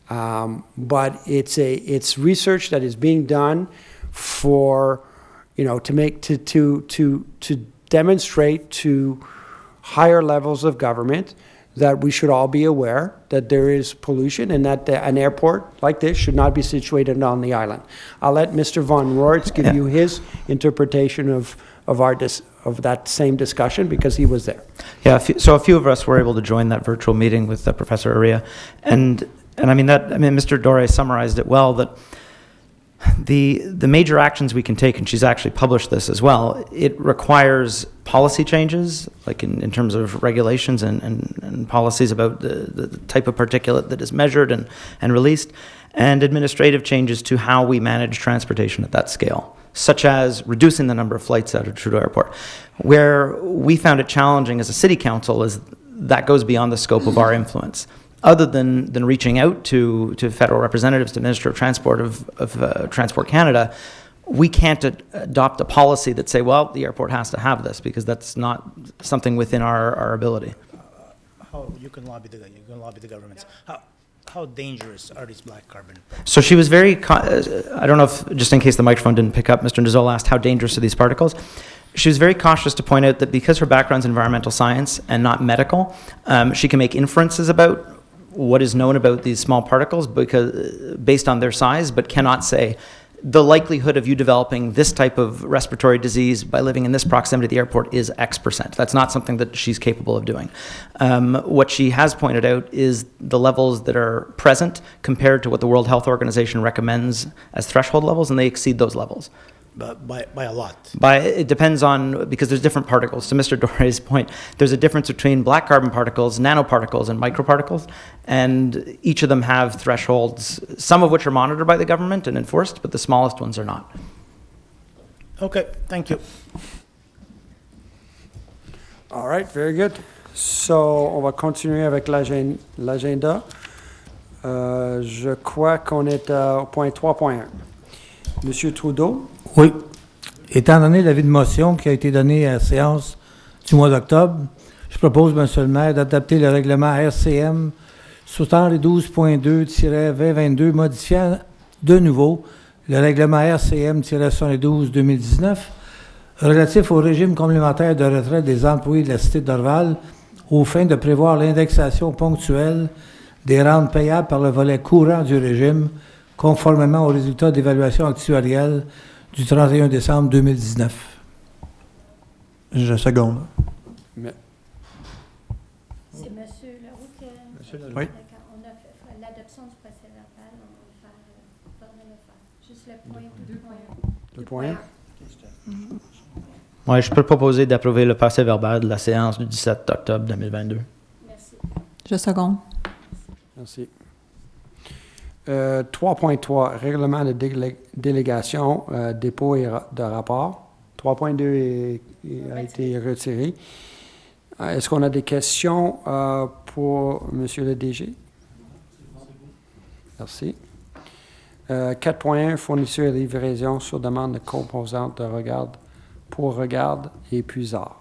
but it's research that is being done for, to demonstrate to higher levels of government that we should all be aware that there is pollution and that an airport like this should not be situated on the island. I'll let Mr. Von Roerts give you his interpretation of that same discussion, because he was there. Yeah, so a few of us were able to join that virtual meeting with Professor Uria, and Mr. Dore summarized it well, that the major actions we can take, and she's actually published this as well, it requires policy changes, like in terms of regulations and policies about the type of particulate that is measured and released, and administrative changes to how we manage transportation at that scale, such as reducing the number of flights out of Trudeau Airport. Where we found it challenging as a city council is that goes beyond the scope of our influence. Other than reaching out to federal representatives, to Minister of Transport of Transport Canada, we can't adopt a policy that say, well, the airport has to have this, because that's not something within our ability. how you can lobby the governments. How dangerous are these black carbon? So she was very, I don't know if, just in case the microphone didn't pick up, Mr. Ndzola asked how dangerous are these particles. She was very cautious to point out that because her background's in environmental science and not medical, she can make inferences about what is known about these small particles based on their size, but cannot say the likelihood of you developing this type of respiratory disease by living in this proximity to the airport is X percent. That's not something that she's capable of doing. What she has pointed out is the levels that are present compared to what the World Health Organization recommends as threshold levels, and they exceed those levels. But by a lot. It depends on, because there's different particles. To Mr. Dore's point, there's a difference between black carbon particles, nanoparticles, and microparticles, and each of them have thresholds, some of which are monitored by the government and enforced, but the smallest ones are not. Okay, thank you. All right, very good. So, on va continuer avec l'agenda. Je crois qu'on est au point 3.1. Monsieur Trudeau. Oui. Étant donné l'avis de motion qui a été donné à la séance du mois d'octobre, je propose, Monsieur le maire, d'adapter le règlement RCM 72.2-2022, modifiant de nouveau le règlement RCM 72-2019 relatif au régime complémentaire de retraite des employés de la Cité de Dorval aux fins de prévoir l'indexation ponctuelle des rentes payables par le volet courant du régime, conformément aux résultats d'évaluation actuarielle du 31 décembre 2019. Je seconde. C'est M. Leroux qui Oui. on a fait l'adoption du procès verbal, on va le faire. Juste le point 2.1. 2.1. Ouais, je peux proposer d'approuver le procès verbal de la séance du 17 octobre 2022. Merci. Je seconde. Merci. 3.3, règlement de délégation, dépôt de rapport. 3.2 a été retiré. Est-ce qu'on a des questions pour M. le DG? Merci. 4.1, fourniture et livraison sur demande de composantes de regard et puisard.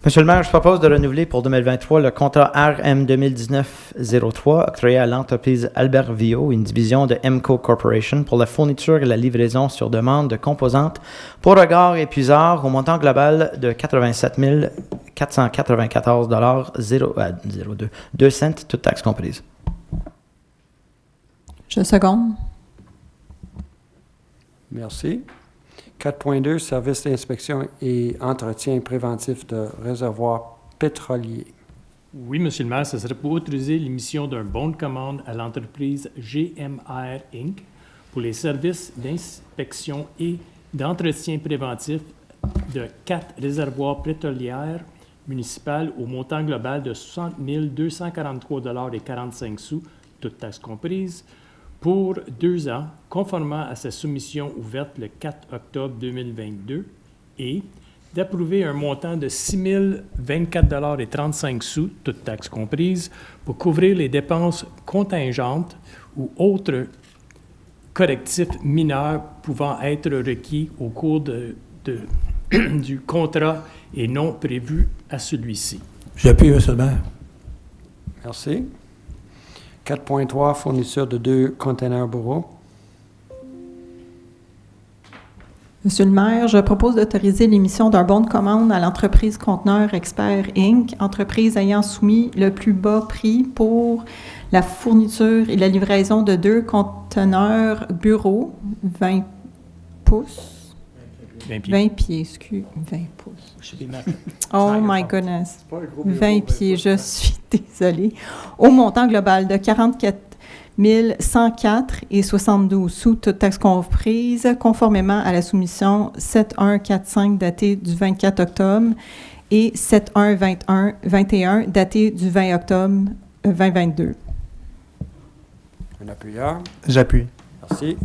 Monsieur le maire, je propose de renouveler pour 2023 le contrat RM 2019-03 octroyé à l'entreprise Albert Vio, une division de MCO Corporation, pour la fourniture et la livraison sur demande de composantes pour regard et puisard au montant global de 87 494,02 cents, toutes taxes comprises. Je seconde. Merci. 4.2, service d'inspection et entretien préventif de réservoirs pétroliers. Oui, Monsieur le maire, ce serait pour autoriser l'émission d'un bon de commande à l'entreprise GMR Inc. pour les services d'inspection et d'entretien préventif de 4 réservoirs pétrolières municipales au montant global de 60 243,45 $, toutes taxes comprises, pour 2 ans, conformément à sa soumission ouverte le 4 octobre 2022, et d'approuver un montant de 6 024,35 $, toutes taxes comprises, pour couvrir les dépenses contingentes ou autres correctifs mineurs pouvant être requis au cours du contrat et non prévus à celui-ci. J'appuie, Monsieur le maire. Merci. 4.3, fourniture de 2 containers bureaux. Monsieur le maire, je propose d'autoriser l'émission d'un bon de commande à l'entreprise Conteneur Expert Inc., entreprise ayant soumis le plus bas prix pour la fourniture et la livraison de 2 conteneurs bureaux 20 pouces. 20 pieds, 20 pouces. Oh my goodness. 20 pieds, je suis désolée. Au montant global de 44 104,72 $, toutes taxes comprises, conformément à la soumission 7145 datée du 24 octobre et 7121 datée du 20 octobre 2022. Un appuyeur. J'appuie. Merci.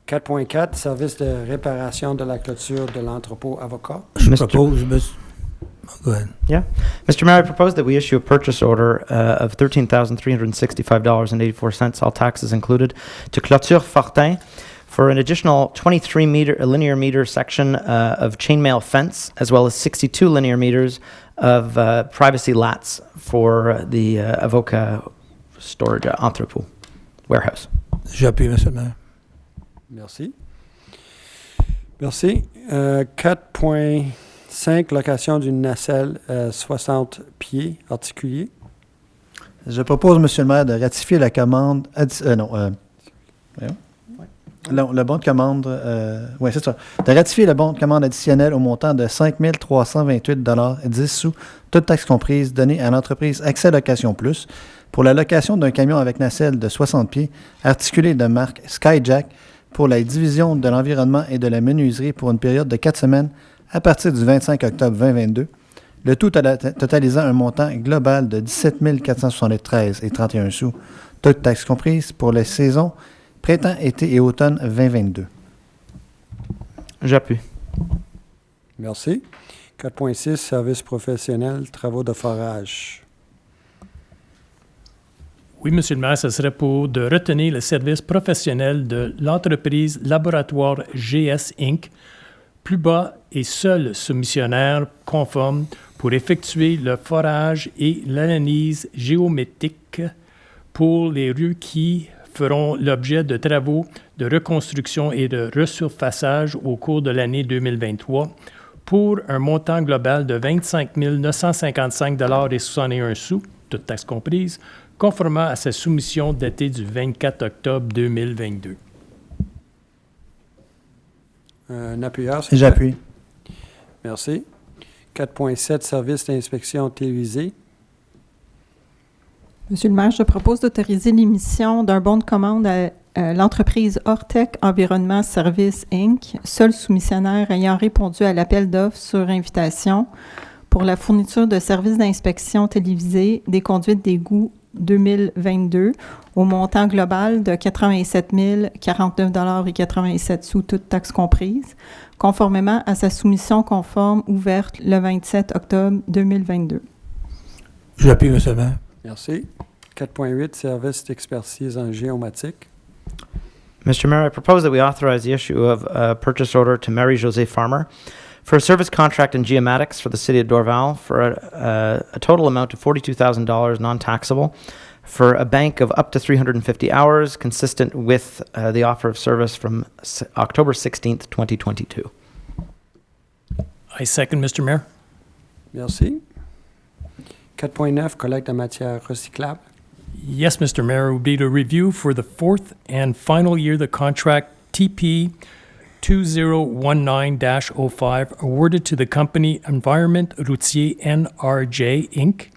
4.4, service de réparation de la clôture de l'entrepôt avocat. Je propose, go ahead. Yeah. Mr. Mayor, I propose that we issue a purchase order of $13,365.84, all taxes included, to Clôture Fortin for an additional 23 linear meter section of chainmail fence, as well as 62 linear meters of privacy lats for the Avoca storage entrepôt warehouse. J'appuie, Monsieur le maire. Merci. Merci. 4.5, location d'une nacelle 60 pieds articulée. Je propose, Monsieur le maire, de ratifier la commande... le bon de commande... oui, c'est ça. De ratifier le bon de commande additionnel au montant de 5 328,10 sous, toute taxe comprise, donné à l'entreprise Accès Location Plus pour la location d'un camion avec nacelle de 60 pieds articulé de marque Skyjack pour la division de l'environnement et de la menuiserie pour une période de 4 semaines à partir du 25 octobre 2022, le tout totalisant un montant global de 17 473,31 sous, toutes taxes comprises, pour les saisons printemps, été et automne 2022. J'appuie. Merci. 4.6, services professionnels, travaux de forage. Oui, Monsieur le maire, ce serait pour de retenir le service professionnel de l'entreprise Laboratoire GS Inc., plus bas et seul soumissionnaire conforme pour effectuer le forage et l'analyse géométrique pour les rues qui feront l'objet de travaux de reconstruction et de resurfaçage au cours de l'année 2023 pour un montant global de 25 955,61 sous, toutes taxes comprises, conformément à sa soumission datée du 24 octobre 2022. Un appuyeur, J'appuie. Merci. 4.7, services d'inspection télévisée. Monsieur le maire, je propose d'autoriser l'émission d'un bon de commande à l'entreprise Ortec Environnement Service Inc., seul soumissionnaire ayant répondu à l'appel d'offres sur invitation pour la fourniture de services d'inspection télévisée des conduites d'égout 2022 au montant global de 87 049,87 sous, toutes taxes comprises, conformément à sa soumission conforme ouverte le 27 octobre 2022. J'appuie, Monsieur le maire. Merci. 4.8, services d'expertise en géomatique. Mr. Mayor, I propose that we authorize the issue of a purchase order to Mary-Josée Farmer for a service contract in geomatics for the city of Dorval for a total amount of $42,000 non-taxable for a bank of up to 350 hours, consistent with the offer of service from October 16th, 2022. I second, Mr. Mayor. Merci. 4.9, collecte de matières recyclables. Yes, Mr. Mayor, it would be to review for the fourth and final year the contract TP 2019-05 awarded to the company Environment Routier NRJ Inc.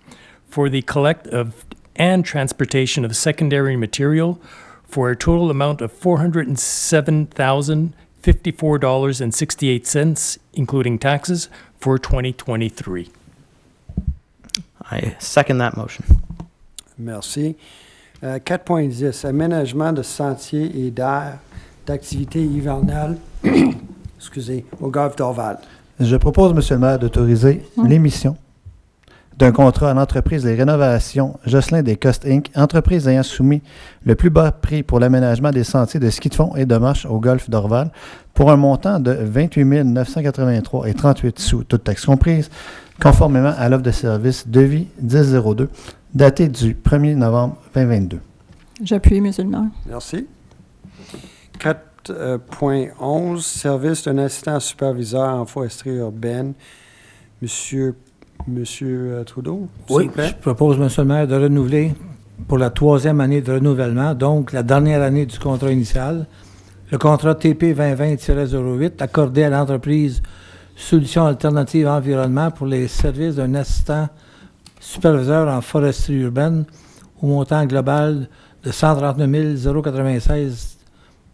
for the collect of and transportation of secondary material for a total amount of $407,054.68, including taxes, for 2023. I second that motion. Merci. 4.10, aménagement de sentiers et d'aires d'activités hivernales excusez, au golfe d'Orval. Je propose, Monsieur le maire, d'autoriser l'émission d'un contrat à l'entreprise des rénovations Jocelyn Descostes Inc., entreprise ayant soumis le plus bas prix pour l'aménagement des sentiers de ski de fond et de marche au golfe d'Orval pour un montant de 28 983,38 sous, toutes taxes comprises, conformément à l'offre de service devis 1002, datée du 1er novembre 2022. J'appuie, Monsieur le maire. Merci. 4.11, service d'un assistant superviseur en foresterie urbaine. Monsieur Trudeau, s'il Oui, vous plaît. je propose, Monsieur le maire, de renouveler pour la 3e année de renouvellement, donc la dernière année du contrat initial, le contrat TP 2020-08 accordé à l'entreprise Solutions alternatives environnement pour les services d'un assistant superviseur en foresterie urbaine au montant global de 139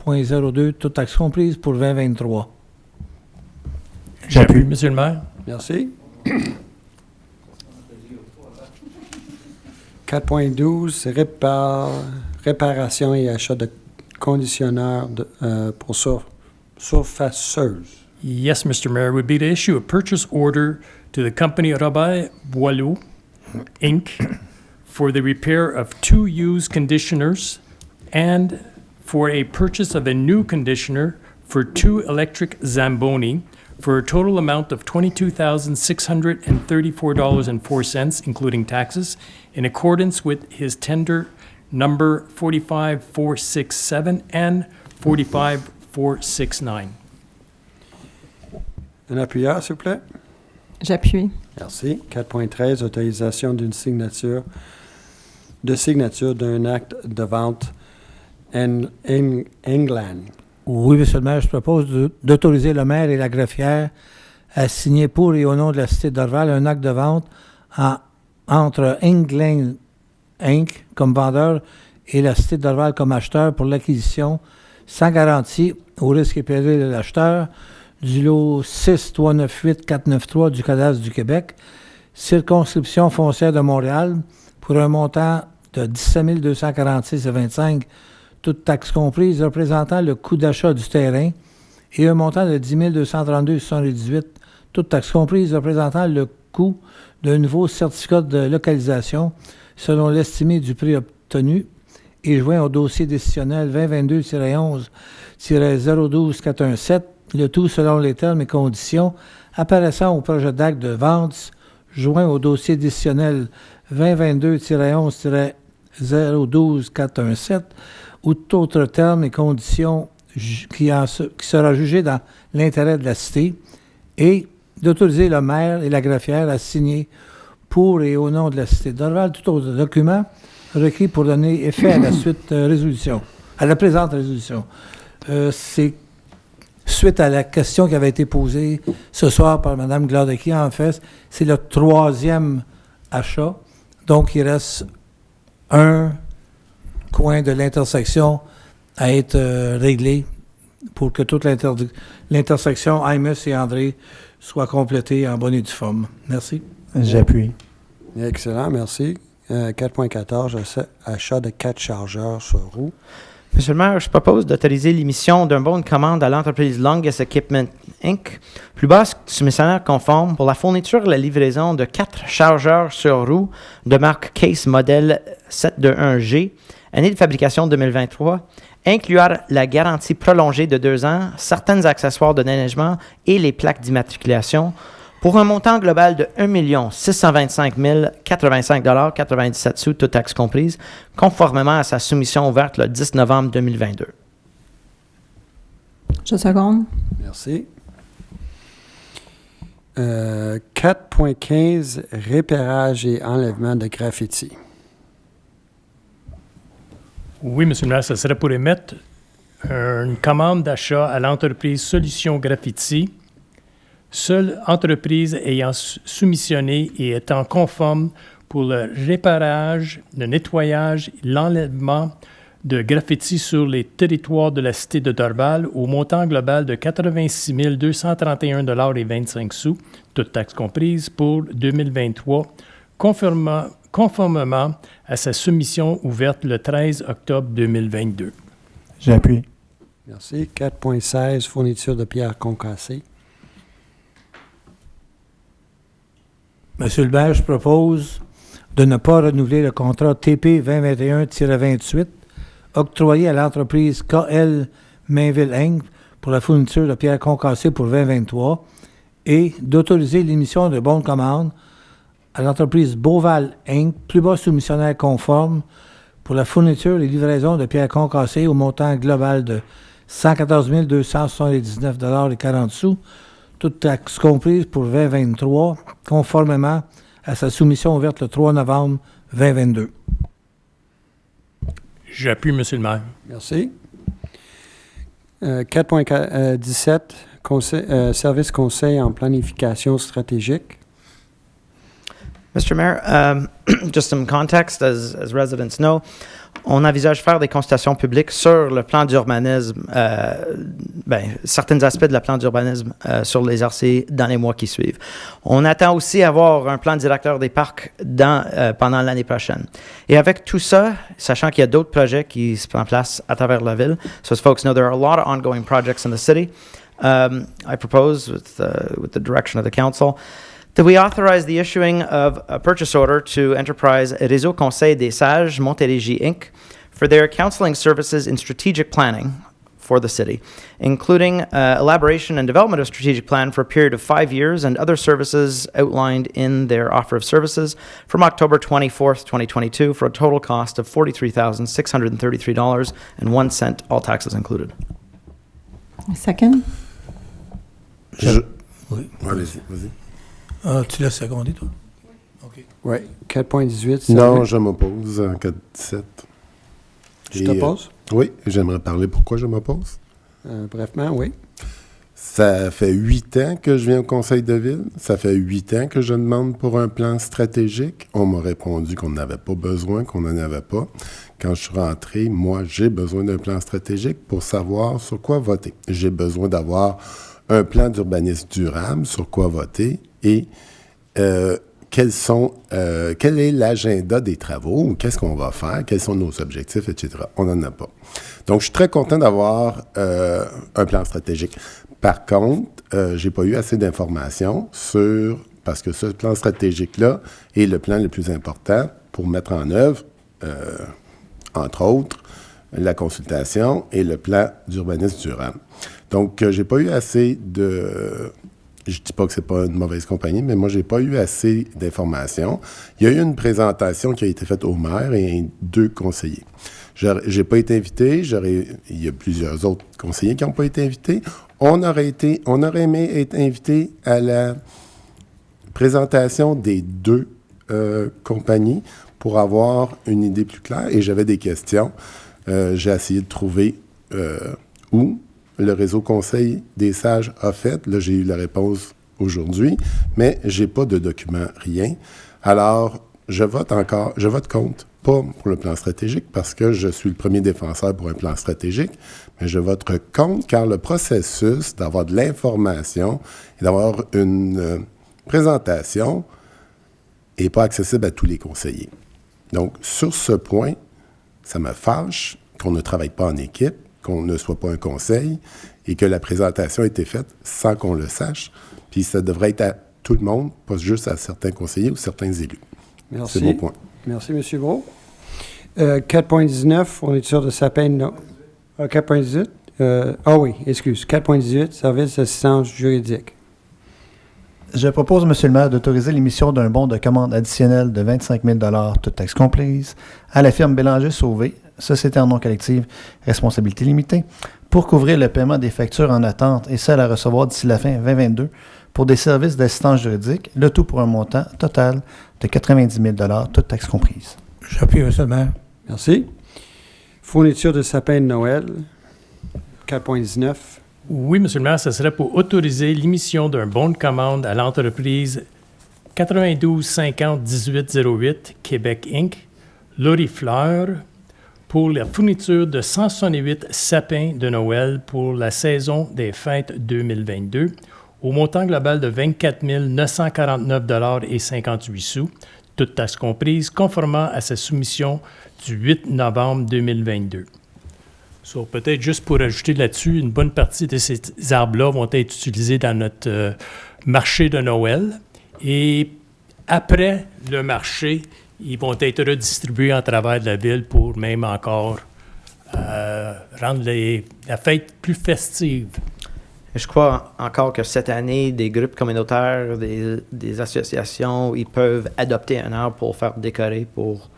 096,02, toutes taxes comprises pour 2023. J'appuie, Monsieur le maire. Merci. 4.12, réparation et achat de conditionneurs pour surfaceuses. Yes, Mr. Mayor, would be to issue a purchase order to the company Robert Boileau, Inc. for the repair of 2 used conditioners and for a purchase of a new conditioner for 2 electric Zamboni for a total amount of $22,634.04, including taxes, in accordance with his tender number 45467 and 45469. Un appuyeur, s'il vous plaît. J'appuie. Merci. 4.13, autorisation de signature d'un acte de vente England. Oui, Monsieur le maire, je propose d'autoriser le maire et la greffière à signer pour et au nom de la Cité d'Orval un acte de vente entre England Inc. comme vendeur et la Cité d'Orval comme acheteur pour l'acquisition sans garantie au risque et péril de l'acheteur du lot 6398493 du cadastre du Québec, circonscription foncière de Montréal, pour un montant de 17 246,25 toutes taxes comprises, représentant le coût d'achat du terrain, et un montant de 10 232,78 toutes taxes comprises, représentant le coût d'un nouveau certificat de localisation, selon l'estimé du prix obtenu, et joint au dossier décisionnel 2022-11-012-417, le tout selon les termes et conditions apparaissant au projet d'acte de vente, joint au dossier décisionnel 2022-11-012-417, ou tout autre terme et conditions qui sera jugé dans l'intérêt de la cité, et d'autoriser le maire et la greffière à signer pour et au nom de la cité d'Orval tout autre document requis pour donner effet à la à la présente résolution. C'est suite à la question qui avait été posée ce soir par Mme Glodecki, en fait, c'est le 3e achat. Donc, il reste un coin de l'intersection à être réglé pour que toute l'intersection Aimus et André soit complétée en bonne et due forme. Merci. J'appuie. Excellent, merci. 4.14, achat de 4 chargeurs sur roue. Monsieur le maire, je propose d'autoriser l'émission d'un bon de commande à l'entreprise Longest Equipment Inc., plus basse soumissionnaire conforme pour la fourniture et la livraison de 4 chargeurs sur roue de marque Case modèle 721G, année de fabrication 2023, incluant la garantie prolongée de 2 ans, certains accessoires de déneigement et les plaques d'immatriculation, pour un montant global de 1 625 085,97 $, toutes taxes comprises, conformément à sa soumission ouverte le 10 novembre 2022. Je seconde. Merci. 4.15, repérage et enlèvement de graffiti. Oui, Monsieur le maire, ce serait pour émettre une commande d'achat à l'entreprise Solutions Graffiti, seule entreprise ayant soumissionné et étant conforme pour le réparage, le nettoyage et l'enlèvement de graffiti sur les territoires de la cité de Dorval au montant global de 86 231,25 $, toutes taxes comprises, pour 2023, conformément à sa soumission ouverte le 13 octobre 2022. J'appuie. Merci. 4.16, fourniture de pierres concassées. Monsieur le maire, je propose de ne pas renouveler le contrat TP 2021-28 octroyé à l'entreprise KL Mainville Inc. pour la fourniture de pierres concassées pour 2023 et d'autoriser l'émission de bons de commande à l'entreprise Beauval Inc., plus bas soumissionnaire conforme, pour la fourniture et livraison de pierres concassées au montant global de 114 279,40 $, toutes taxes comprises pour 2023, conformément à sa soumission ouverte le 3 novembre 2022. J'appuie, Monsieur le maire. Merci. 4.17, service conseil en planification stratégique. Mr. Mayor, just some context, as residents know, on envisage faire des consultations publiques sur le plan d'urbanisme, certains aspects de la plan d'urbanisme sur les RC dans les mois qui suivent. On attend aussi avoir un plan directeur des parcs pendant l'année prochaine. Et avec tout ça, sachant qu'il y a d'autres projets qui se prennent en place à travers la ville, so as folks know, there are a lot of ongoing projects in the city. I propose, with the direction of the council, that we authorize the issuing of a purchase order to Enterprise Réseau Conseil des Sages Montérégie Inc. for their counseling services in strategic planning for the city, including elaboration and development of strategic plan for a period of 5 years and other services outlined in their offer of services from October 24th, 2022 for a total cost of $43,633.01, all taxes included. Second. Oui. Allez-y, vas-y. Ah, tu l'as secondé, toi? OK. Oui, 4.18. Non, je m'oppose en 4.17. Tu t'opposes? Oui, j'aimerais parler pourquoi je m'oppose. Brièvement, oui. Ça fait 8 ans que je viens au conseil de ville. Ça fait 8 ans que je demande pour un plan stratégique. On m'a répondu qu'on n'avait pas besoin, qu'on n'en avait pas. Quand je suis rentré, moi, j'ai besoin d'un plan stratégique pour savoir sur quoi voter. J'ai besoin d'avoir un plan d'urbanisme durable, sur quoi voter, et quel est l'agenda des travaux, qu'est-ce qu'on va faire, quels sont nos objectifs, etc. On n'en a pas. Donc, je suis très content d'avoir un plan stratégique. Par contre, j'ai pas eu assez d'informations parce que ce plan stratégique-là est le plan le plus important pour mettre en œuvre, entre autres, la consultation et le plan d'urbanisme durable. Donc, j'ai pas eu assez de... Je dis pas que c'est pas une mauvaise compagnie, mais moi, j'ai pas eu assez d'informations. Il y a eu une présentation qui a été faite au maire et 2 conseillers. J'ai pas été invité. Il y a plusieurs autres conseillers qui n'ont pas été invités. On aurait aimé être invité à la présentation des 2 compagnies pour avoir une idée plus claire. Et j'avais des questions. J'ai essayé de trouver où le réseau Conseil des sages a fait. Là, j'ai eu la réponse aujourd'hui, mais j'ai pas de document, rien. Alors, je vote contre, pas pour le plan stratégique, parce que je suis le premier défenseur pour un plan stratégique, mais je vote contre car le processus d'avoir de l'information et d'avoir une présentation n'est pas accessible à tous les conseillers. Donc, sur ce point, ça me fâche qu'on ne travaille pas en équipe, qu'on ne soit pas un conseil et que la présentation ait été faite sans qu'on le sache. Puis ça devrait être à tout le monde, pas juste à certains conseillers ou certains élus. Merci. C'est mon point. Merci, M. Gros. 4.19, fourniture de sapin. 4.18. Oui, excuse. 4.18, service d'assistance juridique. Je propose, M. le maire, d'autoriser l'émission d'un bon de commande additionnel de 25 000 toutes taxes comprises, à la firme Bélanger-Sauvé, Société en nom collective, responsabilité limitée, pour couvrir le paiement des factures en attente et celles à recevoir d'ici la fin 2022 pour des services d'assistance juridique, le tout pour un montant total de 90 000 toutes taxes comprises. J'appuie, M. le maire. Merci. Fourniture de sapin de Noël. 4.19. Oui, M. le maire, ce serait pour autoriser l'émission d'un bon de commande à l'entreprise 92 50 18 08 Québec Inc., Lorifleur, pour la fourniture de 168 sapins de Noël pour la saison des fêtes 2022, au montant global de 24 949,58 $, toutes taxes comprises, conformément à sa soumission du 8 novembre 2022. So, peut-être juste pour ajouter là-dessus, une bonne partie de ces arbres-là vont être utilisés dans notre marché de Noël. Et après le marché, ils vont être redistribués en travers de la ville pour même encore rendre la fête plus festive. Je crois encore que cette année, des groupes communautaires, des associations, ils peuvent adopter un arbre pour faire décorer, pour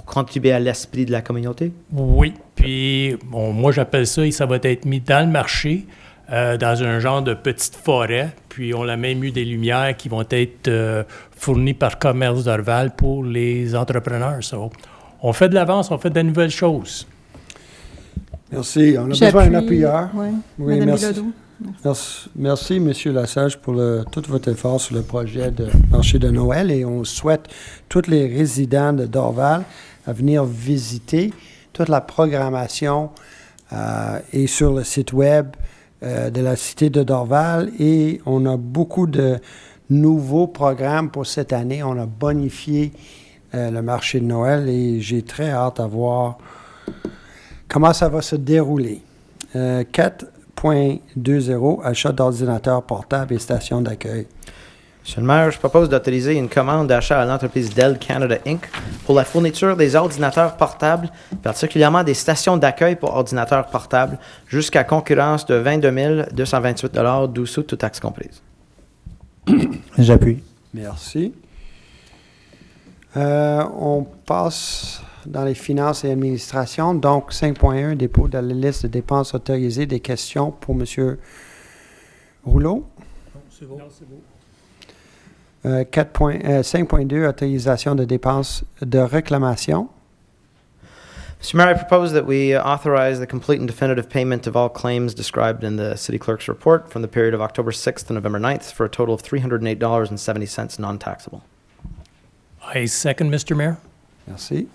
contribuer à l'esprit de la communauté? Oui, puis moi j'appelle ça, ça va être mis dans le marché, dans un genre de petite forêt, puis on a même eu des lumières qui vont être fournies par Commerce d'Orval pour les entrepreneurs. So, on fait de l'avance, on fait de nouvelles choses. Merci. On a besoin d'un appuyeur. Oui, Madame Bilodeau. Merci, M. Lassage, pour tout votre effort sur le projet de marché de Noël et on souhaite tous les résidents de Dorval à venir visiter toute la programmation est sur le site web de la Cité de Dorval et on a beaucoup de nouveaux programmes pour cette année. On a bonifié le marché de Noël et j'ai très hâte à voir comment ça va se dérouler. 4.20, achat d'ordinateurs portables et stations d'accueil. Monsieur le maire, je propose d'autoriser une commande d'achat à l'entreprise Dell Canada Inc. pour la fourniture des ordinateurs portables, particulièrement des stations d'accueil pour ordinateurs portables, jusqu'à concurrence de 22 228 12 sous, toutes taxes comprises. J'appuie. Merci. On passe dans les finances et administrations. Donc, 5.1, dépôt de la liste de dépenses autorisées. Des questions pour M. Rouleau. C'est bon. Non, c'est beau. 5.2, autorisation de dépenses de réclamation. Mr. Mayor, I propose that we authorize the complete and definitive payment of all claims described in the city clerk's report from the period of October 6th to November 9th for a total of $308.70 non-taxable. I second, Mr. Mayor. Merci.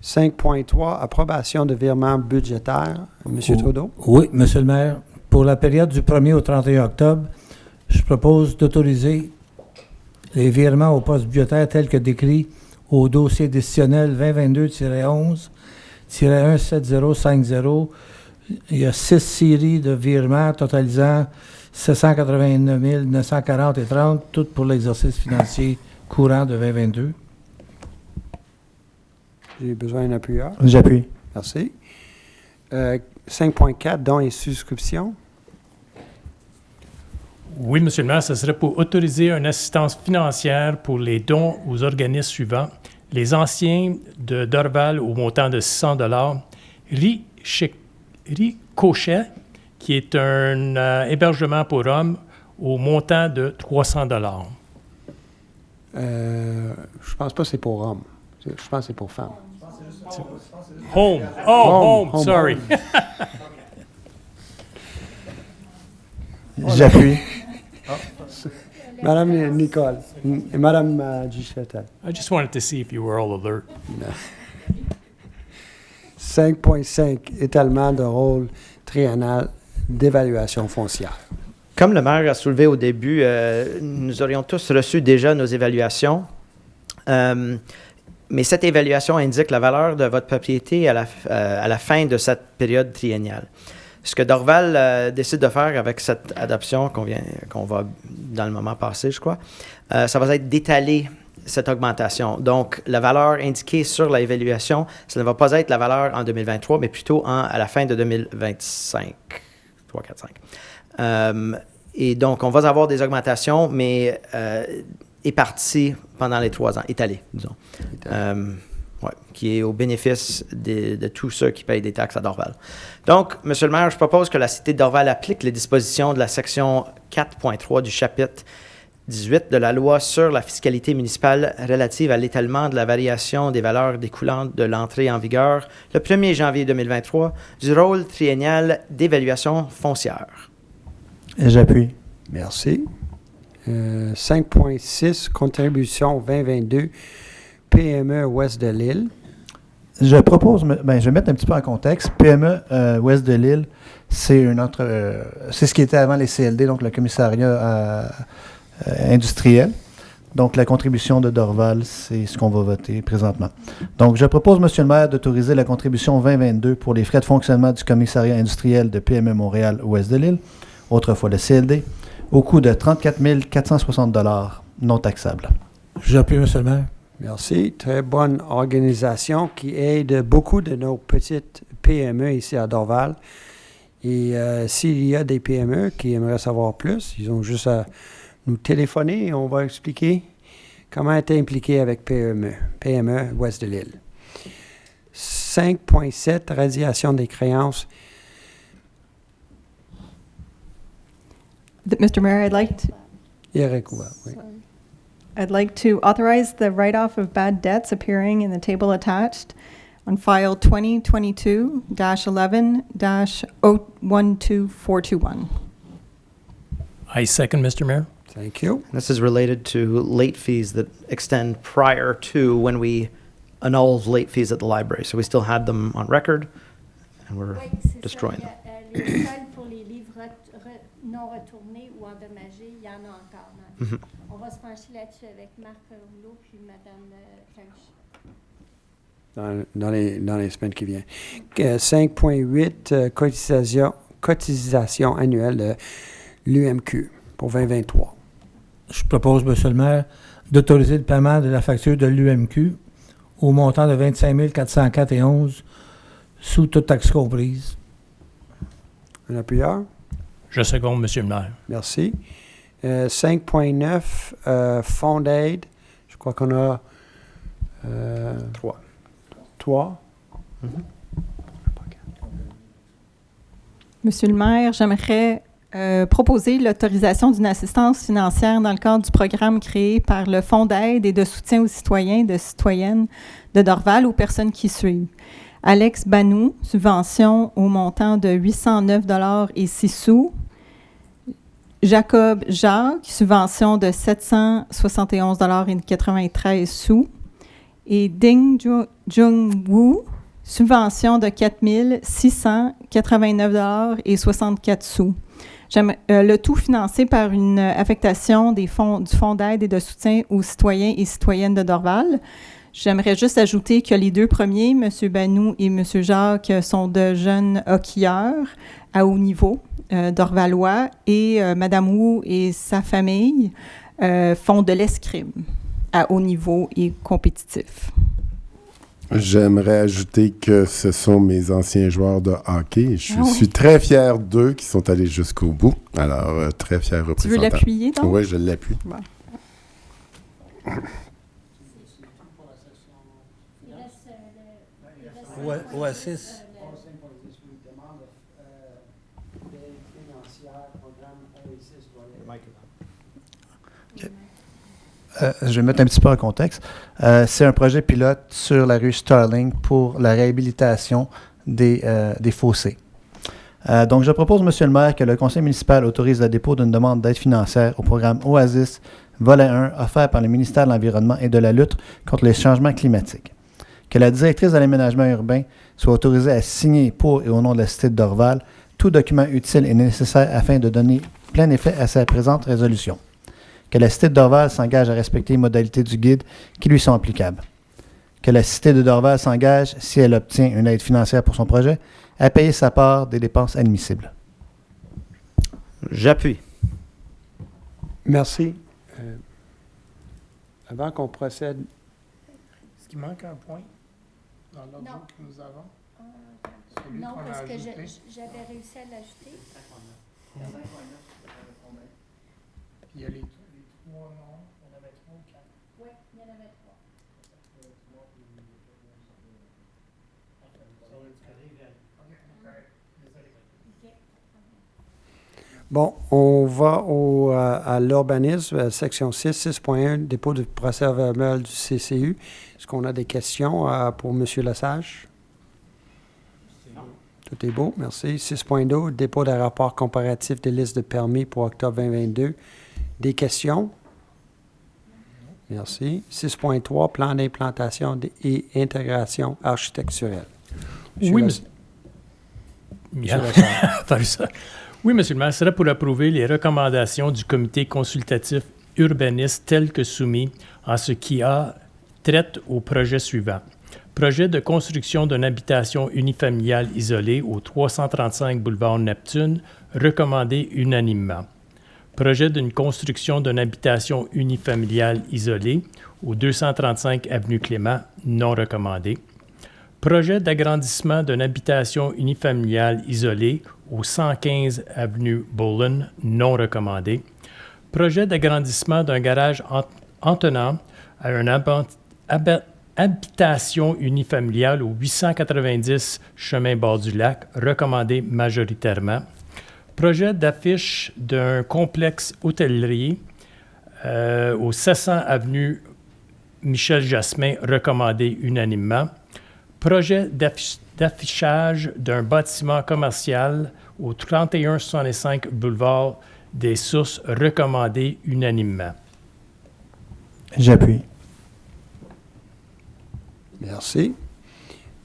5.3, approbation de virements budgétaires. M. Trudeau. Oui, Monsieur le maire. Pour la période du 1er au 31 octobre, je propose d'autoriser les virements au poste budgétaire tels que décrits au dossier décisionnel 2022-11-17050. Il y a 6 séries de virements totalisant 789 940 et 30, toutes pour l'exercice financier courant de 2022. J'ai besoin d'un appuyeur. J'appuie. Merci. 5.4, dons et souscriptions. Oui, Monsieur le maire, ce serait pour autoriser une assistance financière pour les dons aux organismes suivants. Les anciens de Dorval au montant de 600 $, Ricochet, qui est un hébergement pour hommes, au montant de 300 $. Je pense pas que c'est pour hommes. Je pense que c'est pour femmes. Home. Oh, home, sorry. J'appuie. Madame Nicole et Madame Duchetel. I just wanted to see if you were all alert. 5.5, étalement de rôle triennal d'évaluation foncière. Comme le maire a soulevé au début, nous aurions tous reçu déjà nos évaluations. Mais cette évaluation indique la valeur de votre propriété à la fin de cette période triennale. Ce que Dorval décide de faire avec cette adoption qu'on va dans le moment passé, je crois, ça va être d'étaler cette augmentation. Donc, la valeur indiquée sur l'évaluation, ça ne va pas être la valeur en 2023, mais plutôt à la fin de 2025. 3, 4, 5. Et donc, on va avoir des augmentations, mais éparties pendant les 3 ans, étalées, disons. Qui est au bénéfice de tous ceux qui payent des taxes à Dorval. Donc, Monsieur le maire, je propose que la Cité de Dorval applique les dispositions de la section 4.3 du chapitre 18 de la loi sur la fiscalité municipale relative à l'étalement de la variation des valeurs découlantes de l'entrée en vigueur le 1er janvier 2023 du rôle triennal d'évaluation foncière. J'appuie. Merci. 5.6, contribution 2022, PME Ouest de l'île. Je propose, je vais mettre un petit peu en contexte. PME Ouest de l'île, c'est c'est ce qui était avant les CLD, donc le commissariat industriel. Donc la contribution de Dorval, c'est ce qu'on va voter présentement. Donc je propose, Monsieur le maire, d'autoriser la contribution 2022 pour les frais de fonctionnement du commissariat industriel de PME Montréal Ouest de l'île, autrefois le CLD, au coût de 34 460 $ non taxables. J'appuie, Monsieur le maire. Merci. Très bonne organisation qui aide beaucoup de nos petites PME ici à Dorval. Et s'il y a des PME qui aimeraient savoir plus, ils ont juste à nous téléphoner et on va expliquer comment être impliqué avec PME Ouest de l'île. 5.7, radiation des créances. Mr. Mayor, I'd like to... Eric, oui. I'd like to authorize the write-off of bad debts appearing in the table attached on file 2022-11-012421. I second, Mr. Mayor. Thank you. This is related to late fees that extend prior to when we annulled late fees at the library. So we still had them on record, and we're destroying them. Les seuls pour les livres non retournés ou endommagés, il y en a encore. On va se pencher là-dessus avec Marc Rouleau puis Mme French. Dans les semaines qui viennent. 5.8, cotisation annuelle de l'UMQ pour 2023. Je propose, Monsieur le maire, d'autoriser le paiement de la facture de l'UMQ au montant de 25 404,11 sous toute taxe comprise. Un appuyeur? Je seconde, Monsieur le maire. Merci. 5.9, fonds d'aide. Je crois qu'on a... 3. Monsieur le maire, j'aimerais proposer l'autorisation d'une assistance financière dans le cadre du programme créé par le Fonds d'aide et de soutien aux citoyens et de citoyennes de Dorval aux personnes qui suivent. Alex Banou, subvention au montant de 809,06 $. Jacob Jacques, subvention de 771,93 $. Et Ding Jung Woo, subvention de 4 689,64 $. Le tout financé par une affectation du Fonds d'aide et de soutien aux citoyens et citoyennes de Dorval. J'aimerais juste ajouter que les deux premiers, M. Banou et M. Jacques, sont de jeunes hockeyeurs à haut niveau dorvalois et Mme Wu et sa famille font de l'escrime à haut niveau et compétitif. J'aimerais ajouter que ce sont mes anciens joueurs de hockey. Je suis très fier d'eux qui sont allés jusqu'au bout. Alors, très fier représentant. Tu veux l'appuyer, donc? Oui, je l'appuie. Bon. Oasis. Je vais mettre un petit peu en contexte. C'est un projet pilote sur la rue Starling pour la réhabilitation des fossés. Donc, je propose, Monsieur le maire, que le conseil municipal autorise le dépôt d'une demande d'aide financière au programme Oasis, volet 1, offert par le ministère de l'Environnement et de la lutte contre les changements climatiques. Que la directrice de l'aménagement urbain soit autorisée à signer pour et au nom de la cité de Dorval tout document utile et nécessaire afin de donner plein effet à sa présente résolution. Que la cité de Dorval s'engage à respecter les modalités du guide qui lui sont applicables. Que la cité de Dorval s'engage, si elle obtient une aide financière pour son projet, à payer sa part des dépenses admissibles. J'appuie. Merci. Avant qu'on procède... Est-ce qu'il manque un point dans l'ordre que nous avons? Celui Non, qu'on a parce que ajouté? j'avais réussi à l'ajouter. Puis il y a les 3 noms. Il y en avait 3 ou 4? Oui, il y en avait 3. Bon, on va à l'urbanisme, section 6, 6.1, dépôt du procès verbal du CCU. Est-ce qu'on a des questions pour M. Lesage? Tout est beau, merci. 6.2, dépôt d'un rapport comparatif des listes de permis pour octobre 2022. Des questions? Merci. 6.3, plan d'implantation et intégration architecturelle. Oui, monsieur. Oui, Monsieur le maire, ce serait pour approuver les recommandations du comité consultatif urbaniste telles que soumis en ce qui traite au projet suivant. Projet de construction d'une habitation unifamiliale isolée au 335 boulevard Neptune, recommandé unanimement. Projet d'une construction d'une habitation unifamiliale isolée au 235 avenue Clément, non recommandé. Projet d'agrandissement d'une habitation unifamiliale isolée au 115 avenue Bullen, non recommandé. Projet d'agrandissement d'un garage attenant à une habitation unifamiliale au 890 chemin bord du lac, recommandé majoritairement. Projet d'affiche d'un complexe hôtelier au 700 avenue Michel Jasmin, recommandé unanimement. Projet d'affichage d'un bâtiment commercial au 3165 boulevard des Sources, recommandé unanimement. J'appuie. Merci.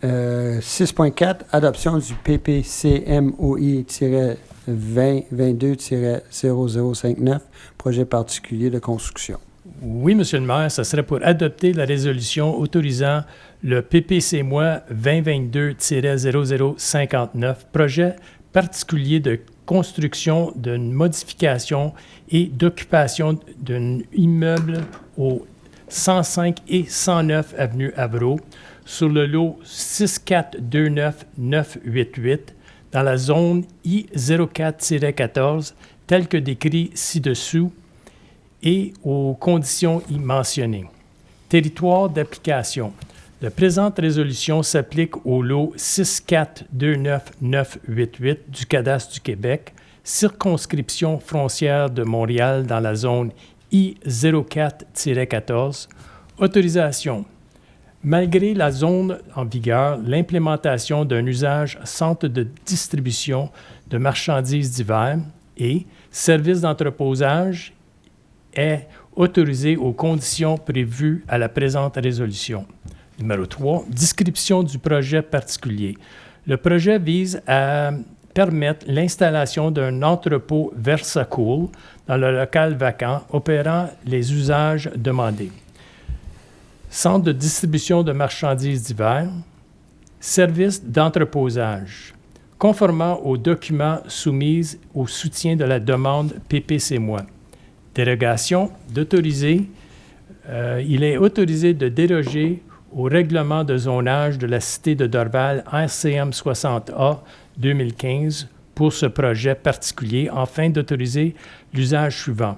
6.4, adoption du PPCMOI-2022-0059, projet particulier de construction. Oui, Monsieur le maire, ce serait pour adopter la résolution autorisant le PPCMOI 2022-0059, projet particulier de construction d'une modification et d'occupation d'un immeuble au 105 et 109 avenue Avro sur le lot 6429988 dans la zone I04-14 tel que décrit ci-dessous et aux conditions y mentionnées. Territoire d'application. La présente résolution s'applique au lot 6429988 du Cadastre du Québec, circonscription frontière de Montréal dans la zone I04-14. Autorisation. Malgré la zone en vigueur, l'implémentation d'un usage centre de distribution de marchandises divers et service d'entreposage est autorisé aux conditions prévues à la présente résolution. Numéro 3, description du projet particulier. Le projet vise à permettre l'installation d'un entrepôt Versacool dans le local vacant opérant les usages demandés. Centre de distribution de marchandises divers, service d'entreposage, conformant aux documents soumis au soutien de la demande PPC-moi. Dérogation d'autoriser, il est autorisé de déroger au règlement de zonage de la cité de Dorval RCM 60A 2015 pour ce projet particulier, afin d'autoriser l'usage suivant.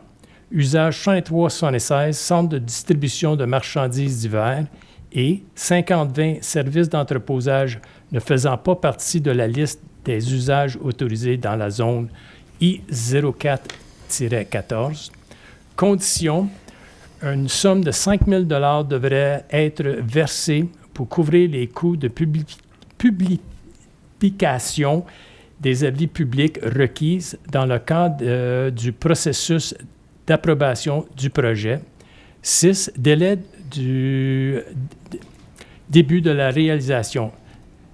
Usage 6376, centre de distribution de marchandises divers et 5020 services d'entreposage ne faisant pas partie de la liste des usages autorisés dans la zone I04-14. Condition, une somme de 5 000 $ devrait être versée pour couvrir les coûts de publication des avis publics requises dans le cadre du processus d'approbation du projet. 6. Délai du début de la réalisation.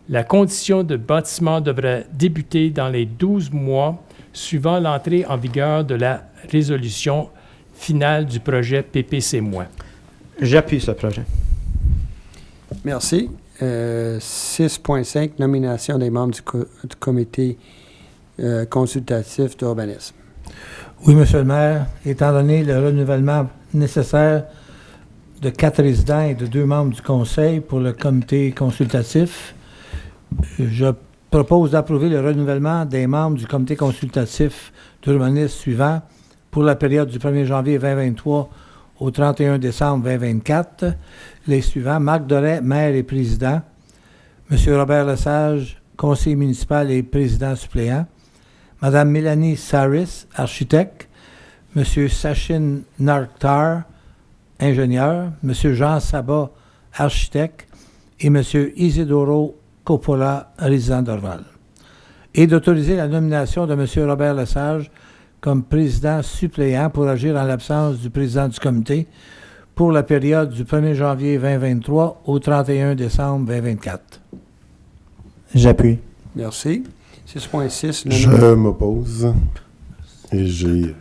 La condition de bâtiment devrait débuter dans les 12 mois suivant l'entrée en vigueur de la résolution finale du projet PPC-moi. J'appuie ce projet. Merci. 6.5, nomination des membres du comité consultatif d'urbanisme. Oui, Monsieur le maire, étant donné le renouvellement nécessaire de 4 résidents et de 2 membres du conseil pour le comité consultatif, je propose d'approuver le renouvellement des membres du comité consultatif d'urbanisme suivant pour la période du 1er janvier 2023 au 31 décembre 2024. Les suivants: Marc Doré, maire et président; M. Robert Lesage, conseiller municipal et président suppléant; Mme Mélanie Saris, architecte; M. Sachin Narktar, ingénieur; M. Jean Sabat, architecte; et M. Isidoro Coppola, résident d'Orval. Et d'autoriser la nomination de M. Robert Lesage comme président suppléant pour agir en l'absence du président du comité pour la période du 1er janvier 2023 au 31 décembre 2024. J'appuie. Merci. 6.6. Je m'oppose. Et je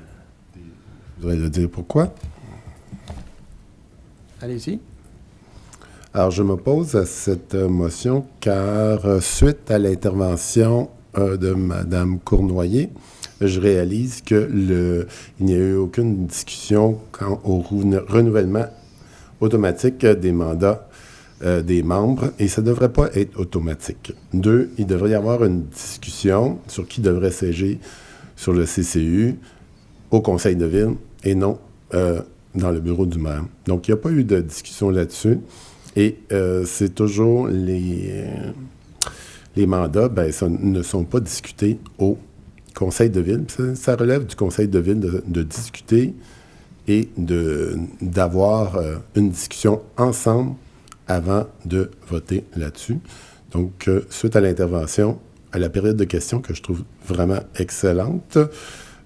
voudrais le dire pourquoi. Allez-y. Alors, je m'oppose à cette motion car, suite à l'intervention de Mme Cournoyer, je réalise qu'il n'y a eu aucune discussion quant au renouvellement automatique des mandats des membres, et ça ne devrait pas être automatique. 2, il devrait y avoir une discussion sur qui devrait siéger sur le CCU au conseil de ville et non dans le bureau du maire. Donc, il n'y a pas eu de discussion là-dessus. Et c'est toujours les mandats, ça ne sont pas discutés au conseil de ville. Ça relève du conseil de ville de discuter et d'avoir une discussion ensemble avant de voter là-dessus. Donc, suite à l'intervention, à la période de questions que je trouve vraiment excellente,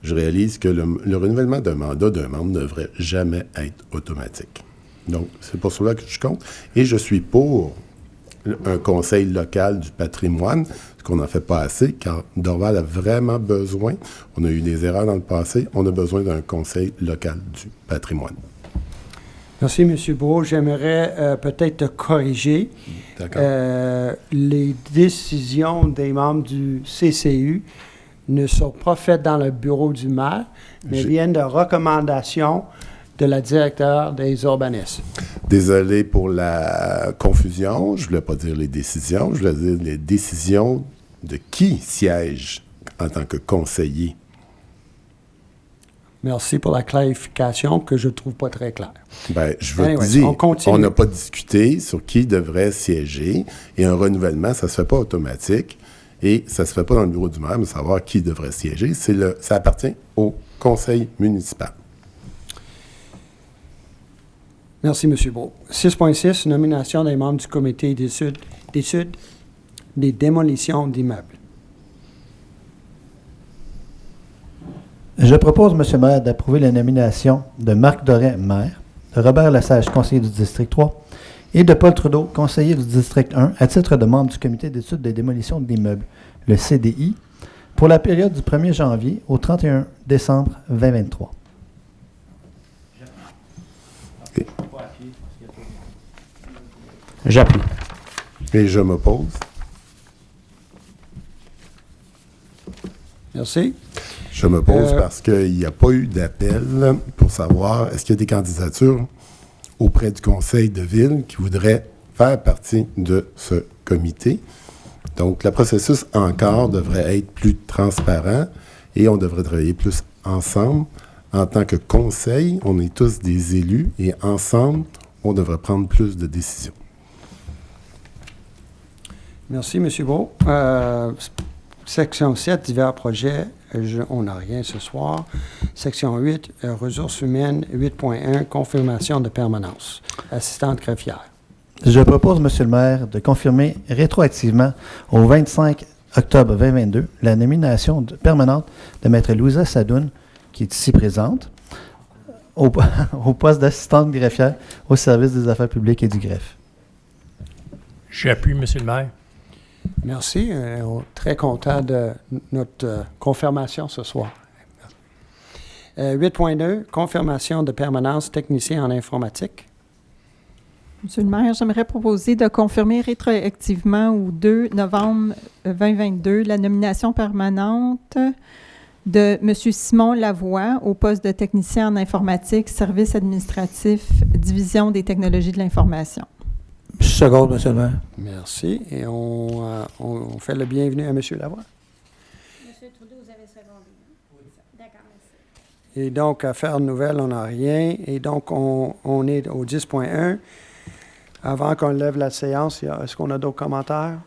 je réalise que le renouvellement d'un mandat d'un membre ne devrait jamais être automatique. Donc, c'est pour cela que je compte. Et je suis pour un conseil local du patrimoine, ce qu'on n'en fait pas assez, car Dorval a vraiment besoin, on a eu des erreurs dans le passé, on a besoin d'un conseil local du patrimoine. Merci, M. Beau. J'aimerais peut-être te corriger. D'accord. Les décisions des membres du CCU ne sont pas faites dans le bureau du maire, mais viennent de recommandations de la directeur des urbanismes. Désolé pour la confusion. Je ne voulais pas dire les décisions. Je voulais dire les décisions de qui siège en tant que conseiller. Merci pour la clarification que je ne trouve pas très claire. Ben, je veux Anyways, dire, on continue. on n'a pas discuté sur qui devrait siéger et un renouvellement, ça ne se fait pas automatique et ça ne se fait pas dans le bureau du maire, mais savoir qui devrait siéger, ça appartient au conseil municipal. Merci, M. Beau. 6.6, nomination des membres du comité d'études des démolitions d'immeubles. Je propose, M. le maire, d'approuver la nomination de Marc Doré, maire, de Robert Lesage, conseiller du district 3, et de Paul Trudeau, conseiller du district 1, à titre de membre du comité d'études des démolitions d'immeubles, le CDI, pour la période du 1er janvier au 31 décembre 2023. J'appuie. Et je m'oppose. Merci. Je m'oppose parce qu'il n'y a pas eu d'appel pour savoir est-ce qu'il y a des candidatures auprès du conseil de ville qui voudraient faire partie de ce comité. Donc, le processus encore devrait être plus transparent et on devrait travailler plus ensemble. En tant que conseil, on est tous des élus et ensemble, on devrait prendre plus de décisions. Merci, M. Beau. Section 7, divers projets. On n'a rien ce soir. Section 8, ressources humaines. 8.1, confirmation de permanence. Assistante greffière. Je propose, M. le maire, de confirmer rétroactivement au 25 octobre 2022 la nomination permanente de Maître Louisa Sadoun, qui est ici présente, au poste d'assistante greffière au service des affaires publiques et du greffe. J'appuie, M. le maire. Merci. On est très content de notre confirmation ce soir. 8.2, confirmation de permanence technicien en informatique. Monsieur le maire, j'aimerais proposer de confirmer rétroactivement au 2 novembre 2022 la nomination permanente de M. Simon Lavoie au poste de technicien en informatique, service administratif, division des technologies de l'information. Seconde, M. le maire. Merci. Et on fait le bienvenu à M. Lavoie. M. Trudeau, vous avez secondé. Oui. D'accord, merci. Et donc, affaires nouvelles, on n'a rien. Et donc, on est au 10.1. Avant qu'on lève la séance, est-ce qu'on a d'autres commentaires?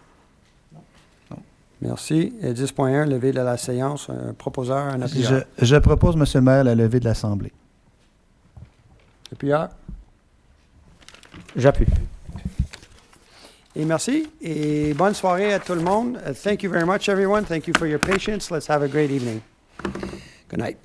Non. Merci. Et 10.1, levée de la séance, un proposeur, un appuyeur. Je propose, M. le maire, la levée de l'Assemblée. Appuyeur? J'appuie. Et merci. Et bonne soirée à tout le monde. Thank you very much, everyone. Thank you for your patience. Let's have a great evening. Good night.